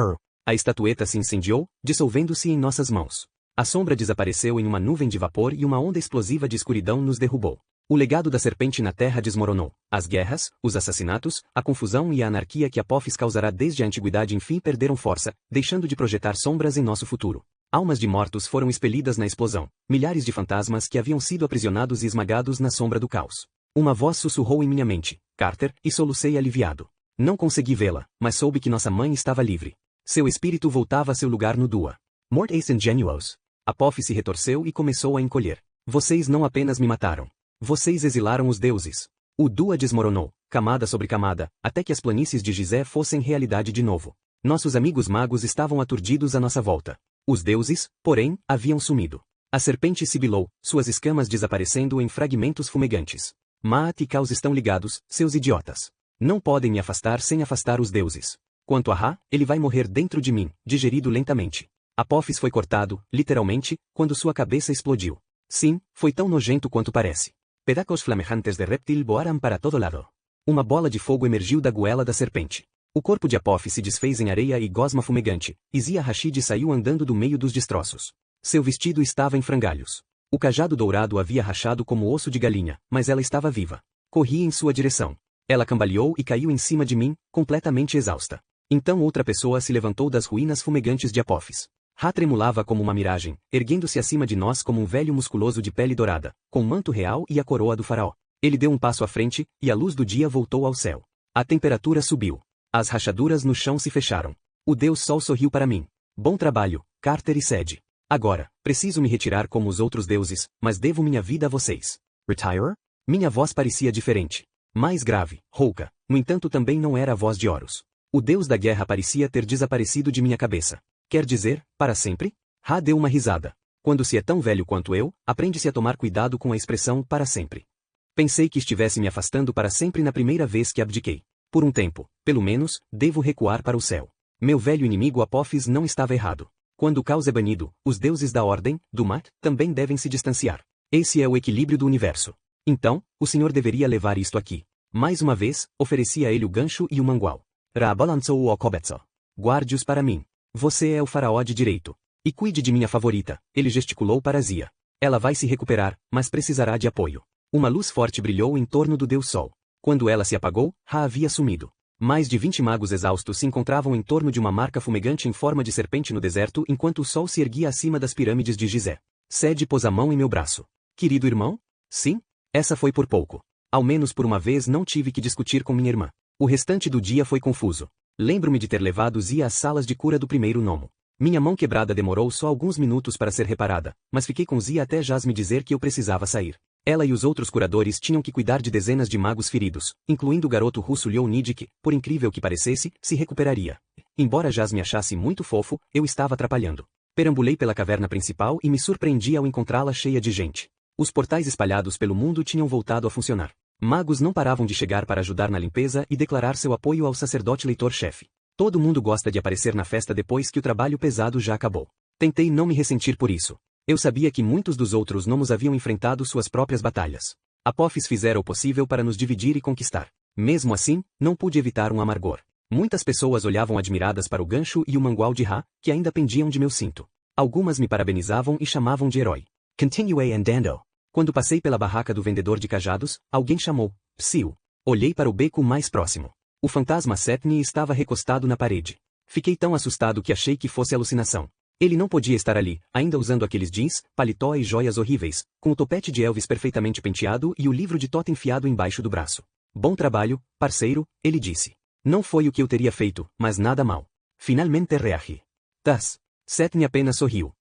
A estatueta se incendiou, dissolvendo-se em nossas mãos. A sombra desapareceu em uma nuvem de vapor e uma onda explosiva de escuridão nos derrubou. O legado da serpente na Terra desmoronou. As guerras, os assassinatos, a confusão e a anarquia que Apophis causará desde a antiguidade enfim perderam força, deixando de projetar sombras em nosso futuro. Almas de mortos foram expelidas na explosão, milhares de fantasmas que haviam sido aprisionados e esmagados na sombra do caos. Uma voz sussurrou em minha mente, Carter, e solucei aliviado. Não consegui vê-la, mas soube que nossa mãe estava livre. Seu espírito voltava a seu lugar no Dua. Mort Ace Ingenuous. Apophis se retorceu e começou a encolher. Vocês não apenas me mataram. Vocês exilaram os deuses. O Dua desmoronou, camada sobre camada, até que as planícies de Gizé fossem realidade de novo. Nossos amigos magos estavam aturdidos à nossa volta. Os deuses, porém, haviam sumido. A serpente sibilou, suas escamas desaparecendo em fragmentos fumegantes. Maat e Caos estão ligados, seus idiotas. Não podem me afastar sem afastar os deuses. Quanto a Ra, ele vai morrer dentro de mim, digerido lentamente. Apophis foi cortado, literalmente, quando sua cabeça explodiu. Sim, foi tão nojento quanto parece. Pedacos flamejantes de reptil voaram para todo lado. Uma bola de fogo emergiu da goela da serpente. O corpo de Apophis se desfez em areia e gosma fumegante, e Zia Rashid saiu andando do meio dos destroços. Seu vestido estava em frangalhos. O cajado dourado havia rachado como osso de galinha, mas ela estava viva. Corri em sua direção. Ela cambaleou e caiu em cima de mim, completamente exausta. Então outra pessoa se levantou das ruínas fumegantes de Apophis. Ra tremulava como uma miragem, erguendo-se acima de nós como um velho musculoso de pele dourada, com o manto real e a coroa do faraó. Ele deu um passo à frente, e a luz do dia voltou ao céu. A temperatura subiu. As rachaduras no chão se fecharam. O Deus Sol sorriu para mim. Bom trabalho, Carter e Sed. Agora, preciso me retirar como os outros deuses, mas devo minha vida a vocês. Retire? Minha voz parecia diferente. Mais grave, rouca, no entanto também não era a voz de Horus. O deus da guerra parecia ter desaparecido de minha cabeça. Quer dizer, para sempre? Ra deu uma risada. Quando se é tão velho quanto eu, aprende-se a tomar cuidado com a expressão para sempre. Pensei que estivesse me afastando para sempre na primeira vez que abdiquei. Por um tempo, pelo menos, devo recuar para o céu. Meu velho inimigo Apophis não estava errado. Quando o caos é banido, os deuses da ordem, do Mat, também devem se distanciar. Esse é o equilíbrio do universo. Então, o senhor deveria levar isto aqui. Mais uma vez, ofereci a ele o gancho e o mangual. Ra balançou o Okobetso. Guarde-os para mim. Você é o faraó de direito. E cuide de minha favorita, ele gesticulou para Zia. Ela vai se recuperar, mas precisará de apoio. Uma luz forte brilhou em torno do Deus Sol. Quando ela se apagou, Ra havia sumido. Mais de 20 magos exaustos se encontravam em torno de uma marca fumegante em forma de serpente no deserto enquanto o sol se erguia acima das pirâmides de Gizé. Sed pôs a mão em meu braço. Querido irmão? Sim? Essa foi por pouco. Ao menos por uma vez não tive que discutir com minha irmã. O restante do dia foi confuso. Lembro-me de ter levado Zia às salas de cura do primeiro nomo. Minha mão quebrada demorou só alguns minutos para ser reparada, mas fiquei com Zia até Jas me dizer que eu precisava sair. Ela e os outros curadores tinham que cuidar de dezenas de magos feridos, incluindo o garoto russo Leonid que, por incrível que parecesse, se recuperaria. Embora Jas me achasse muito fofo, eu estava atrapalhando. Perambulei pela caverna principal e me surpreendi ao encontrá-la cheia de gente. Os portais espalhados pelo mundo tinham voltado a funcionar. Magos não paravam de chegar para ajudar na limpeza e declarar seu apoio ao sacerdote leitor-chefe. Todo mundo gosta de aparecer na festa depois que o trabalho pesado já acabou. Tentei não me ressentir por isso. Eu sabia que muitos dos outros gnomos haviam enfrentado suas próprias batalhas. Apophis fizera o possível para nos dividir e conquistar. Mesmo assim, não pude evitar um amargor. Muitas pessoas olhavam admiradas para o gancho e o mangual de Ra, que ainda pendiam de meu cinto. Algumas me parabenizavam e chamavam de herói. Continuei andando. Quando passei pela barraca do vendedor de cajados, alguém chamou, Psyu. Olhei para o beco mais próximo. O fantasma Setni estava recostado na parede. Fiquei tão assustado que achei que fosse alucinação. Ele não podia estar ali, ainda usando aqueles jeans, paletó e joias horríveis, com o topete de Elvis perfeitamente penteado e o livro de Tota enfiado embaixo do braço. Bom trabalho, parceiro, ele disse. Não foi o que eu teria feito, mas nada mal. Finalmente reagi. Tas. Setni apenas sorriu.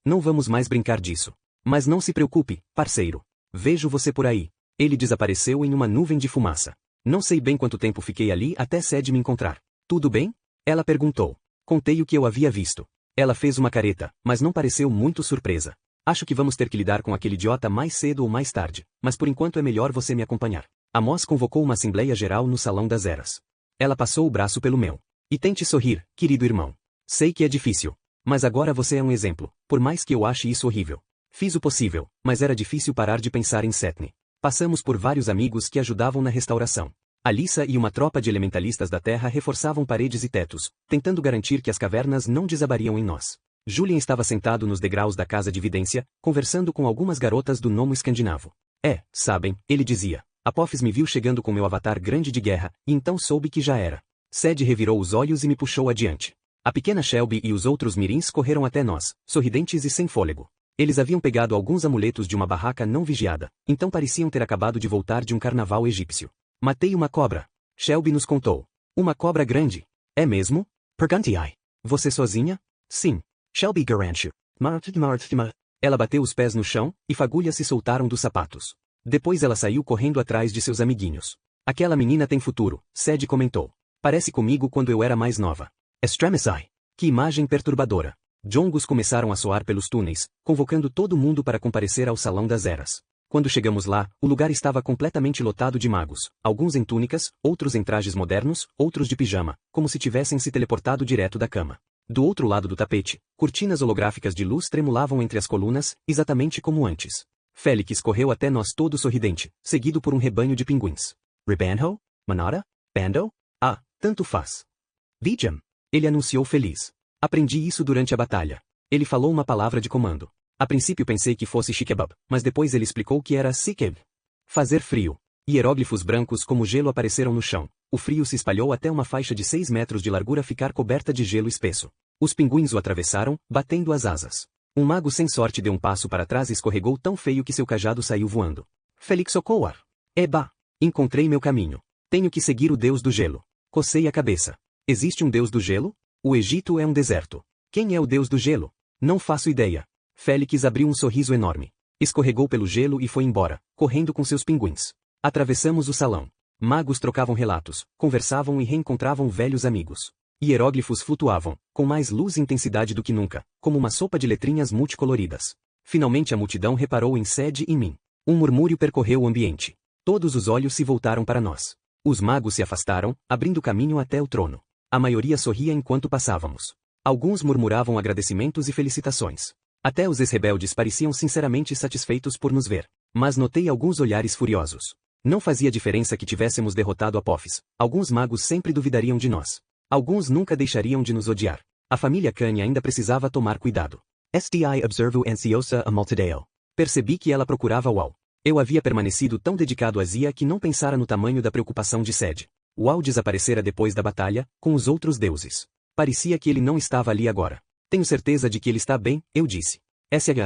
Não vamos mais brincar disso. Mas não se preocupe, parceiro. Vejo você por aí. Ele desapareceu em uma nuvem de fumaça. Não sei bem quanto tempo fiquei ali até Sed me encontrar. Tudo bem? Ela perguntou. Contei o que eu havia visto. Ela fez uma careta, mas não pareceu muito surpresa. Acho que vamos ter que lidar com aquele idiota mais cedo ou mais tarde, mas por enquanto é melhor você me acompanhar. Amos convocou uma assembleia geral no Salão das Eras. Ela passou o braço pelo meu. E tente sorrir, querido irmão. Sei que é difícil. Mas agora você é um exemplo, por mais que eu ache isso horrível. Fiz o possível, mas era difícil parar de pensar em Setni. Passamos por vários amigos que ajudavam na restauração. Alissa e uma tropa de elementalistas da Terra reforçavam paredes e tetos, tentando garantir que as cavernas não desabariam em nós. Julian estava sentado nos degraus da casa de vidência, conversando com algumas garotas do gnomo escandinavo. Sabem, ele dizia. Apophis me viu chegando com meu avatar grande de guerra, e então soube que já era. Sed revirou os olhos e me puxou adiante. A pequena Shelby e os outros mirins correram até nós, sorridentes e sem fôlego. Eles haviam pegado alguns amuletos de uma barraca não vigiada, então pareciam ter acabado de voltar de um carnaval egípcio. Matei uma cobra. Shelby nos contou. Uma cobra grande. É mesmo? Perguntei. Você sozinha? Sim. Shelby Garancho. Ela bateu os pés no chão, e fagulhas se soltaram dos sapatos. Depois ela saiu correndo atrás de seus amiguinhos. Aquela menina tem futuro, Sed comentou. Parece comigo quando eu era mais nova. Extremisai. Que imagem perturbadora. Jongos começaram a soar pelos túneis, convocando todo mundo para comparecer ao Salão das Eras. Quando chegamos lá, o lugar estava completamente lotado de magos, alguns em túnicas, outros em trajes modernos, outros de pijama, como se tivessem se teleportado direto da cama. Do outro lado do tapete, cortinas holográficas de luz tremulavam entre as colunas, exatamente como antes. Félix correu até nós todo sorridente, seguido por um rebanho de pinguins. Ribanho? Manara? Bando? Tanto faz. Vijam. Ele anunciou feliz. Aprendi isso durante a batalha. Ele falou uma palavra de comando. A princípio pensei que fosse shikebab, mas depois ele explicou que era sikeb. Fazer frio. Hieróglifos brancos como gelo apareceram no chão. O frio se espalhou até uma faixa de 6 metros de largura ficar coberta de gelo espesso. Os pinguins o atravessaram, batendo as asas. Um mago sem sorte deu um passo para trás e escorregou tão feio que seu cajado saiu voando. Félix Ocoar. Eba! Encontrei meu caminho. Tenho que seguir o deus do gelo. Cocei a cabeça. Existe um deus do gelo? O Egito é um deserto. Quem é o deus do gelo? Não faço ideia. Félix abriu um sorriso enorme. Escorregou pelo gelo e foi embora, correndo com seus pinguins. Atravessamos o salão. Magos trocavam relatos, conversavam e reencontravam velhos amigos. Hieróglifos flutuavam, com mais luz e intensidade do que nunca, como uma sopa de letrinhas multicoloridas. Finalmente a multidão reparou em Sed e mim. Um murmúrio percorreu o ambiente. Todos os olhos se voltaram para nós. Os magos se afastaram, abrindo caminho até o trono. A maioria sorria enquanto passávamos. Alguns murmuravam agradecimentos e felicitações. Até os ex-rebeldes pareciam sinceramente satisfeitos por nos ver. Mas notei alguns olhares furiosos. Não fazia diferença que tivéssemos derrotado Apophis. Alguns magos sempre duvidariam de nós. Alguns nunca deixariam de nos odiar. A família Kanye ainda precisava tomar cuidado. SDI observo ansiosa a multidão. Percebi que ela procurava Wal. Eu havia permanecido tão dedicado a Zia que não pensara no tamanho da preocupação de Sed. Wal desaparecera depois da batalha, com os outros deuses. Parecia que ele não estava ali agora. Tenho certeza de que ele está bem, eu disse.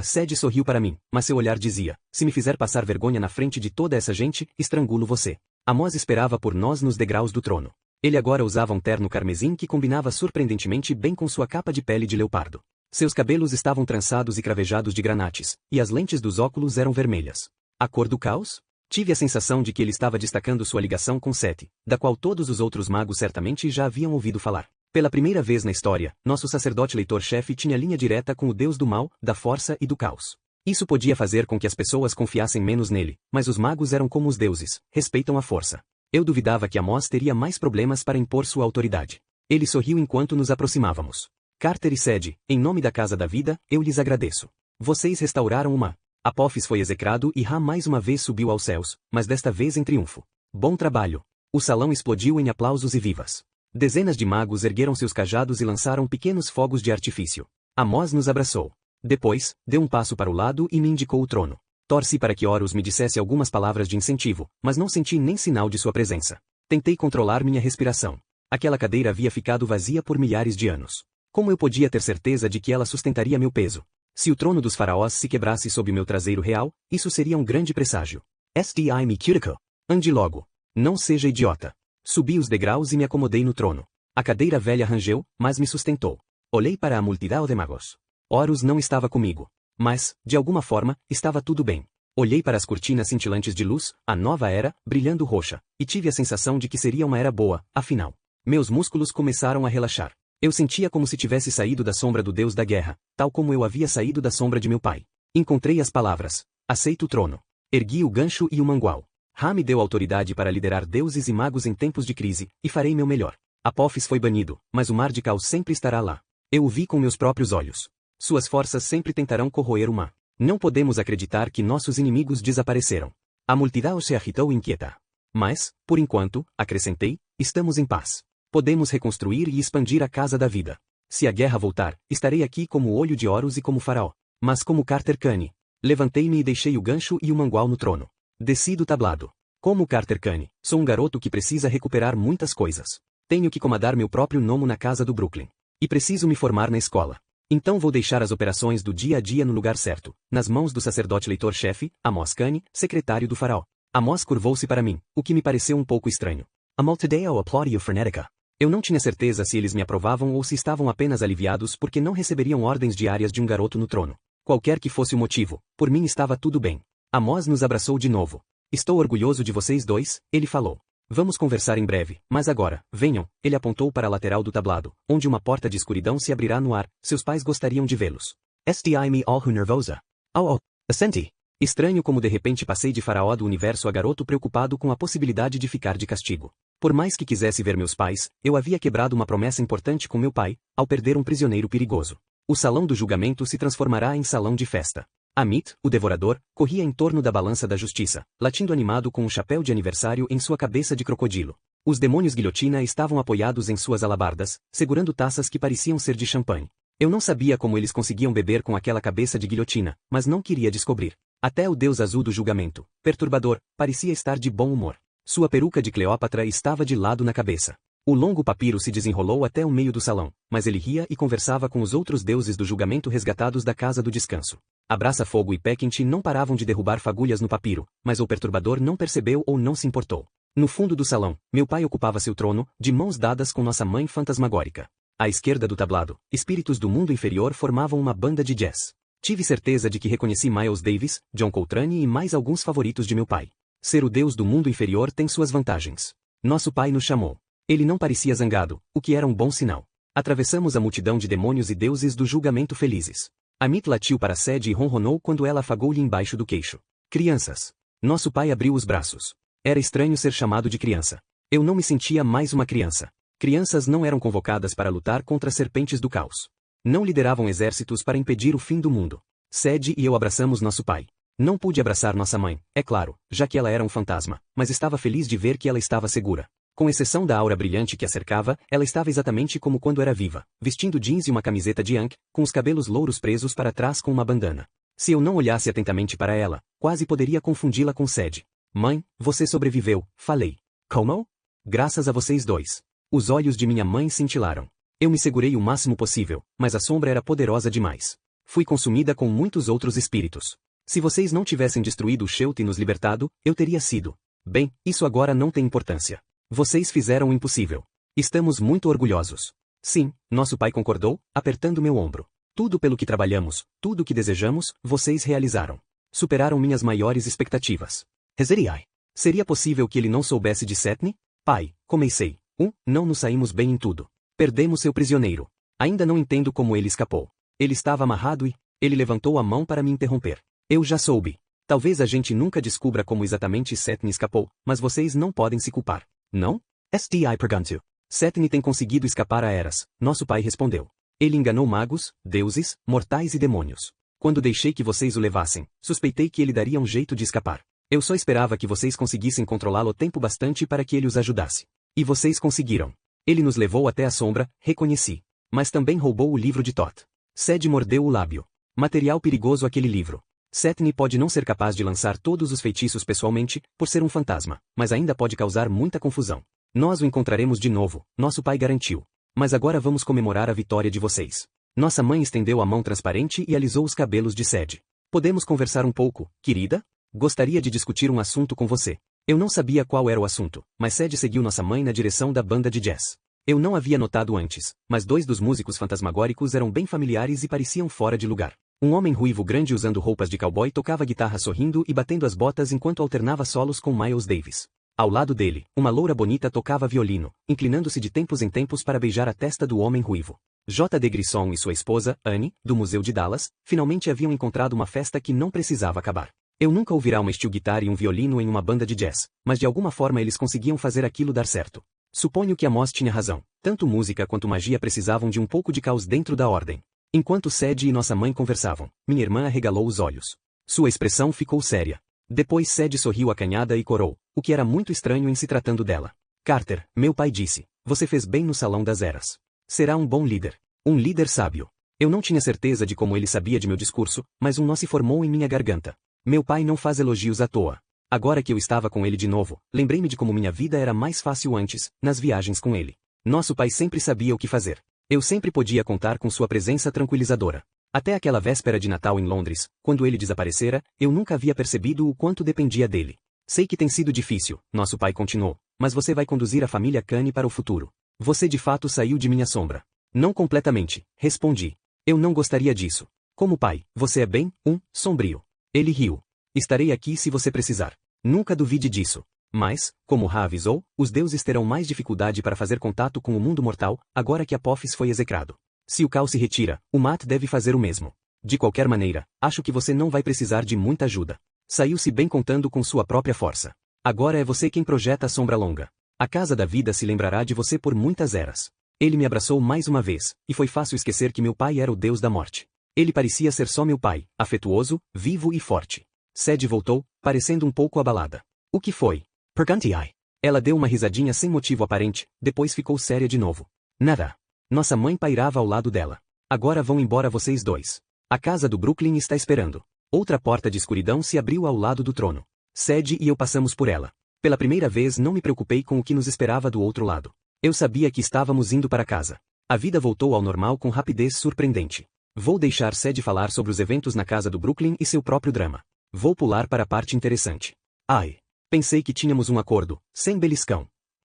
Sed sorriu para mim, mas seu olhar dizia, se me fizer passar vergonha na frente de toda essa gente, estrangulo você. Amos esperava por nós nos degraus do trono. Ele agora usava um terno carmesim que combinava surpreendentemente bem com sua capa de pele de leopardo. Seus cabelos estavam trançados e cravejados de granates, e as lentes dos óculos eram vermelhas. A cor do caos? Tive a sensação de que ele estava destacando sua ligação com Sete, da qual todos os outros magos certamente já haviam ouvido falar. Pela primeira vez na história, nosso sacerdote leitor-chefe tinha linha direta com o deus do mal, da força e do caos. Isso podia fazer com que as pessoas confiassem menos nele, mas os magos eram como os deuses, respeitam a força. Eu duvidava que Amos teria mais problemas para impor sua autoridade. Ele sorriu enquanto nos aproximávamos. Carter e Sed, em nome da Casa da Vida, eu lhes agradeço. Vocês restauraram uma. Apophis foi execrado e Ra mais uma vez subiu aos céus, mas desta vez em triunfo. Bom trabalho. O salão explodiu em aplausos e vivas. Dezenas de magos ergueram seus cajados e lançaram pequenos fogos de artifício. Amós nos abraçou. Depois, deu um passo para o lado e me indicou o trono. Torci para que Horus me dissesse algumas palavras de incentivo, mas não senti nem sinal de sua presença. Tentei controlar minha respiração. Aquela cadeira havia ficado vazia por milhares de anos. Como eu podia ter certeza de que ela sustentaria meu peso? Se o trono dos faraós se quebrasse sob meu traseiro real, isso seria um grande presságio. SDI me cuticle. Ande logo. Não seja idiota. Subi os degraus e me acomodei no trono. A cadeira velha rangeu, mas me sustentou. Olhei para a multidão de magos. Horus não estava comigo. Mas, de alguma forma, estava tudo bem. Olhei para as cortinas cintilantes de luz, a nova era, brilhando roxa, e tive a sensação de que seria uma era boa, afinal. Meus músculos começaram a relaxar. Eu sentia como se tivesse saído da sombra do deus da guerra, tal como eu havia saído da sombra de meu pai. Encontrei as palavras. Aceito o trono. Ergui o gancho e o mangual. Ra me deu autoridade para liderar deuses e magos em tempos de crise, e farei meu melhor. Apophis foi banido, mas o mar de Caos sempre estará lá. Eu o vi com meus próprios olhos. Suas forças sempre tentarão corroer o mar. Não podemos acreditar que nossos inimigos desapareceram. A multidão se agitou inquieta. Mas, por enquanto, acrescentei, estamos em paz. Podemos reconstruir e expandir a casa da vida. Se a guerra voltar, estarei aqui como o olho de Horus e como faraó. Mas como Carter Cane. Levantei-me e deixei o gancho e o mangual no trono. Desci do tablado. Como Carter Cane, sou um garoto que precisa recuperar muitas coisas. Tenho que comandar meu próprio gnomo na casa do Brooklyn. E preciso me formar na escola. Então vou deixar as operações do dia a dia no lugar certo, nas mãos do sacerdote leitor-chefe, Amós Cane, secretário do faraó. Amós curvou-se para mim, o que me pareceu um pouco estranho. A multidão aplaudiu frenética. Eu não tinha certeza se eles me aprovavam ou se estavam apenas aliviados porque não receberiam ordens diárias de um garoto no trono. Qualquer que fosse o motivo, por mim estava tudo bem. Amós nos abraçou de novo. Estou orgulhoso de vocês dois, ele falou. Vamos conversar em breve, mas agora, venham, ele apontou para a lateral do tablado, onde uma porta de escuridão se abrirá no ar, seus pais gostariam de vê-los. SDI me all nervosa. Oh, assenti. Estranho como de repente passei de faraó do universo a garoto preocupado com a possibilidade de ficar de castigo. Por mais que quisesse ver meus pais, eu havia quebrado uma promessa importante com meu pai, ao perder um prisioneiro perigoso. O salão do julgamento se transformará em salão de festa. Amit, o devorador, corria em torno da balança da justiça, latindo animado com um chapéu de aniversário em sua cabeça de crocodilo. Os demônios guilhotina estavam apoiados em suas alabardas, segurando taças que pareciam ser de champanhe. Eu não sabia como eles conseguiam beber com aquela cabeça de guilhotina, mas não queria descobrir. Até o deus azul do julgamento, perturbador, parecia estar de bom humor. Sua peruca de Cleópatra estava de lado na cabeça. O longo papiro se desenrolou até o meio do salão, mas ele ria e conversava com os outros deuses do julgamento resgatados da casa do descanso. Abraça-fogo e Pequinte não paravam de derrubar fagulhas no papiro, mas o perturbador não percebeu ou não se importou. No fundo do salão, meu pai ocupava seu trono, de mãos dadas com nossa mãe fantasmagórica. À esquerda do tablado, espíritos do mundo inferior formavam uma banda de jazz. Tive certeza de que reconheci Miles Davis, John Coltrane e mais alguns favoritos de meu pai. Ser o deus do mundo inferior tem suas vantagens. Nosso pai nos chamou. Ele não parecia zangado, o que era um bom sinal. Atravessamos a multidão de demônios e deuses do julgamento felizes. Amit latiu para a sede e ronronou quando ela afagou-lhe embaixo do queixo. Crianças. Nosso pai abriu os braços. Era estranho ser chamado de criança. Eu não me sentia mais uma criança. Crianças não eram convocadas para lutar contra as serpentes do caos. Não lideravam exércitos para impedir o fim do mundo. Sede e eu abraçamos nosso pai. Não pude abraçar nossa mãe, é claro, já que ela era um fantasma, mas estava feliz de ver que ela estava segura. Com exceção da aura brilhante que a cercava, ela estava exatamente como quando era viva, vestindo jeans e uma camiseta de Yankee, com os cabelos louros presos para trás com uma bandana. Se eu não olhasse atentamente para ela, quase poderia confundi-la com Sede. Mãe, você sobreviveu, falei. Como? Graças a vocês dois. Os olhos de minha mãe cintilaram. Eu me segurei o máximo possível, mas a sombra era poderosa demais. Fui consumida com muitos outros espíritos. Se vocês não tivessem destruído o Sheut e nos libertado, eu teria sido. Bem, isso agora não tem importância. Vocês fizeram o impossível. Estamos muito orgulhosos. Sim, nosso pai concordou, apertando meu ombro. Tudo pelo que trabalhamos, tudo o que desejamos, vocês realizaram. Superaram minhas maiores expectativas. Hezeriai. Seria possível que ele não soubesse de Setne? Pai, comecei. Não nos saímos bem em tudo. Perdemos seu prisioneiro. Ainda não entendo como ele escapou. Ele estava amarrado e... Ele levantou a mão para me interromper. Eu já soube. Talvez a gente nunca descubra como exatamente Setne escapou, mas vocês não podem se culpar. Não? SDI perguntou. Setne tem conseguido escapar a Eras, nosso pai respondeu. Ele enganou magos, deuses, mortais e demônios. Quando deixei que vocês o levassem, suspeitei que ele daria um jeito de escapar. Eu só esperava que vocês conseguissem controlá-lo tempo bastante para que ele os ajudasse. E vocês conseguiram. Ele nos levou até a sombra, reconheci. Mas também roubou o livro de Tot. Sed mordeu o lábio. Material perigoso aquele livro. Setni pode não ser capaz de lançar todos os feitiços pessoalmente, por ser um fantasma, mas ainda pode causar muita confusão. Nós o encontraremos de novo, nosso pai garantiu. Mas agora vamos comemorar a vitória de vocês. Nossa mãe estendeu a mão transparente e alisou os cabelos de Sed. Podemos conversar um pouco, querida? Gostaria de discutir um assunto com você. Eu não sabia qual era o assunto, mas Sed seguiu nossa mãe na direção da banda de jazz. Eu não havia notado antes, mas dois dos músicos fantasmagóricos eram bem familiares e pareciam fora de lugar. Um homem ruivo grande usando roupas de cowboy tocava guitarra sorrindo e batendo as botas enquanto alternava solos com Miles Davis. Ao lado dele, uma loura bonita tocava violino, inclinando-se de tempos em tempos para beijar a testa do homem ruivo. J.D. Grissom e sua esposa, Annie, do Museu de Dallas, finalmente haviam encontrado uma festa que não precisava acabar. Eu nunca ouvirá uma steel guitar e um violino em uma banda de jazz, mas de alguma forma eles conseguiam fazer aquilo dar certo. Suponho que Amos tinha razão. Tanto música quanto magia precisavam de um pouco de caos dentro da ordem. Enquanto Sed e nossa mãe conversavam, minha irmã arregalou os olhos. Sua expressão ficou séria. Depois Sed sorriu acanhada e corou, o que era muito estranho em se tratando dela. Carter, meu pai disse, você fez bem no Salão das Eras. Será um bom líder. Um líder sábio. Eu não tinha certeza de como ele sabia de meu discurso, mas um nó se formou em minha garganta. Meu pai não faz elogios à toa. Agora que eu estava com ele de novo, lembrei-me de como minha vida era mais fácil antes, nas viagens com ele. Nosso pai sempre sabia o que fazer. Eu sempre podia contar com sua presença tranquilizadora. Até aquela véspera de Natal em Londres, quando ele desaparecera, eu nunca havia percebido o quanto dependia dele. Sei que tem sido difícil, nosso pai continuou, mas você vai conduzir a família Kane para o futuro. Você de fato saiu de minha sombra. Não completamente, respondi. Eu não gostaria disso. Como pai, você é bem, sombrio. Ele riu. Estarei aqui se você precisar. Nunca duvide disso. Mas, como Ra avisou, os deuses terão mais dificuldade para fazer contato com o mundo mortal, agora que Apophis foi execrado. Se o caos se retira, o Mat deve fazer o mesmo. De qualquer maneira, acho que você não vai precisar de muita ajuda. Saiu-se bem contando com sua própria força. Agora é você quem projeta a sombra longa. A Casa da Vida se lembrará de você por muitas eras. Ele me abraçou mais uma vez, e foi fácil esquecer que meu pai era o deus da morte. Ele parecia ser só meu pai, afetuoso, vivo e forte. Sed voltou, parecendo um pouco abalada. O que foi? Perguntai. Ela deu uma risadinha sem motivo aparente, depois ficou séria de novo. Nada. Nossa mãe pairava ao lado dela. Agora vão embora vocês dois. A casa do Brooklyn está esperando. Outra porta de escuridão se abriu ao lado do trono. Sed e eu passamos por ela. Pela primeira vez não me preocupei com o que nos esperava do outro lado. Eu sabia que estávamos indo para casa. A vida voltou ao normal com rapidez surpreendente. Vou deixar Sed falar sobre os eventos na casa do Brooklyn e seu próprio drama. Vou pular para a parte interessante. Ai. Pensei que tínhamos um acordo, sem beliscão.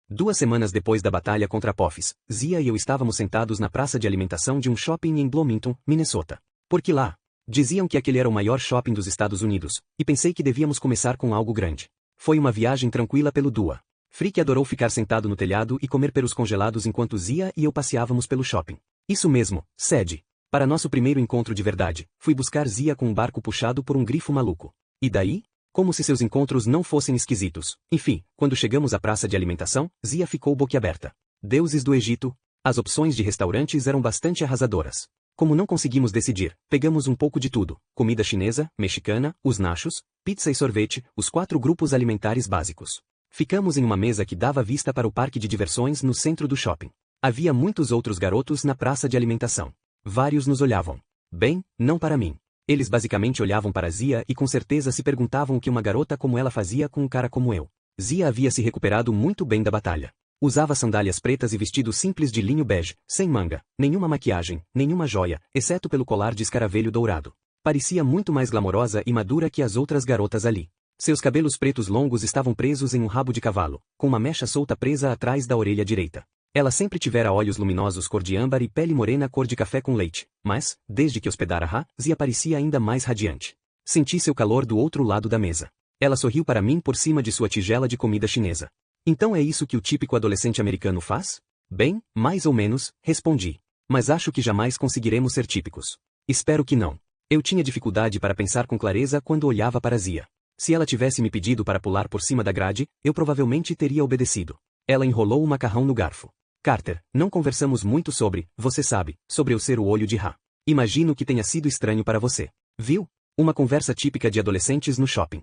2 semanas depois da batalha contra Apophis, Zia e eu estávamos sentados na praça de alimentação de um shopping em Bloomington, Minnesota. Porque lá, diziam que aquele era o maior shopping dos Estados Unidos, e pensei que devíamos começar com algo grande. Foi uma viagem tranquila pelo Dua. Frick adorou ficar sentado no telhado e comer perus congelados enquanto Zia e eu passeávamos pelo shopping. Isso mesmo, Sed. Para nosso primeiro encontro de verdade, fui buscar Zia com um barco puxado por um grifo maluco. E daí? Como se seus encontros não fossem esquisitos. Enfim, quando chegamos à praça de alimentação, Zia ficou boquiaberta. Deuses do Egito. As opções de restaurantes eram bastante arrasadoras. Como não conseguimos decidir, pegamos um pouco de tudo. Comida chinesa, mexicana, os nachos, pizza e sorvete, os 4 grupos alimentares básicos. Ficamos em uma mesa que dava vista para o parque de diversões no centro do shopping. Havia muitos outros garotos na praça de alimentação. Vários nos olhavam. Bem, não para mim. Eles basicamente olhavam para Zia e com certeza se perguntavam o que uma garota como ela fazia com um cara como eu. Zia havia se recuperado muito bem da batalha. Usava sandálias pretas e vestido simples de linho bege, sem manga, nenhuma maquiagem, nenhuma joia, exceto pelo colar de escaravelho dourado. Parecia muito mais glamourosa e madura que as outras garotas ali. Seus cabelos pretos longos estavam presos em um rabo de cavalo, com uma mecha solta presa atrás da orelha direita. Ela sempre tivera olhos luminosos cor de âmbar e pele morena cor de café com leite, mas, desde que hospedara Ra, Zia parecia ainda mais radiante. Senti seu calor do outro lado da mesa. Ela sorriu para mim por cima de sua tigela de comida chinesa. Então é isso que o típico adolescente americano faz? Bem, mais ou menos, respondi. Mas acho que jamais conseguiremos ser típicos. Espero que não. Eu tinha dificuldade para pensar com clareza quando olhava para Zia. Se ela tivesse me pedido para pular por cima da grade, eu provavelmente teria obedecido. Ela enrolou o macarrão no garfo. Carter, não conversamos muito sobre, você sabe, sobre eu ser o olho de Ra. Imagino que tenha sido estranho para você. Viu? Uma conversa típica de adolescentes no shopping.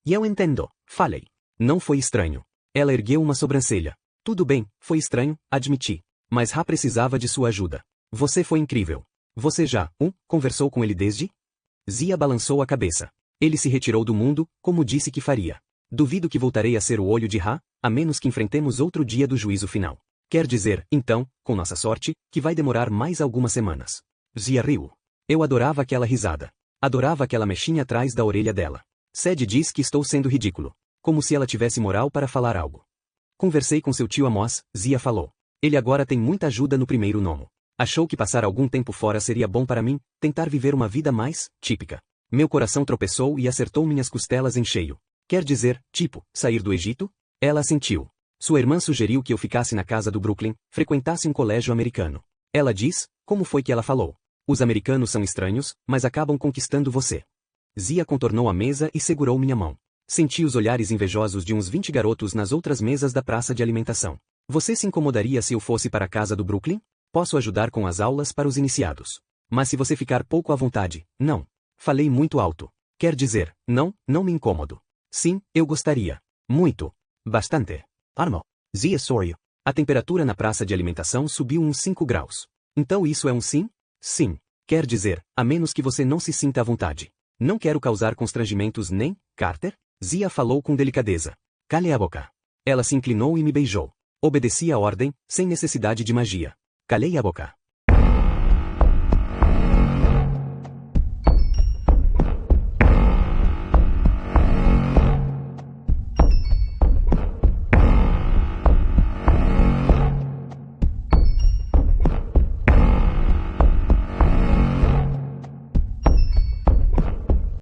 Eu entendo, falei. Não foi estranho. Ela ergueu uma sobrancelha. Tudo bem, foi estranho, admiti. Mas Ra precisava de sua ajuda. Você foi incrível. Você já, conversou com ele desde? Zia balançou a cabeça. Ele se retirou do mundo, como disse que faria. Duvido que voltarei a ser o olho de Ra, a menos que enfrentemos outro dia do juízo final. Quer dizer, então, com nossa sorte, que vai demorar mais algumas semanas. Zia riu. Eu adorava aquela risada. Adorava aquela mexinha atrás da orelha dela. Sed diz que estou sendo ridículo. Como se ela tivesse moral para falar algo. Conversei com seu tio Amos, Zia falou. Ele agora tem muita ajuda no primeiro nomo. Achou que passar algum tempo fora seria bom para mim, tentar viver uma vida mais, típica. Meu coração tropeçou e acertou minhas costelas em cheio. Quer dizer, tipo, sair do Egito? Ela assentiu. Sua irmã sugeriu que eu ficasse na casa do Brooklyn, frequentasse um colégio americano. Ela diz, como foi que ela falou? Os americanos são estranhos, mas acabam conquistando você. Zia contornou a mesa e segurou minha mão. Senti os olhares invejosos de uns 20 garotos nas outras mesas da praça de alimentação. Você se incomodaria se eu fosse para a casa do Brooklyn? Posso ajudar com as aulas para os iniciados. Mas se você ficar pouco à vontade, não. Falei muito alto. Quer dizer, não me incomodo. Sim, eu gostaria. Muito. Bastante. Armo. Zia sorriu. A temperatura na praça de alimentação subiu uns 5 graus. Então isso é um sim? Sim. Quer dizer, a menos que você não se sinta à vontade. Não quero causar constrangimentos nem, Carter? Zia falou com delicadeza. Cale a boca. Ela se inclinou e me beijou. Obedeci a ordem, sem necessidade de magia. Calei a boca.